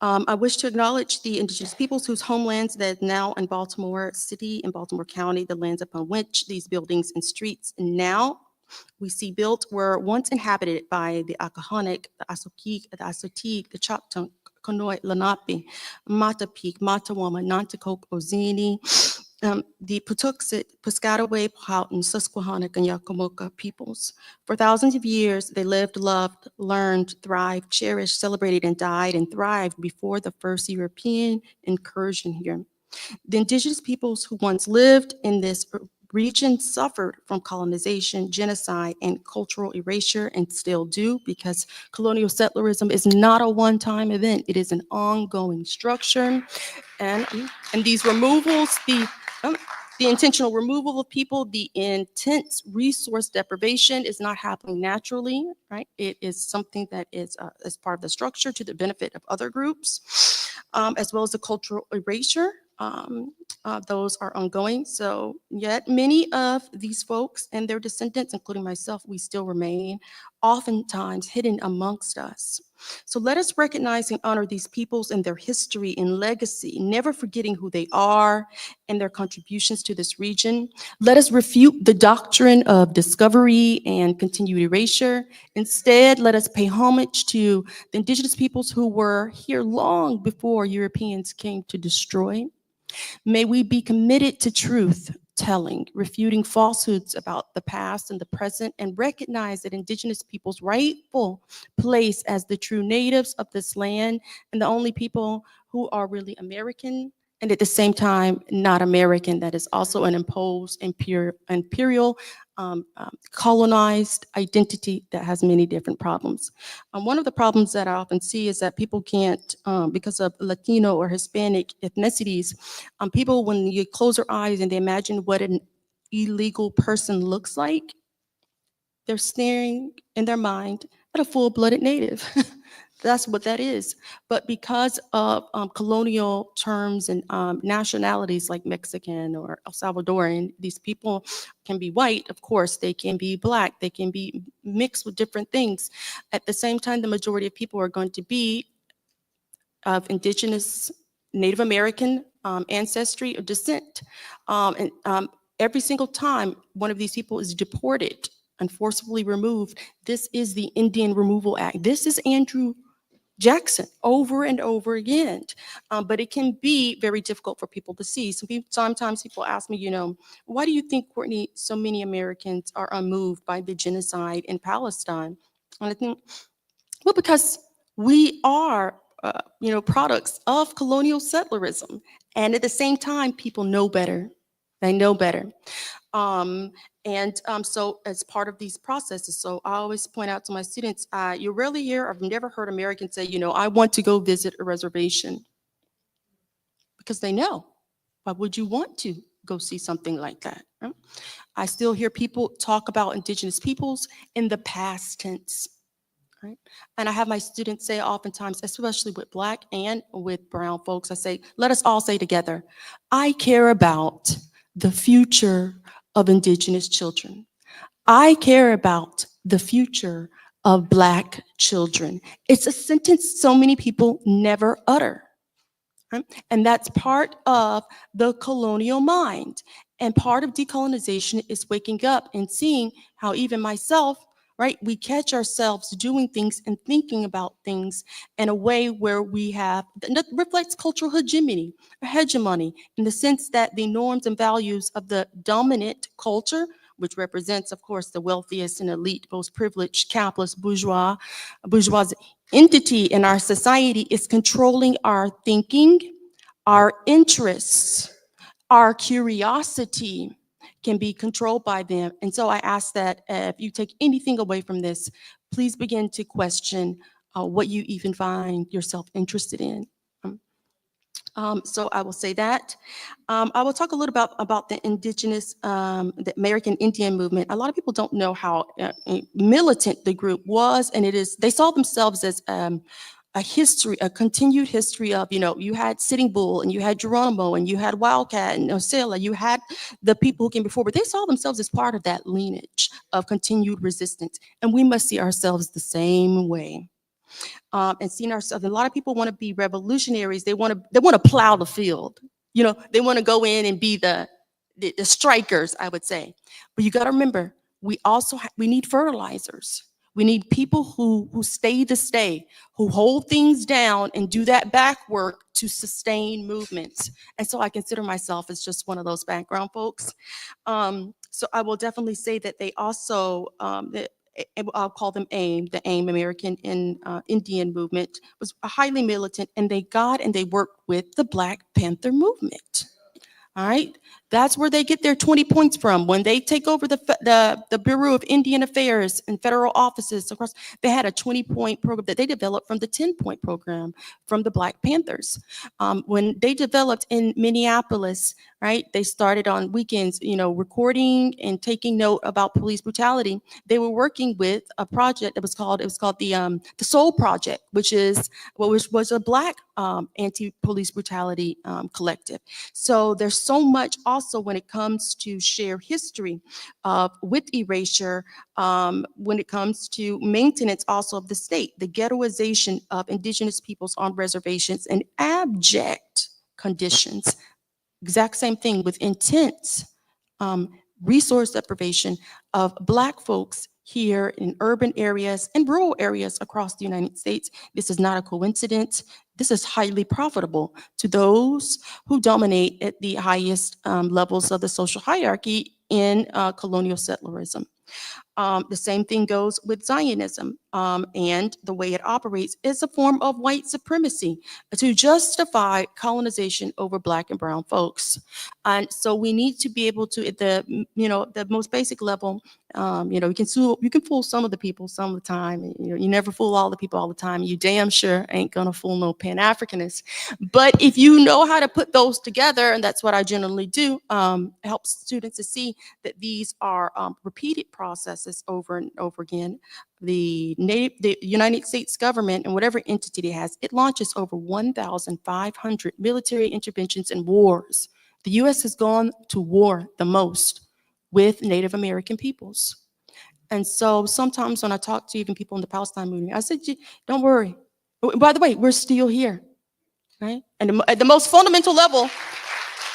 I wish to acknowledge the indigenous peoples whose homelands that now in Baltimore City and Baltimore County, the lands upon which these buildings and streets now we see built were once inhabited by the Akahonic, the Asokik, the Asotik, the Choctaw, Konoit, Lenape, Matapik, Matawama, Nanticoke, Ozini, the Patuxet, Piscataway, Powhatan, Susquehannock, and Yakomoka peoples. For thousands of years, they lived, loved, learned, thrived, cherished, celebrated, and died and thrived before the first European incursion here. The indigenous peoples who once lived in this region suffered from colonization, genocide, and cultural erasure, and still do, because colonial settlerism is not a one-time event. It is an ongoing structure. And these removals, the intentional removal of people, the intense resource deprivation is not happening naturally, right? It is something that is as part of the structure to the benefit of other groups, as well as the cultural erasure. Those are ongoing. So yet many of these folks and their descendants, including myself, we still remain oftentimes hidden amongst us. So let us recognize and honor these peoples and their history and legacy, never forgetting who they are and their contributions to this region. Let us refute the doctrine of discovery and continued erasure. Instead, let us pay homage to the indigenous peoples who were here long before Europeans came to destroy. May we be committed to truth telling, refuting falsehoods about the past and the present, and recognize that indigenous people's rightful place as the true natives of this land and the only people who are really American and at the same time not American, that is also an imposed imperial colonized identity that has many different problems. One of the problems that I often see is that people can't, because of Latino or Hispanic ethnicities, people, when you close their eyes and they imagine what an illegal person looks like, they're staring in their mind at a full-blooded native. That's what that is. But because of colonial terms and nationalities like Mexican or El Salvadoran, these people can be white, of course, they can be Black, they can be mixed with different things. At the same time, the majority of people are going to be of indigenous Native American ancestry or descent. Every single time one of these people is deported and forcibly removed, this is the Indian Removal Act. This is Andrew Jackson over and over again. But it can be very difficult for people to see. Sometimes people ask me, why do you think, Courtney, so many Americans are unmoved by the genocide in Palestine? And I think, well, because we are, products of colonial settlerism. And at the same time, people know better. They know better. So as part of these processes, so I always point out to my students, you rarely hear, I've never heard Americans say, I want to go visit a reservation. Because they know. Why would you want to go see something like that? Right? I still hear people talk about indigenous peoples in the past tense. Right? And I have my students say oftentimes, especially with Black and with brown folks, I say, let us all say together, I care about the future of indigenous children. I care about the future of Black children. It's a sentence so many people never utter. Right? And that's part of the colonial mind. And part of decolonization is waking up and seeing how even myself, right, we catch ourselves doing things and thinking about things in a way where we have, that reflects cultural hegemony in the sense that the norms and values of the dominant culture, which represents, of course, the wealthiest and elite, most privileged, capitalist, bourgeois entity in our society, is controlling our thinking, our interests, our curiosity can be controlled by them. And so I ask that if you take anything away from this, please begin to question what you even find yourself interested in. So I will say that. I will talk a little about the indigenous, the American Indian movement. A lot of people don't know how militant the group was, and it is, they saw themselves as a history, a continued history of, you had Sitting Bull and you had Geronimo and you had Wildcat and Osceola, you had the people who came before, but they saw themselves as part of that lineage of continued resistance. And we must see ourselves the same way. And seeing ourselves, a lot of people want to be revolutionaries. They want to plow the field. They want to go in and be the strikers, I would say. But you got to remember, we also we need fertilizers. We need people who stay the stay, who hold things down and do that back work to sustain movements. And so I consider myself as just one of those background folks. So I will definitely say that they also, I'll call them AIM, the AIM American Indian movement, was highly militant, and they worked with the Black Panther movement. All right, that's where they get their 20 points from. When they take over the Bureau of Indian Affairs and federal offices across, they had a 20-point program that they developed from the 10-point program from the Black Panthers. When they developed in Minneapolis, right, they started on weekends, recording and taking note about police brutality. They were working with a project that was called the Soul Project, which was a Black anti-police brutality collective. So there's so much also when it comes to share history with erasure, when it comes to maintenance also of the state, the ghettoization of indigenous peoples on reservations and abject conditions. Exact same thing with intense resource deprivation of Black folks here in urban areas and rural areas across the United States. This is not a coincidence. This is highly profitable to those who dominate at the highest levels of the social hierarchy in colonial settlerism. The same thing goes with Zionism, and the way it operates is a form of white supremacy to justify colonization over Black and brown folks. And so we need to be able to, at the most basic level, you can fool some of the people some of the time. You never fool all the people all the time. You damn sure ain't gonna fool no Pan-Africanist. But if you know how to put those together, and that's what I generally do, help students to see that these are repeated processes over and over again. The United States government and whatever entity it has, it launches over 1,500 military interventions and wars. The U.S. has gone to war the most with Native American peoples. And so sometimes when I talk to even people in the Palestine movement, I said, don't worry. By the way, we're still here, right? And at the most fundamental level,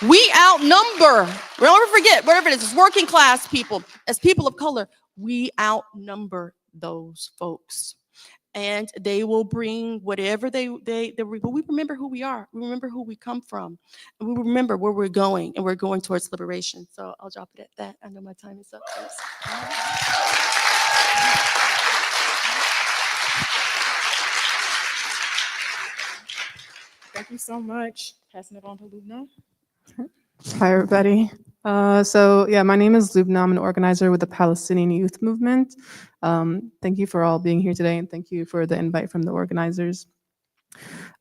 we outnumber, we'll never forget, whatever it is, working class people, as people of color, we outnumber those folks. And they will bring whatever but we remember who we are. We remember who we come from. And we remember where we're going, and we're going towards liberation. So I'll drop it at that. I know my time is up. Thank you so much. Passing it on to Lubna. Hi, everybody. My name is Lubna. I'm an organizer with the Palestinian Youth Movement. Thank you for all being here today, and thank you for the invite from the organizers.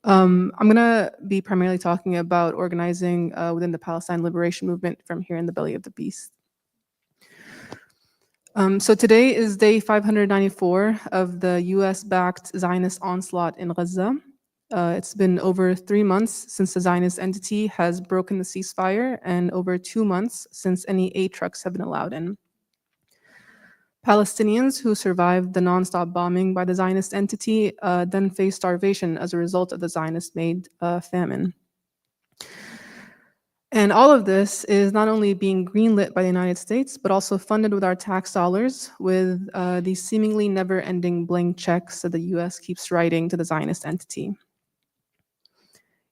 I'm going to be primarily talking about organizing within the Palestine Liberation Movement from here in the belly of the beast. So today is day 594 of the US-backed Zionist onslaught in Gaza. It's been over 3 months since the Zionist entity has broken the ceasefire, and over 2 months since any aid trucks have been allowed in. Palestinians who survived the nonstop bombing by the Zionist entity then faced starvation as a result of the Zionist-made famine. And all of this is not only being greenlit by the United States, but also funded with our tax dollars with these seemingly never-ending blank checks that the US keeps writing to the Zionist entity.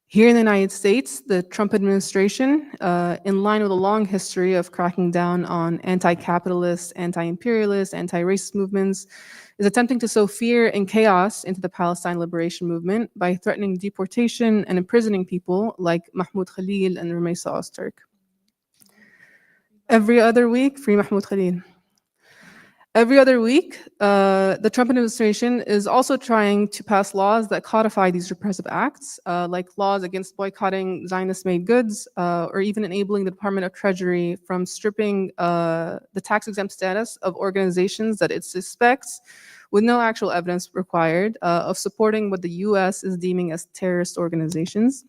Here in the United States, the Trump administration, in line with a long history of cracking down on anti-capitalist, anti-imperialist, anti-racist movements, is attempting to sow fear and chaos into the Palestine liberation movement by threatening deportation and imprisoning people like Mahmoud Khalil and Rumaysa Ozturk. Every other week, free Mahmoud Khalil. Every other week, the Trump administration is also trying to pass laws that codify these repressive acts, like laws against boycotting Zionist-made goods, or even enabling the Department of Treasury from stripping the tax-exempt status of organizations that it suspects, with no actual evidence required, of supporting what the US is deeming as terrorist organizations.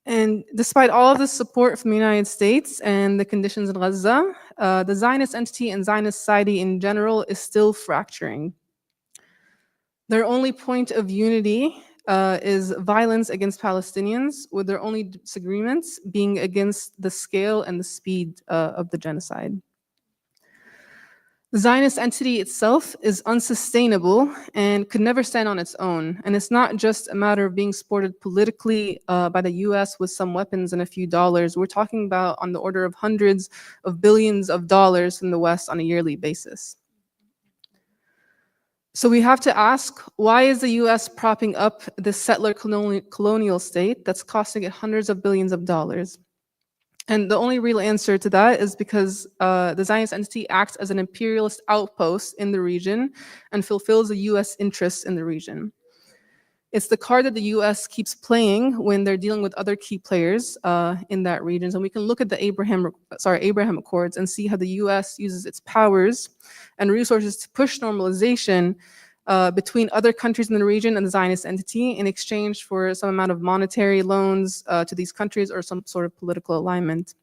And despite all of this support from the United States and the conditions in Gaza, the Zionist entity and Zionist society in general is still fracturing. Their only point of unity is violence against Palestinians, with their only disagreements being against the scale and the speed of the genocide. The Zionist entity itself is unsustainable and could never stand on its own. And it's not just a matter of being supported politically by the US with some weapons and a few dollars. We're talking about on the order of hundreds of billions of dollars from the West on a yearly basis. So we have to ask, why is the US propping up this settler colonial state that's costing it hundreds of billions of dollars? And the only real answer to that is because the Zionist entity acts as an imperialist outpost in the region and fulfills the US interests in the region. It's the card that the US keeps playing when they're dealing with other key players in that region. And we can look at the Abraham Accords and see how the US uses its powers and resources to push normalization between other countries in the region and the Zionist entity in exchange for some amount of monetary loans to these countries or some sort of political alignment.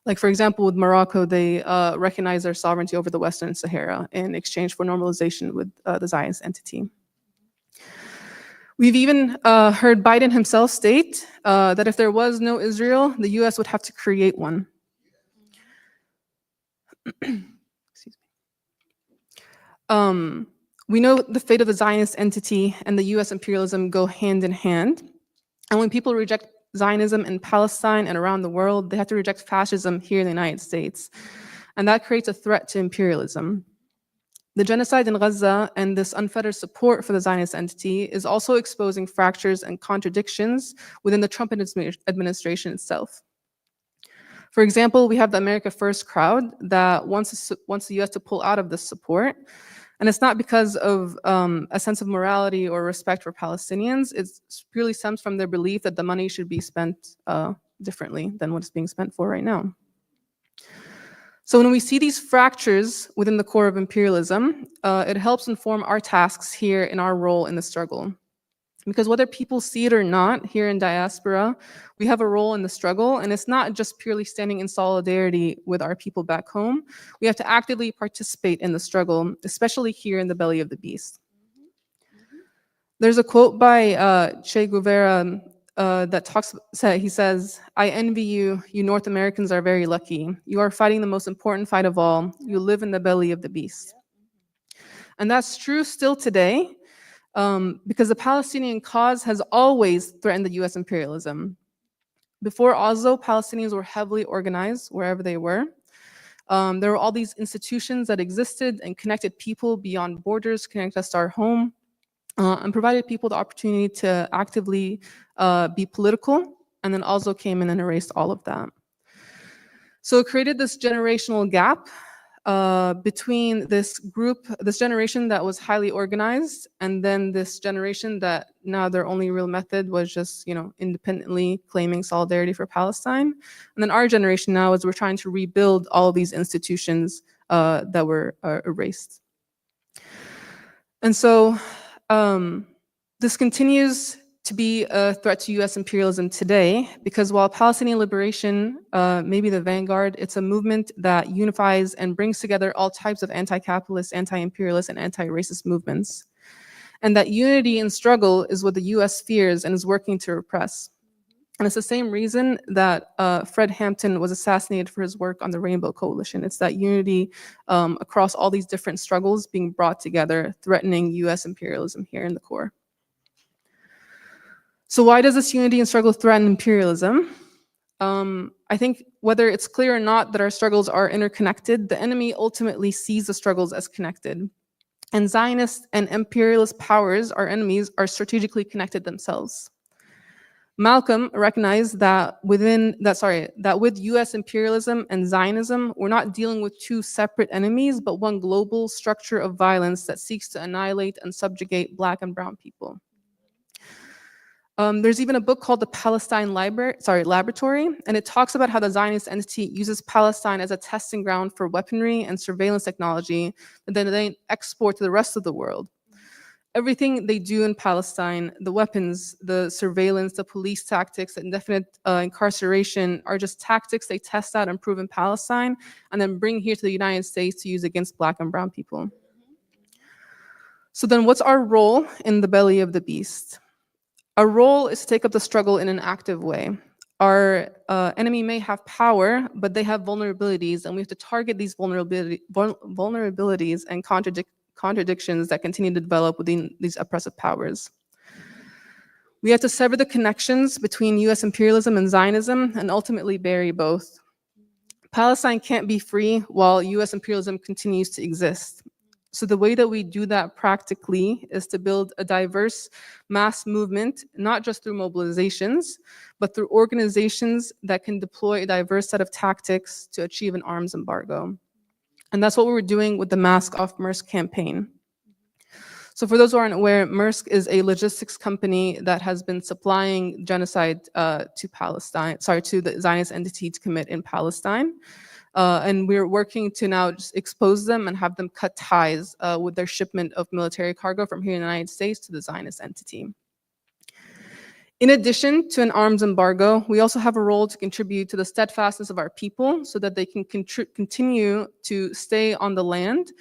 Like, for example, with Morocco, they recognize their sovereignty over the Western Sahara in exchange for normalization with the Zionist entity. We've even heard Biden himself state that if there was no Israel, the US would have to create one. Excuse me. We know the fate of the Zionist entity and the US imperialism go hand in hand. And when people reject Zionism in Palestine and around the world, they have to reject fascism here in the United States. And that creates a threat to imperialism. The genocide in Gaza and this unfettered support for the Zionist entity is also exposing fractures and contradictions within the Trump administration itself. For example, we have the America First crowd that wants the US to pull out of this support. And it's not because of a sense of morality or respect for Palestinians. It purely stems from their belief that the money should be spent differently than what it's being spent for right now. So when we see these fractures within the core of imperialism, it helps inform our tasks here in our role in the struggle. Because whether people see it or not, here in diaspora, we have a role in the struggle, and it's not just purely standing in solidarity with our people back home. We have to actively participate in the struggle, especially here in the belly of the beast. There's a quote by Che Guevara he says, "I envy you, you North Americans are very lucky. You are fighting the most important fight of all. You live in the belly of the beast." And that's true still today. Because the Palestinian cause has always threatened the US imperialism. Before Oslo, Palestinians were heavily organized wherever they were. There were all these institutions that existed and connected people beyond borders, connected us to our home, and provided people the opportunity to actively be political, and then Oslo came in and erased all of that. So it created this generational gap between this generation that was highly organized, and then this generation that now their only real method was just, independently claiming solidarity for Palestine. And then our generation now is we're trying to rebuild all of these institutions that were erased. And so this continues to be a threat to US imperialism today, because while Palestinian liberation may be the vanguard, it's a movement that unifies and brings together all types of anti-capitalist, anti-imperialist, and anti-racist movements. And that unity in struggle is what the US fears and is working to repress. And it's the same reason that Fred Hampton was assassinated for his work on the Rainbow Coalition. It's that unity across all these different struggles being brought together, threatening US imperialism here in the core. So why does this unity and struggle threaten imperialism? I think whether it's clear or not that our struggles are interconnected, the enemy ultimately sees the struggles as connected. And Zionist and imperialist powers, our enemies, are strategically connected themselves. Malcolm recognized that with US imperialism and Zionism, we're not dealing with two separate enemies, but one global structure of violence that seeks to annihilate and subjugate Black and brown people. There's even a book called The Palestine Laboratory, and it talks about how the Zionist entity uses Palestine as a testing ground for weaponry and surveillance technology that then they export to the rest of the world. Everything they do in Palestine, the weapons, the surveillance, the police tactics, the indefinite incarceration are just tactics they test out and prove in Palestine and then bring here to the United States to use against Black and brown people. So then what's our role in the belly of the beast? Our role is to take up the struggle in an active way. Our enemy may have power, but they have vulnerabilities, and we have to target these vulnerabilities and contradictions that continue to develop within these oppressive powers. We have to sever the connections between US imperialism and Zionism and ultimately bury both. Palestine can't be free while US imperialism continues to exist. So the way that we do that practically is to build a diverse mass movement, not just through mobilizations, but through organizations that can deploy a diverse set of tactics to achieve an arms embargo. And that's what we were doing with the Mask Off Maersk campaign. So for those who aren't aware, Maersk is a logistics company that has been supplying genocide to the Zionist entity to commit in Palestine. And we're working to now just expose them and have them cut ties with their shipment of military cargo from here in the United States to the Zionist entity. In addition to an arms embargo, we also have a role to contribute to the steadfastness of our people so that they can continue to stay on the land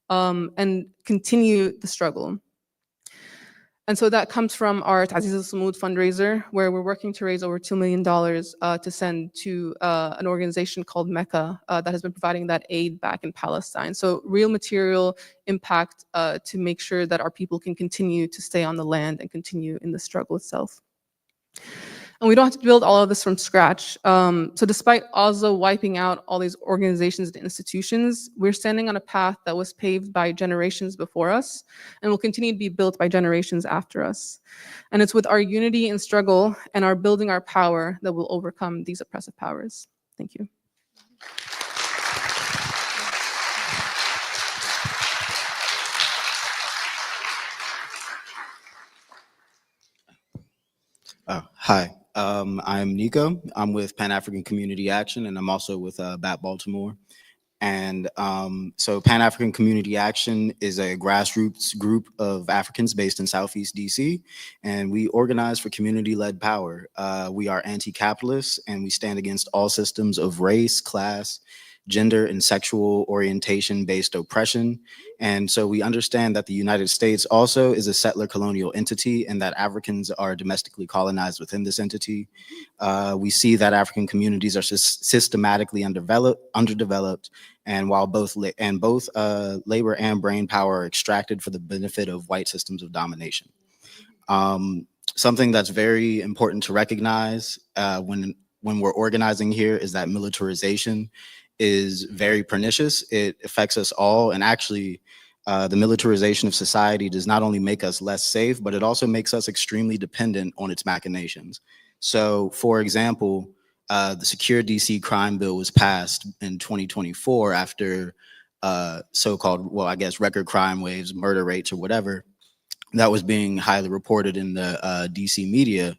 and continue the struggle. And so that comes from our Ta'ziz al-Samud fundraiser, where we're working to raise over $2 million to send to an organization called Mecca that has been providing that aid back in Palestine. So real material impact to make sure that our people can continue to stay on the land and continue in the struggle itself. And we don't have to build all of this from scratch. So despite Oslo wiping out all these organizations and institutions, we're standing on a path that was paved by generations before us and will continue to be built by generations after us. And it's with our unity and struggle and our building our power that we'll overcome these oppressive powers. Thank you. Hi, I'm Nico. I'm with Pan-African Community Action, and I'm also with BAP Baltimore. And so Pan-African Community Action is a grassroots group of Africans based in Southeast DC, and we organize for community-led power. We are anti-capitalist, and we stand against all systems of race, class, gender, and sexual orientation-based oppression. And so we understand that the United States also is a settler colonial entity and that Africans are domestically colonized within this entity. We see that African communities are systematically underdeveloped, and while both labor and brain power are extracted for the benefit of white systems of domination. Something that's very important to recognize when we're organizing here is that militarization is very pernicious. It affects us all, and actually the militarization of society does not only make us less safe, but it also makes us extremely dependent on its machinations. So for example, the Secure DC crime bill was passed in 2024 after so-called, well, I guess record crime waves, murder rates or whatever, that was being highly reported in the DC media.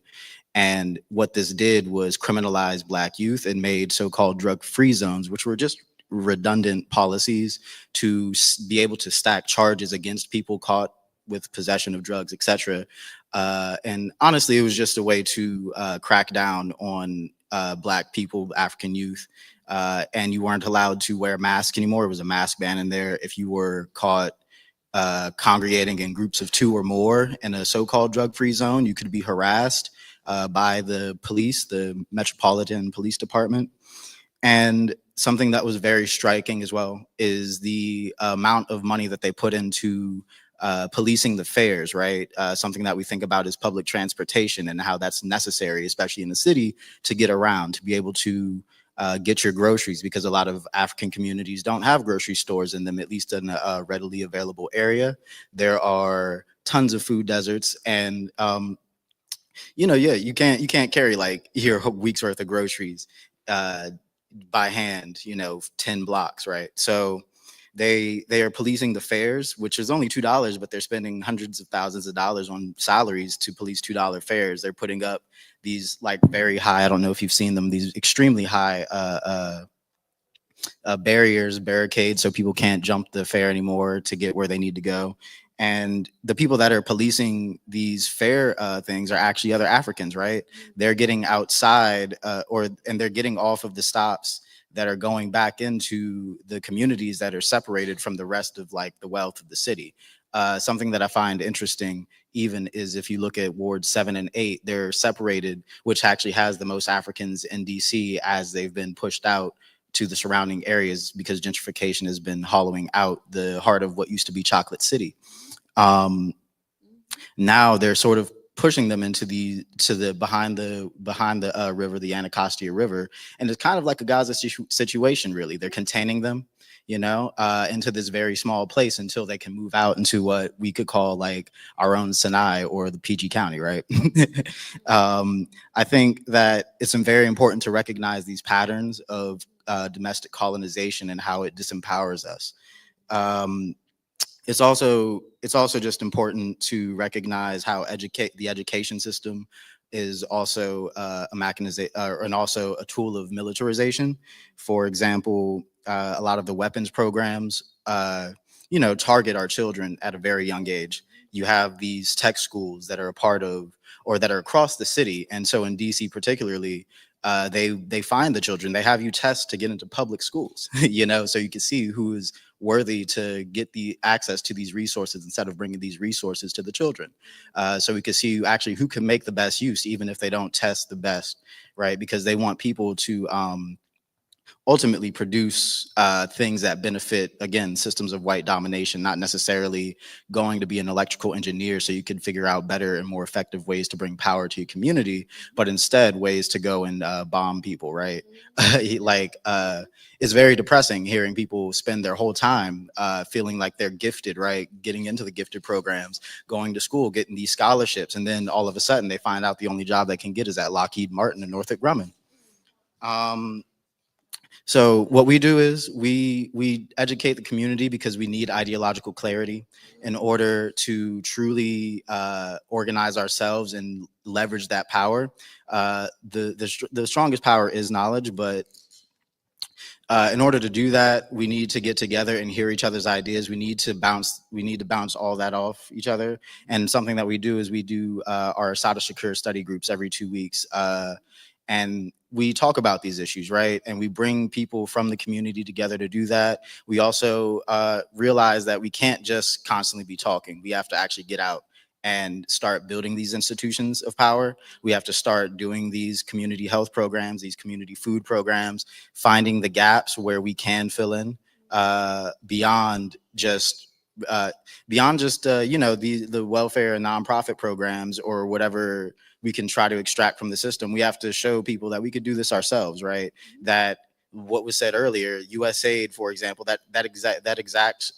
And what this did was criminalize Black youth and made so-called drug-free zones, which were just redundant policies to be able to stack charges against people caught with possession of drugs, et cetera, And honestly, it was just a way to crack down on Black people, African youth. And you weren't allowed to wear masks anymore. It was a mask ban in there. If you were caught congregating in groups of 2 or more in a so-called drug-free zone, you could be harassed by the police, the Metropolitan Police Department. And something that was very striking as well is the amount of money that they put into policing the fares, right? Something that we think about is public transportation and how that's necessary, especially in the city, to get around, to be able to get your groceries, because a lot of African communities don't have grocery stores in them, at least in a readily available area. There are tons of food deserts, and you can't carry like your week's worth of groceries by hand, 10 blocks, right? So they are policing the fares, which is only $2, but they're spending hundreds of thousands of dollars on salaries to police $2 fares. They're putting up these like very high, I don't know if you've seen them, these extremely high barricades, so people can't jump the fare anymore to get where they need to go. And the people that are policing these fare things are actually other Africans, right? They're getting outside and they're getting off of the stops that are going back into the communities that are separated from the rest of like the wealth of the city. Something that I find interesting even is if you look at wards 7 and 8, they're separated, which actually has the most Africans in DC as they've been pushed out to the surrounding areas because gentrification has been hollowing out the heart of what used to be Chocolate City. Now they're sort of pushing them into behind the river, the Anacostia River, and it's kind of like a Gaza situation, really. They're containing them, into this very small place until they can move out into what we could call like our own Sinai or the PG County, right? I think that it's very important to recognize these patterns of domestic colonization and how it disempowers us. It's also just important to recognize how the education system is also a mechanism and also a tool of militarization. For example, a lot of the weapons programs, target our children at a very young age. You have these tech schools that are a part of, or that are across the city. And so in DC particularly, they find the children, they have you test to get into public schools, so you can see who is worthy to get the access to these resources instead of bringing these resources to the children. So we can see actually who can make the best use, even if they don't test the best, right? Because they want people to ultimately produce things that benefit, again, systems of white domination, not necessarily going to be an electrical engineer so you can figure out better and more effective ways to bring power to your community, but instead ways to go and bomb people, right? It's very depressing hearing people spend their whole time feeling like they're gifted, right? Getting into the gifted programs, going to school, getting these scholarships, and then all of a sudden they find out the only job they can get is at Lockheed Martin and Northrop Grumman. So what we do is we educate the community because we need ideological clarity in order to truly organize ourselves and leverage that power. The strongest power is knowledge, but in order to do that, we need to get together and hear each other's ideas. We need to bounce all that off each other. And something that we do is we do our Sada Shakur study groups every 2 weeks. And we talk about these issues, right? And we bring people from the community together to do that. We also realize that we can't just constantly be talking. We have to actually get out and start building these institutions of power. We have to start doing these community health programs, these community food programs, finding the gaps where we can fill in beyond just the welfare and nonprofit programs or whatever we can try to extract from the system. We have to show people that we could do this ourselves, right? That what was said earlier, USAID, for example, that exact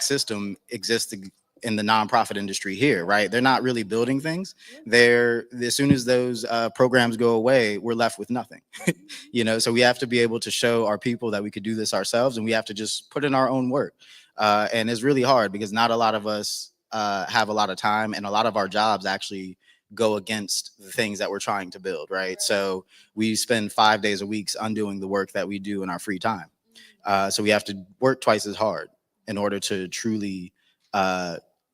system exists in the nonprofit industry here, right? They're not really building things. As soon as those programs go away, we're left with nothing. So we have to be able to show our people that we could do this ourselves, and we have to just put in our own work. And it's really hard because not a lot of us have a lot of time, and a lot of our jobs actually go against the things that we're trying to build, right? So we spend 5 days a week undoing the work that we do in our free time. So we have to work twice as hard in order to truly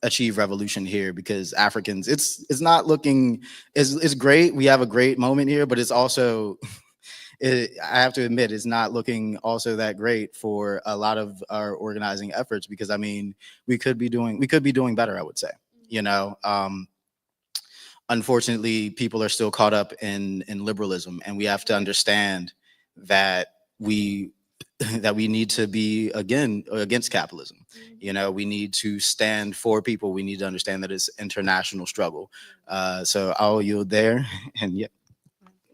achieve revolution here, because Africans, it's not looking, it's great. We have a great moment here, but it's also, I have to admit, it's not looking also that great for a lot of our organizing efforts, because I mean, we could be doing better, I would say, you know. Unfortunately, people are still caught up in liberalism, and we have to understand that we need to be against capitalism. You know, we need to stand for people. We need to understand that it's international struggle. So I'll yield there, and yeah.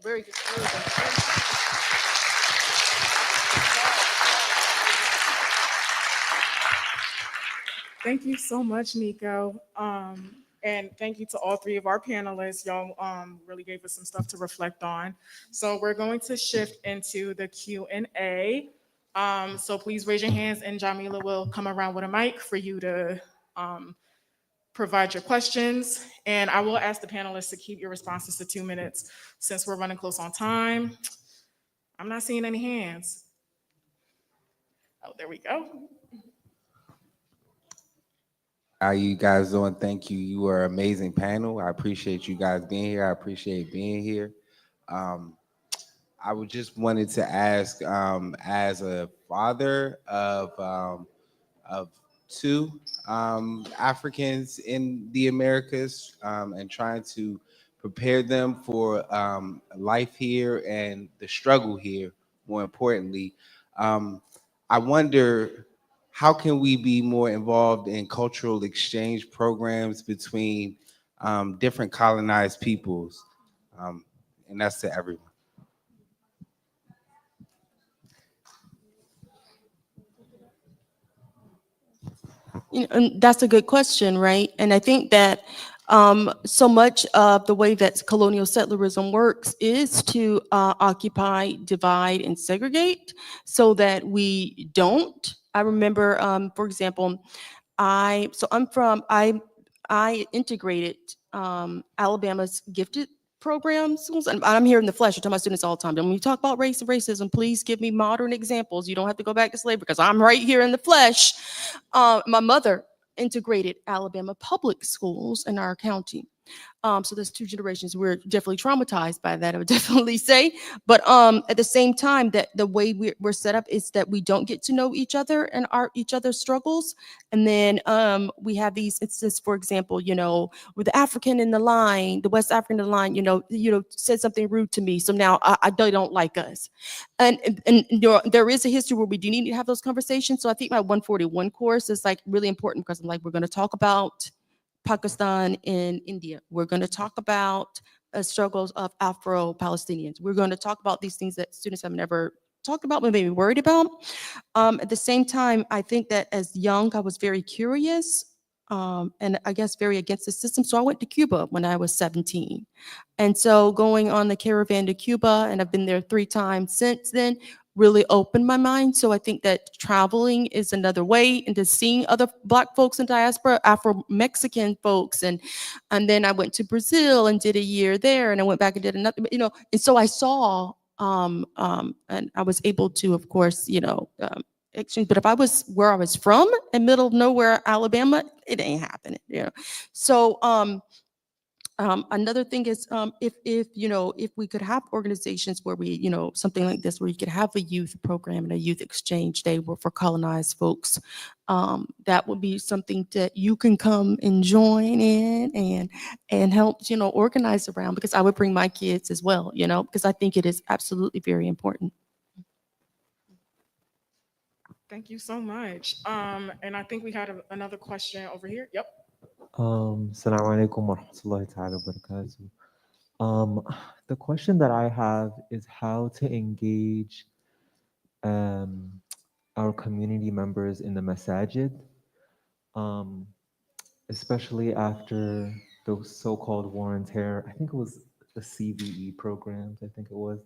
Very good. Thank you so much, Nico. And thank you to all three of our panelists. Y'all really gave us some stuff to reflect on. So we're going to shift into the Q&A. So please raise your hands, and Jamila will come around with a mic for you to provide your questions. And I will ask the panelists to keep your responses to 2 minutes since we're running close on time. I'm not seeing any hands. Oh, there we go. How you guys doing? Thank you. You are an amazing panel. I appreciate you guys being here. I appreciate being here. I would just wanted to ask, as a father of two Africans in the Americas, and trying to prepare them for life here and the struggle here, more importantly, I wonder, how can we be more involved in cultural exchange programs between different colonized peoples? And that's to everyone. You know, and that's a good question, right? And I think that so much of the way that colonial settlerism works is to occupy, divide, and segregate so that we don't. I remember, for example, I integrated Alabama's gifted program schools, and I'm here in the flesh. I tell my students all the time, when you talk about race and racism, please give me modern examples. You don't have to go back to slavery, because I'm right here in the flesh. My mother integrated Alabama public schools in our county. So there's 2 generations. We're definitely traumatized by that, I would definitely say. But at the same time, that the way we're set up is that we don't get to know each other and each other's struggles. And then we have these instances, for example, you know, with the African in the line, the West African in the line, you know, said something rude to me. So now they don't like us. And you know, there is a history where we do need to have those conversations. So I think my 141 course is like really important, because I'm like, we're going to talk about Pakistan and India. We're going to talk about struggles of Afro-Palestinians. We're going to talk about these things that students have never talked about, but maybe worried about. At the same time, I think that as young, I was very curious, and I guess very against the system. So I went to Cuba when I was 17. And so going on the caravan to Cuba, and I've been there 3 times since then, really opened my mind. So I think that traveling is another way into seeing other Black folks in diaspora, Afro-Mexican folks. And then I went to Brazil and did a year there, and I went back and did another, you know, and so I saw, and I was able to, of course, you know, exchange. But if I was where I was from, in middle of nowhere, Alabama, it ain't happening, you know. So another thing is, if you know, if we could have organizations where we, you know, something like this, where you could have a youth program and a youth exchange day for colonized folks, that would be something that you can come and join in and help, you know, organize around, because I would bring my kids as well, you know, because I think it is absolutely very important. Thank you so much. And I think we had another question over here. Yep. Assalamu alaikum wa rahmatullahi ta'ala wa barakatuh. The question that I have is how to engage our community members in the masajid, especially after the so-called war on terror. I think it was the CVE programs, I think it was,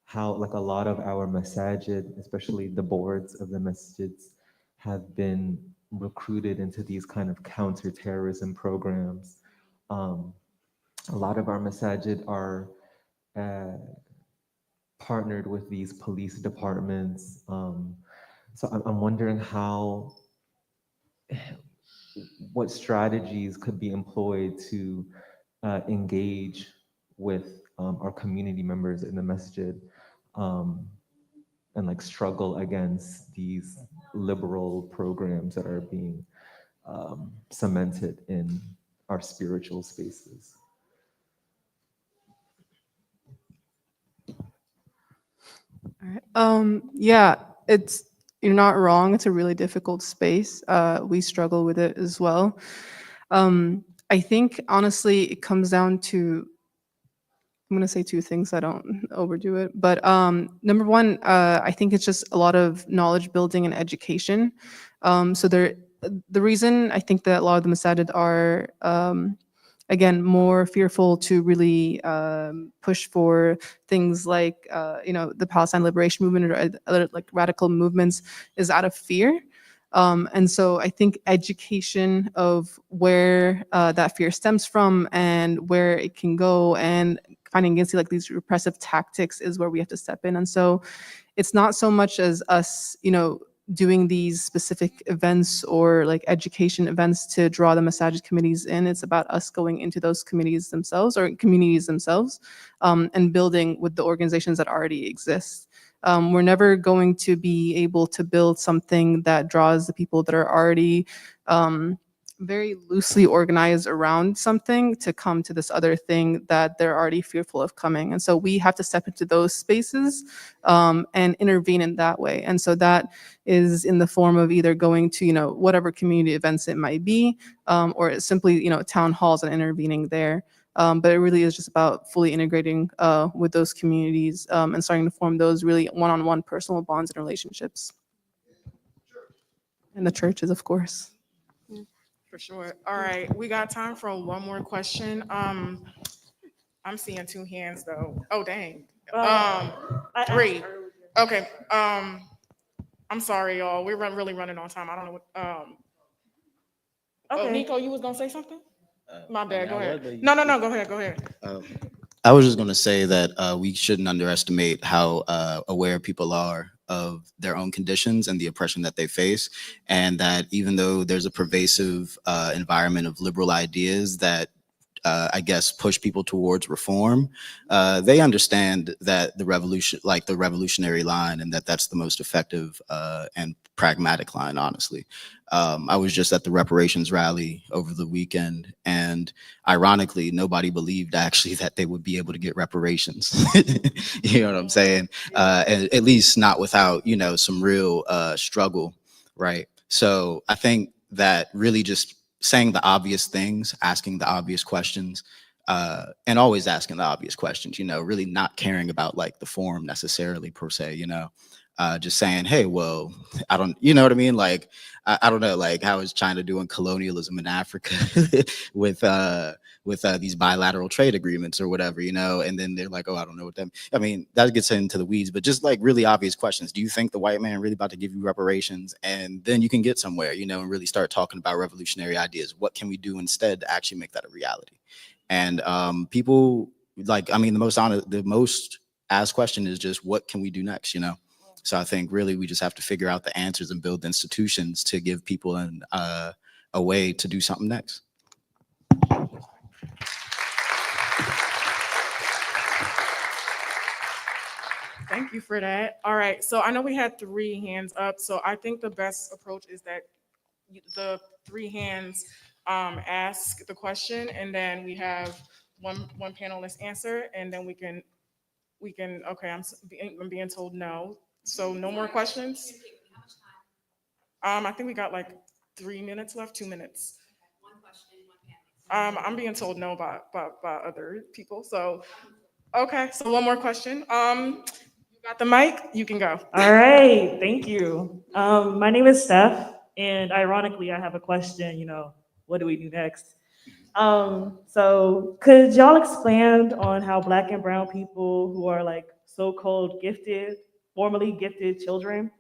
how like a lot of our masajid, especially the boards of the masjids, have been recruited into these kind of counter-terrorism programs. A lot of our masajid are partnered with these police departments. So I'm wondering how what strategies could be employed to engage with our community members in the masjid, and like struggle against these liberal programs that are being cemented in our spiritual spaces. All right. Yeah, you're not wrong. It's a really difficult space. We struggle with it as well. I think honestly, it comes down to, I'm gonna say two things. I don't overdo it, but number one, I think it's just a lot of knowledge building and education. The reason I think that a lot of the masajid are again more fearful to really push for things like the Palestine liberation movement or other like radical movements is out of fear. And so I think education of where that fear stems from and where it can go, and finding against like these repressive tactics is where we have to step in. And so it's not so much as us, doing these specific events or like education events to draw the masajid committees in. It's about us going into those committees themselves or communities themselves, and building with the organizations that already exist. We're never going to be able to build something that draws the people that are already very loosely organized around something to come to this other thing that they're already fearful of coming. And so we have to step into those spaces and intervene in that way. And so that is in the form of either going to, whatever community events it might be, or simply, town halls and intervening there. But it really is just about fully integrating with those communities and starting to form those really one-on-one personal bonds and relationships. And the churches, of course. For sure. All right, we got time for one more question. I'm seeing two hands though. Oh dang. Three. Okay. I'm sorry, y'all. We're really running on time. I don't know what. Oh, Nico, you was gonna say something? My bad. Go ahead. No. Go ahead. Go ahead. I was just going to say that we shouldn't underestimate how aware people are of their own conditions and the oppression that they face, and that even though there's a pervasive environment of liberal ideas that I guess push people towards reform, they understand that the revolutionary line, and that's the most effective and pragmatic line, honestly. I was just at the reparations rally over the weekend, and ironically, nobody believed actually that they would be able to get reparations. You know what I'm saying? At least not without, some real struggle, right? So I think that really just saying the obvious things, asking the obvious questions, and always asking the obvious questions, really not caring about like the form necessarily per se, just saying, hey, well, I don't, you know what I mean? Like, I don't know, like how is China doing colonialism in Africa with these bilateral trade agreements or whatever, and then they're like, oh, I don't know what that, I mean, that gets into the weeds, but just like really obvious questions. Do you think the white man really about to give you reparations? And then you can get somewhere, and really start talking about revolutionary ideas. What can we do instead to actually make that a reality? And people like, I mean, the most asked question is just, what can we do next, So I think really we just have to figure out the answers and build institutions to give people a way to do something next. Thank you for that. All right, so I know we had three hands up, so I think the best approach is that the three hands ask the question, and then we have one panelist answer, and then we can. Okay, I'm being told no, so no more questions. I think we got like 3 minutes left, 2 minutes. I'm being told no by other people, so okay, so one more question. You got the mic, you can go. All right, thank you. My name is Steph, and ironically, I have a question, what do we do next? So could y'all expand on how Black and brown people who are like so-called gifted, formerly gifted children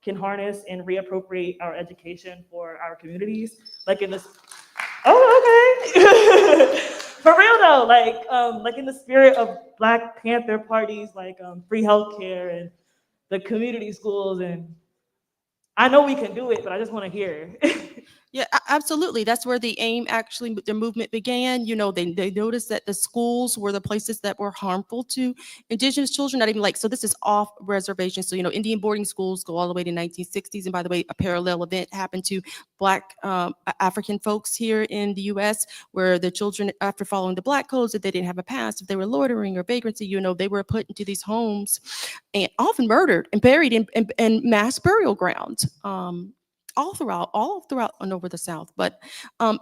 can harness and reappropriate our education for our communities? Like in this, oh, okay. For real though, like in the spirit of Black Panther parties, like free healthcare and the community schools, and I know we can do it, but I just want to hear. Yeah, absolutely. That's where the AIM actually, the movement began. You know, they noticed that the schools were the places that were harmful to indigenous children, not even like, so this is off reservation. So, you know, Indian boarding schools go all the way to 1960s. And by the way, a parallel event happened to Black African folks here in the US, where the children, after following the Black codes, if they didn't have a past, if they were loitering or vagrancy, you know, they were put into these homes and often murdered and buried in mass burial grounds. All throughout and over the South. But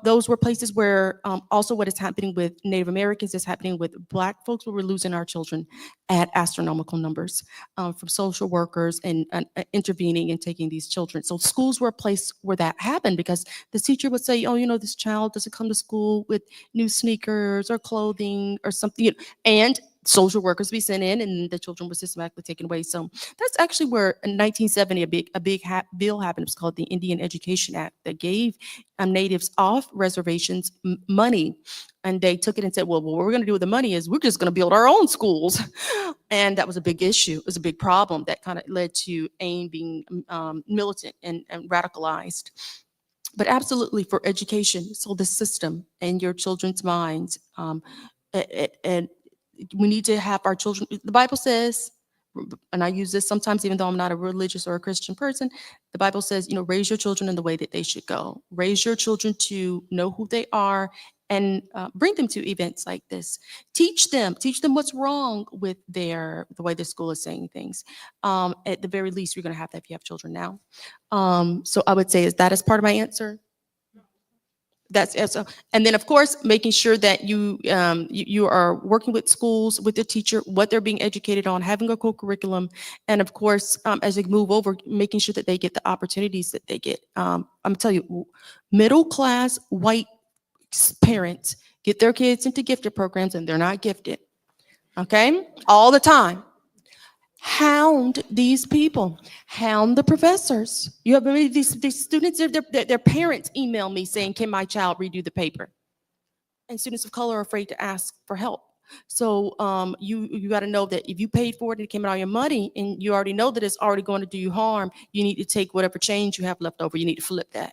those were places where also what is happening with Native Americans is happening with Black folks, where we're losing our children at astronomical numbers from social workers and intervening and taking these children. So schools were a place where that happened, because the teacher would say, oh, you know, this child doesn't come to school with new sneakers or clothing or something, you know, and social workers be sent in and the children were systematically taken away. So that's actually where in 1970 a big bill happened. It was called the Indian Education Act, that gave natives off reservations money. And they took it and said, well, what we're going to do with the money is we're just going to build our own schools. And that was a big issue. It was a big problem that kind of led to AIM being militant and radicalized. But absolutely for education, so the system and your children's minds, and we need to have our children, the Bible says, and I use this sometimes even though I'm not a religious or a Christian person, the Bible says, you know, raise your children in the way that they should go. Raise your children to know who they are and bring them to events like this. Teach them what's wrong with the way the school is saying things. At the very least, you're gonna have that if you have children now. So I would say is that as part of my answer? And then of course, making sure that you are working with schools, with the teacher, what they're being educated on, having a co-curriculum, and of course, as they move over, making sure that they get the opportunities that they get. I'm telling you, middle-class white parents get their kids into gifted programs and they're not gifted, okay? All the time. Hound these people, hound the professors. You have these students, their parents email me saying, can my child redo the paper? And students of color are afraid to ask for help. So you got to know that if you paid for it, it came out of your money, and you already know that it's already going to do you harm, you need to take whatever change you have left over, you need to flip that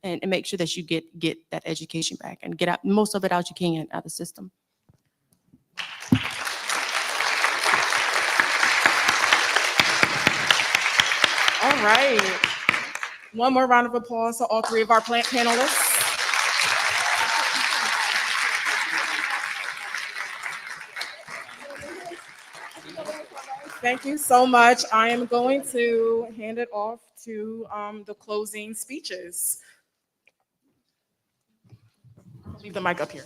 and make sure that you get that education back and get out most of it out you can out of the system. All right. One more round of applause to all three of our panelists. Thank you so much. I am going to hand it off to the closing speeches. I'll leave the mic up here.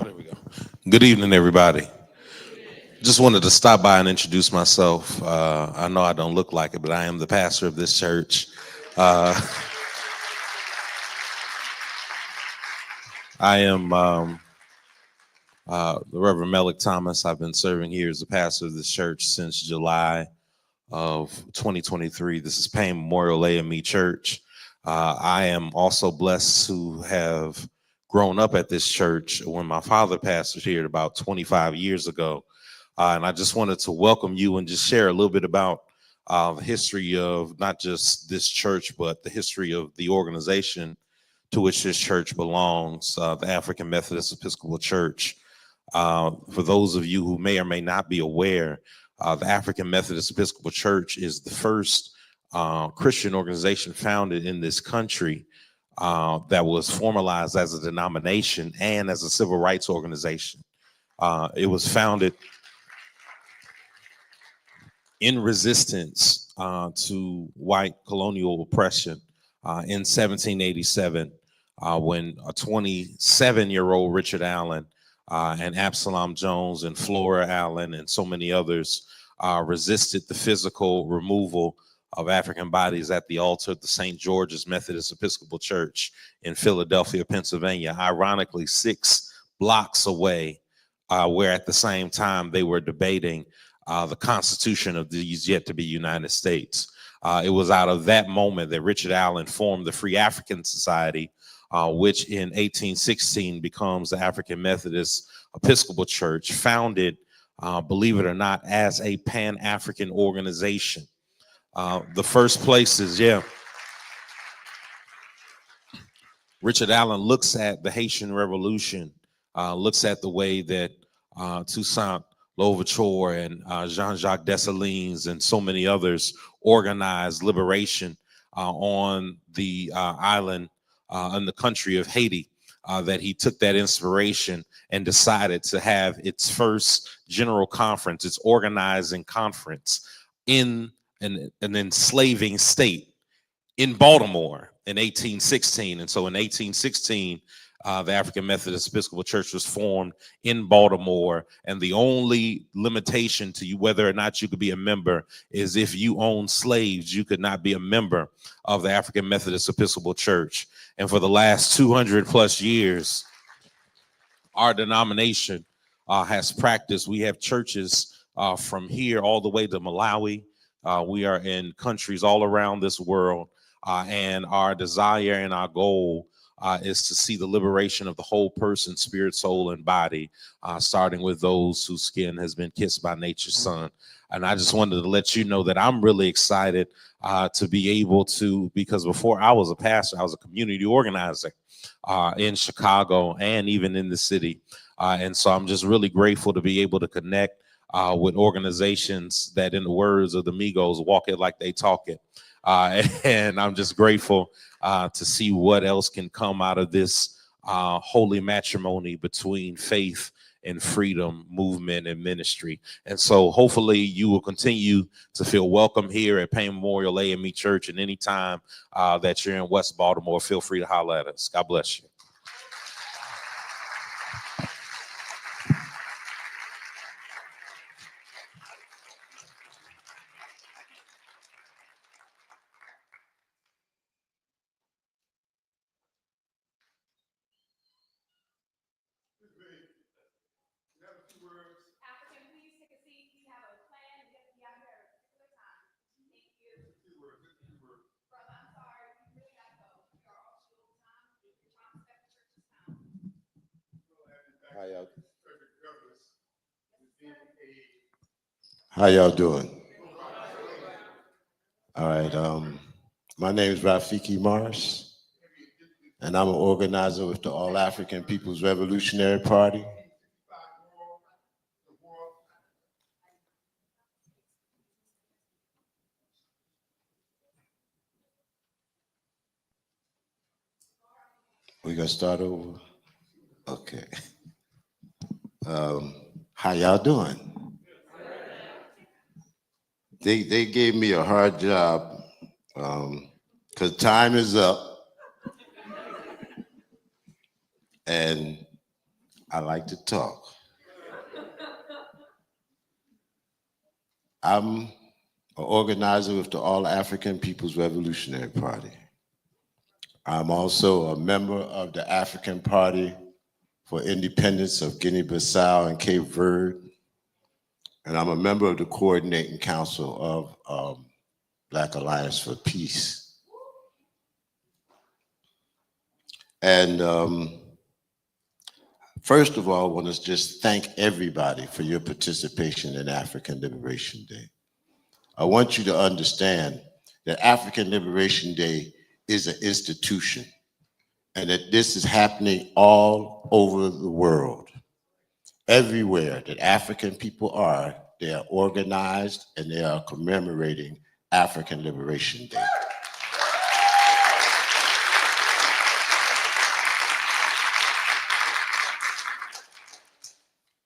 There we go. Good evening, everybody. Just wanted to stop by and introduce myself. I know I don't look like it, but I am the pastor of this church. I am the Reverend Melick Thomas. I've been serving here as the pastor of this church since July of 2023. This is Payne Memorial AME Church. I am also blessed to have grown up at this church when my father pastored here about 25 years ago. And I just wanted to welcome you and just share a little bit about the history of not just this church, but the history of the organization to which this church belongs, the African Methodist Episcopal Church. For those of you who may or may not be aware, the African Methodist Episcopal Church is the first Christian organization founded in this country that was formalized as a denomination and as a civil rights organization. It was founded in resistance to white colonial oppression in 1787 when a 27-year-old Richard Allen and Absalom Jones and Flora Allen and so many others resisted the physical removal of African bodies at the altar of the St. George's Methodist Episcopal Church in Philadelphia, Pennsylvania, ironically 6 blocks away, where at the same time they were debating the Constitution of these yet to be United States. It was out of that moment that Richard Allen formed the Free African Society, which in 1816 becomes the African Methodist Episcopal Church, founded, believe it or not, as a Pan-African organization. The first places, Richard Allen looks at the Haitian Revolution, looks at the way that Toussaint Louverture and Jean-Jacques Dessalines and so many others organized liberation on the island in the country of Haiti, that he took that inspiration and decided to have its first general conference, its organizing conference in an enslaving state in Baltimore in 1816. And so in 1816, the African Methodist Episcopal Church was formed in Baltimore, and the only limitation to you whether or not you could be a member is if you own slaves, you could not be a member of the African Methodist Episcopal Church. And for the last 200 plus years, our denomination has practiced. We have churches from here all the way to Malawi. We are in countries all around this world, and our desire and our goal is to see the liberation of the whole person, spirit, soul, and body, starting with those whose skin has been kissed by nature's sun. And I just wanted to let you know that I'm really excited to be able to, because before I was a pastor, I was a community organizer in Chicago and even in the city. And so I'm just really grateful to be able to connect with organizations that, in the words of the Migos, walk it like they talk it. And I'm just grateful to see what else can come out of this holy matrimony between faith and freedom movement and ministry. And so hopefully you will continue to feel welcome here at Payne Memorial AME Church, and anytime that you're in West Baltimore, feel free to holler at us. God bless you. How y'all doing? All right. My name is Rafiki Morris, and I'm an organizer with the All African People's Revolutionary Party. We gonna start over? Okay. How y'all doing? They gave me a hard job because time is up, and I like to talk. I'm an organizer with the All African People's Revolutionary Party. I'm also a member of the African Party for Independence of Guinea-Bissau and Cape Verde. And I'm a member of the Coordinating Council of Black Alliance for Peace. And first of all, I want to just thank everybody for your participation in African Liberation Day. I want you to understand that African Liberation Day is an institution, and that this is happening all over the world. Everywhere that African people are, they are organized and they are commemorating African Liberation Day.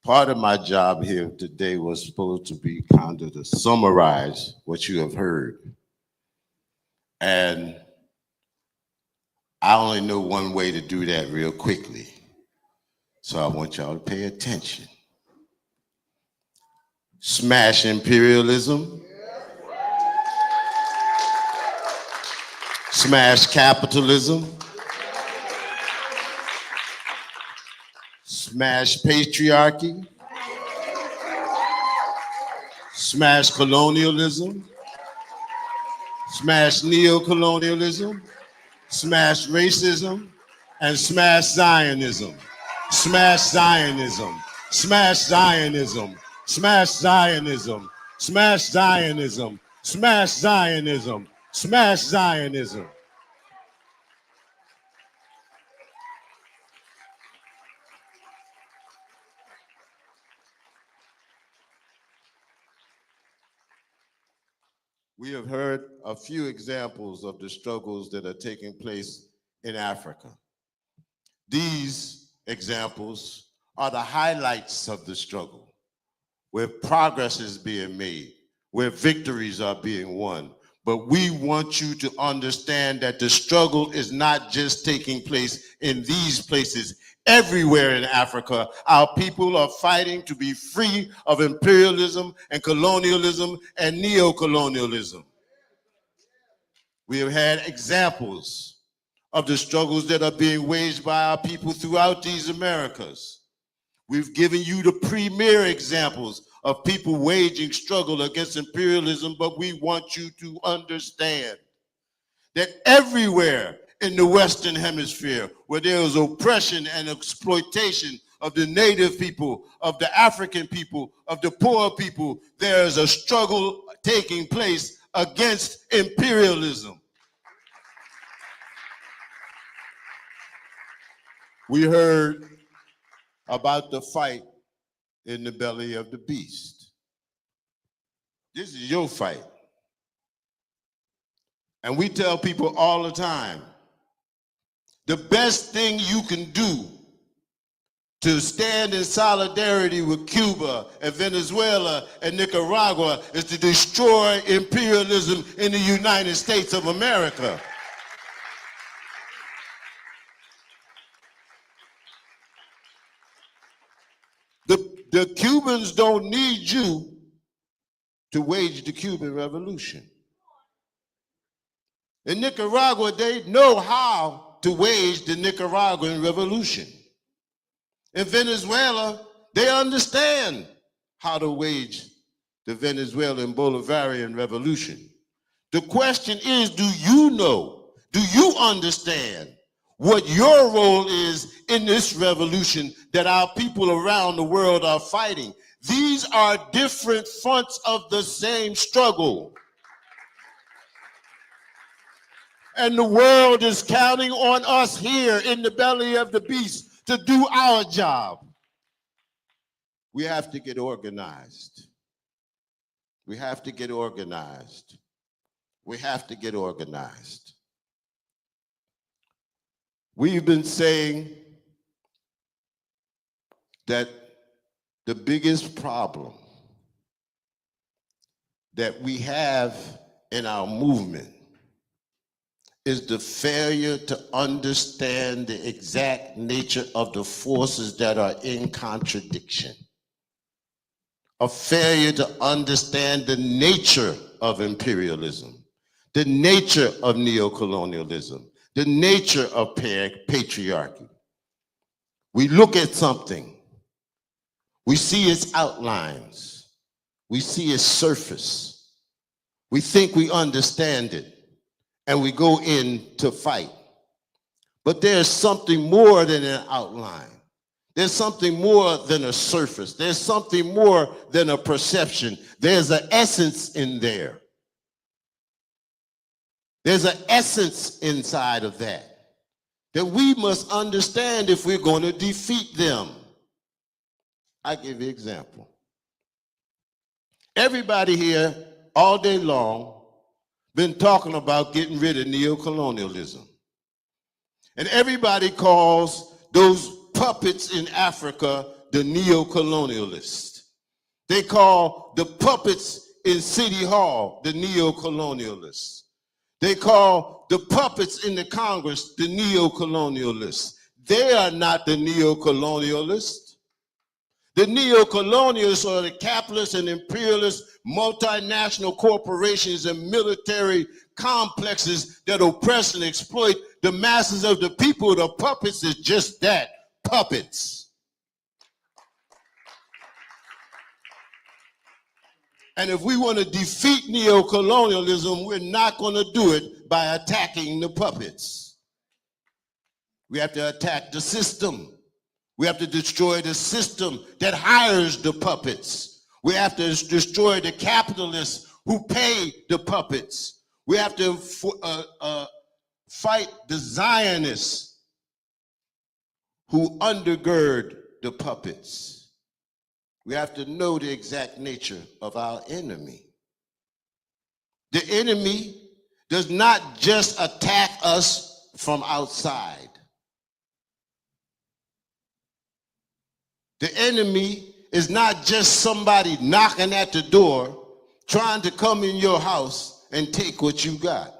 Part of my job here today was supposed to be kind of to summarize what you have heard. And I only know one way to do that real quickly. So I want y'all to pay attention. Smash imperialism. Smash capitalism. Smash patriarchy. Smash colonialism. Smash neocolonialism. Smash racism. And smash Zionism. Smash Zionism. Smash Zionism. Smash Zionism. Smash Zionism. Smash Zionism. Smash Zionism. We have heard a few examples of the struggles that are taking place in Africa. These examples are the highlights of the struggle, where progress is being made, where victories are being won. But we want you to understand that the struggle is not just taking place in these places. Everywhere in Africa, our people are fighting to be free of imperialism and colonialism and neocolonialism. We have had examples of the struggles that are being waged by our people throughout these Americas. We've given you the premier examples of people waging struggle against imperialism, but we want you to understand that everywhere in the Western Hemisphere where there is oppression and exploitation of the native people, of the African people, of the poor people, there is a struggle taking place against imperialism. We heard about the fight in the belly of the beast. This is your fight. And we tell people all the time, the best thing you can do to stand in solidarity with Cuba and Venezuela and Nicaragua is to destroy imperialism in the United States of America. The Cubans don't need you to wage the Cuban Revolution. In Nicaragua, they know how to wage the Nicaraguan Revolution. In Venezuela, they understand how to wage the Venezuelan Bolivarian Revolution. The question is, do you know, do you understand what your role is in this revolution that our people around the world are fighting? These are different fronts of the same struggle. And the world is counting on us here in the belly of the beast to do our job. We have to get organized. We have to get organized. We have to get organized. We've been saying that the biggest problem that we have in our movement is the failure to understand the exact nature of the forces that are in contradiction. A failure to understand the nature of imperialism, the nature of neocolonialism, the nature of patriarchy. We look at something, we see its outlines, we see its surface, we think we understand it, and we go in to fight. But there's something more than an outline. There's something more than a surface. There's something more than a perception. There's an essence in there. There's an essence inside of that we must understand if we're going to defeat them. I'll give you an example. Everybody here all day long been talking about getting rid of neocolonialism. And everybody calls those puppets in Africa the neocolonialists. They call the puppets in City Hall the neocolonialists. They call the puppets in the Congress the neocolonialists. They are not the neocolonialists. The neocolonialists are the capitalist and imperialist multinational corporations and military complexes that oppress and exploit the masses of the people. The puppets is just that, puppets. And if we want to defeat neocolonialism, we're not going to do it by attacking the puppets. We have to attack the system. We have to destroy the system that hires the puppets. We have to destroy the capitalists who pay the puppets. We have to fight the Zionists who undergird the puppets. We have to know the exact nature of our enemy. The enemy does not just attack us from outside. The enemy is not just somebody knocking at the door, trying to come in your house and take what you got.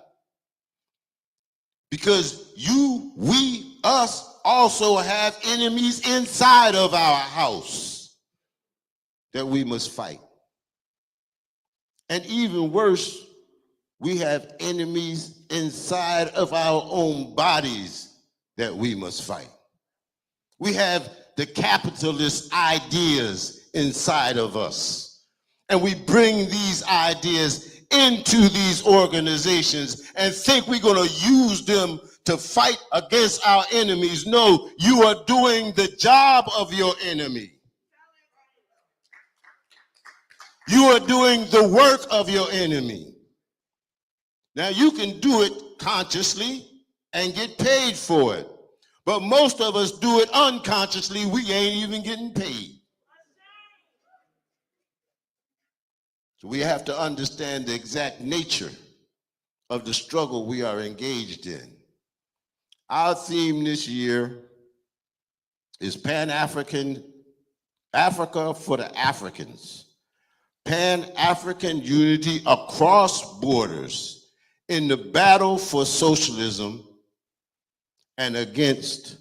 Because you, we, us also have enemies inside of our house that we must fight. And even worse, we have enemies inside of our own bodies that we must fight. We have the capitalist ideas inside of us. And we bring these ideas into these organizations and think we're going to use them to fight against our enemies. No, you are doing the job of your enemy. You are doing the work of your enemy. Now, you can do it consciously and get paid for it. But most of us do it unconsciously. We ain't even getting paid. So we have to understand the exact nature of the struggle we are engaged in. Our theme this year is Pan-African, Africa for the Africans. Pan-African unity across borders in the battle for socialism and against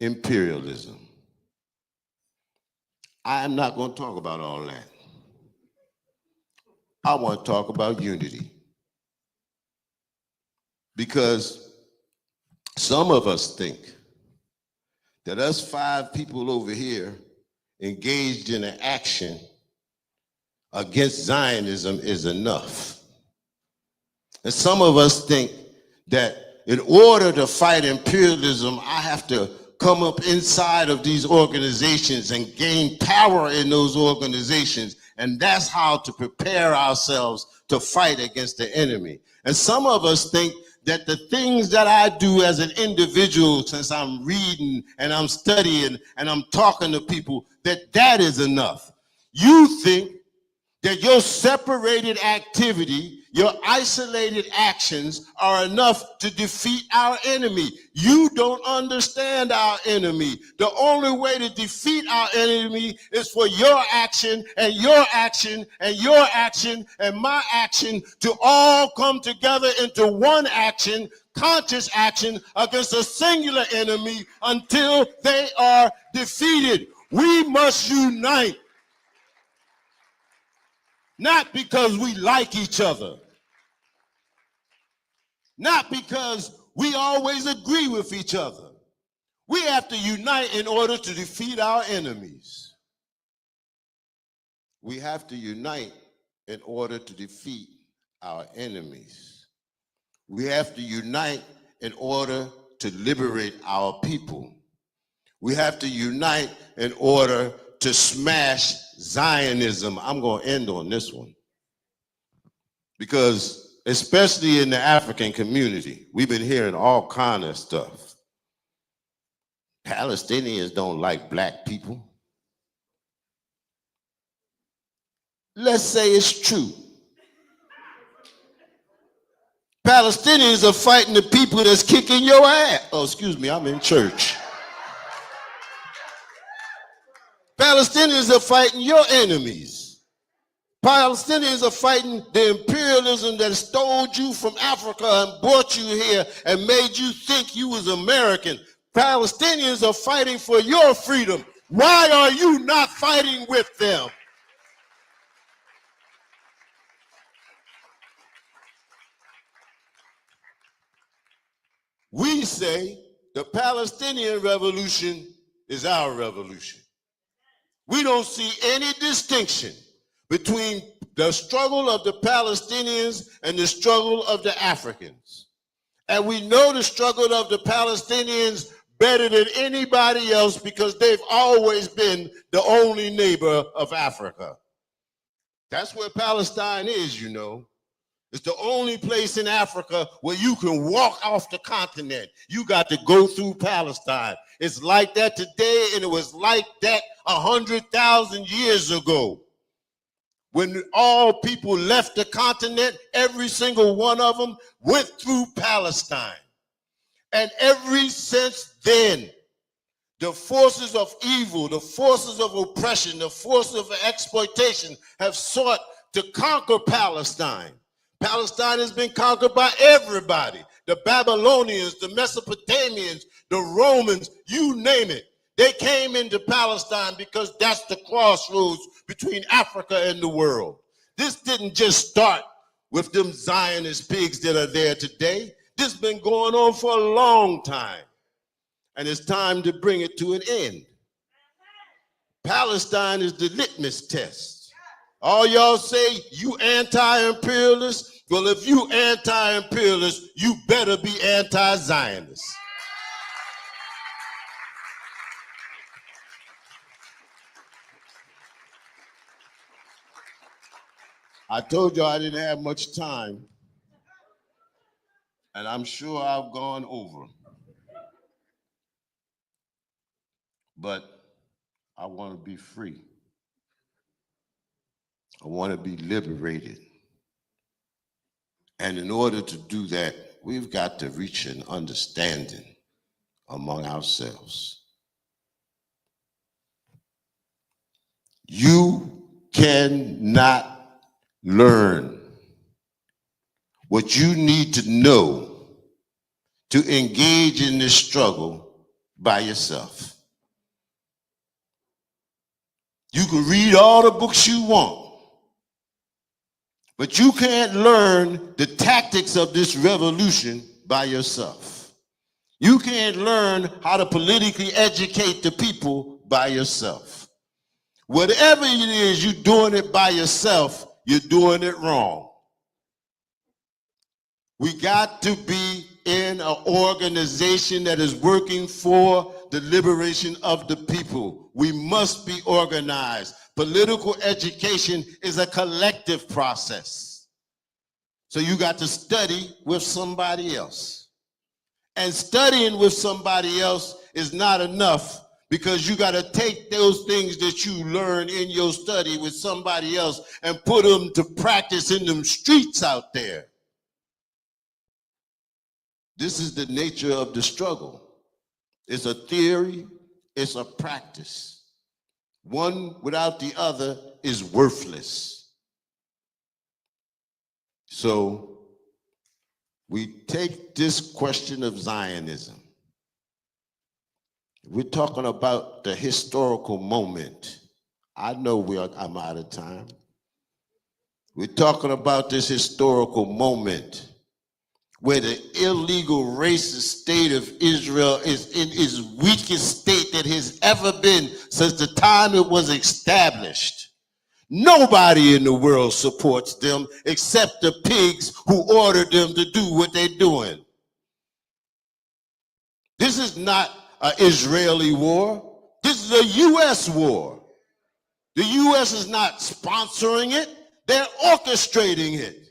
imperialism. I am not going to talk about all that. I want to talk about unity. Because some of us think that us 5 people over here engaged in an action against Zionism is enough. And some of us think that in order to fight imperialism, I have to come up inside of these organizations and gain power in those organizations. And that's how to prepare ourselves to fight against the enemy. And some of us think that the things that I do as an individual, since I'm reading and I'm studying and I'm talking to people, that is enough. You think that your separated activity, your isolated actions are enough to defeat our enemy. You don't understand our enemy. The only way to defeat our enemy is for your action and your action and your action and my action to all come together into one action, conscious action against a singular enemy until they are defeated. We must unite. Not because we like each other. Not because we always agree with each other. We have to unite in order to defeat our enemies. We have to unite in order to defeat our enemies. We have to unite in order to liberate our people. We have to unite in order to smash Zionism. I'm going to end on this one. Because especially in the African community, we've been hearing all kind of stuff. Palestinians don't like black people. Let's say it's true. Palestinians are fighting the people that's kicking your ass. Oh, excuse me, I'm in church. Palestinians are fighting your enemies. Palestinians are fighting the imperialism that stole you from Africa and brought you here and made you think you was American. Palestinians are fighting for your freedom. Why are you not fighting with them? We say the Palestinian revolution is our revolution. We don't see any distinction between the struggle of the Palestinians and the struggle of the Africans. And we know the struggle of the Palestinians better than anybody else because they've always been the only neighbor of Africa. That's where Palestine is, you know. It's the only place in Africa where you can walk off the continent. You got to go through Palestine. It's like that today, and it was like that 100,000 years ago. When all people left the continent, every single one of them went through Palestine. And ever since then, the forces of evil, the forces of oppression, the forces of exploitation have sought to conquer Palestine. Palestine has been conquered by everybody. The Babylonians, the Mesopotamians, the Romans, you name it. They came into Palestine because that's the crossroads between Africa and the world. This didn't just start with them Zionist pigs that are there today. This has been going on for a long time. And it's time to bring it to an end. Palestine is the litmus test. All y'all say, you anti-imperialist? Well, if you anti-imperialist, you better be anti-Zionist. I told you I didn't have much time, and I'm sure I've gone over. But I want to be free. I want to be liberated. And in order to do that, we've got to reach an understanding among ourselves. You cannot learn what you need to know to engage in this struggle by yourself. You can read all the books you want, but you can't learn the tactics of this revolution by yourself. You can't learn how to politically educate the people by yourself. Whatever it is, you're doing it by yourself, you're doing it wrong. We got to be in an organization that is working for the liberation of the people. We must be organized. Political education is a collective process. So you got to study with somebody else. And studying with somebody else is not enough, because you got to take those things that you learn in your study with somebody else and put them to practice in them streets out there. This is the nature of the struggle. It's a theory, it's a practice. One without the other is worthless. So we take this question of Zionism. We're talking about the historical moment. I know I'm out of time. We're talking about this historical moment where the illegal racist state of Israel is in its weakest state that has ever been since the time it was established. Nobody in the world supports them except the pigs who ordered them to do what they're doing. This is not an Israeli war. This is a U.S. war. The U.S. is not sponsoring it. They're orchestrating it.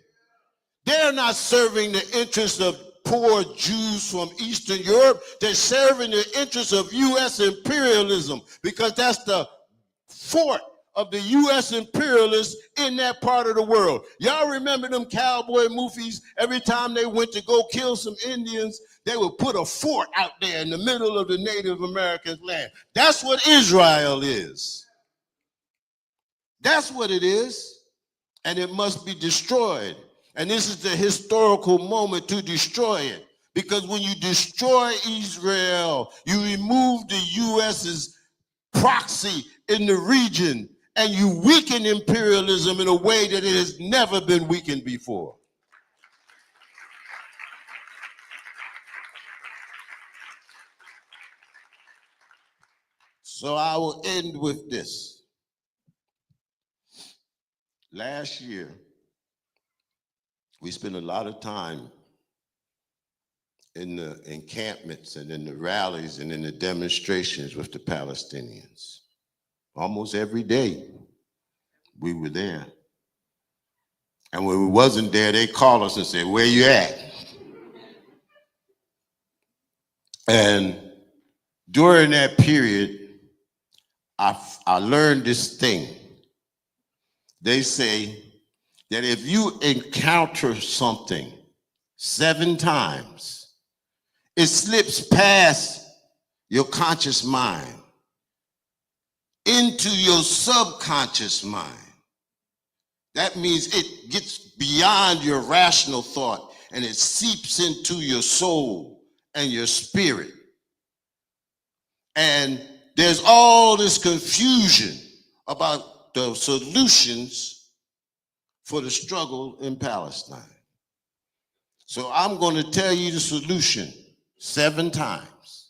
They're not serving the interests of poor Jews from Eastern Europe. They're serving the interests of U.S. imperialism, because that's the fort of the U.S. imperialists in that part of the world. Y'all remember them cowboy movies? Every time they went to go kill some Indians, they would put a fort out there in the middle of the Native Americans' land. That's what Israel is. That's what it is. and it must be destroyed. And this is the historical moment to destroy it. Because when you destroy Israel, you remove the US's proxy in the region, and you weaken imperialism in a way that it has never been weakened before. So I will end with this. Last year, we spent a lot of time in the encampments and in the rallies and in the demonstrations with the Palestinians. Almost every day we were there. And when we wasn't there, they called us and said, "Where you at?" And during that period, I learned this thing. They say that if you encounter something 7 times, it slips past your conscious mind into your subconscious mind. That means it gets beyond your rational thought and it seeps into your soul and your spirit. And there's all this confusion about the solutions for the struggle in Palestine. So I'm going to tell you the solution 7 times.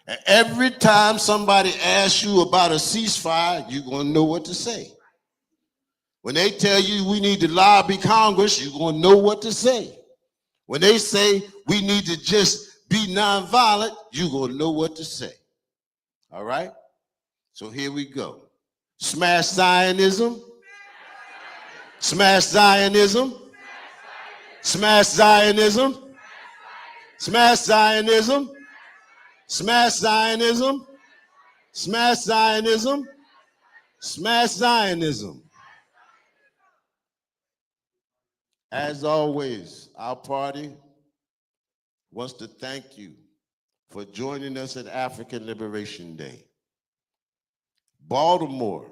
And every time somebody asks you about a ceasefire, you're going to know what to say. When they tell you we need to lobby Congress, you're going to know what to say. When they say we need to just be nonviolent, you're going to know what to say. All right? So here we go. Smash Zionism. Smash Zionism. Smash Zionism. Smash Zionism. Smash Zionism. Smash Zionism. Smash Zionism. As always, our party wants to thank you for joining us at African Liberation Day. Baltimore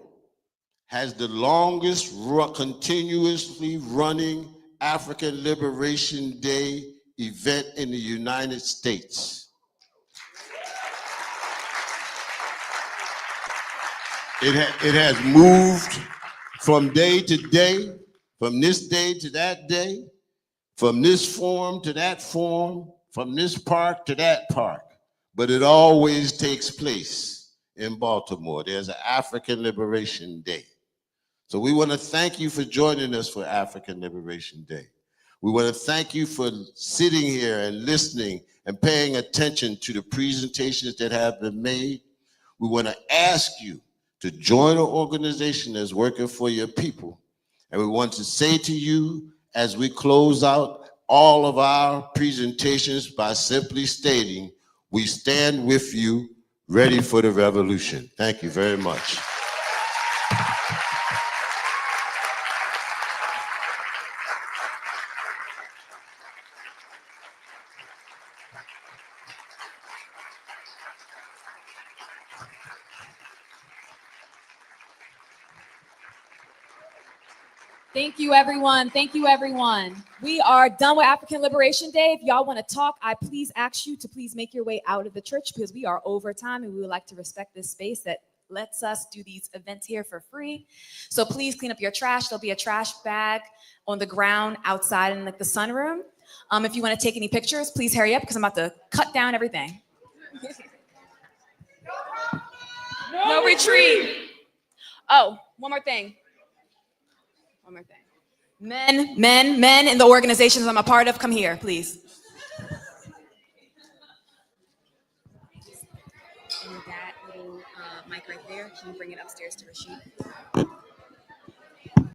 has the longest continuously running African Liberation Day event in the United States. It has moved from day to day, from this day to that day, from this form to that form, from this park to that park. But it always takes place in Baltimore. There's an African Liberation Day. So we want to thank you for joining us for African Liberation Day. We want to thank you for sitting here and listening and paying attention to the presentations that have been made. We want to ask you to join an organization that's working for your people. And we want to say to you as we close out all of our presentations by simply stating, we stand with you, ready for the revolution. Thank you very much. Thank you, everyone. Thank you, everyone. We are done with African Liberation Day. If y'all want to talk, I please ask you to please make your way out of the church because we are over time and we would like to respect this space that lets us do these events here for free. So please clean up your trash. There'll be a trash bag on the ground outside in like the sunroom. If you want to take any pictures, please hurry up because I'm about to cut down everything. No retreat. Oh, one more thing. One more thing. Men in the organizations I'm a part of, come here, please. And that little mic right there, can you bring it upstairs to Rashid?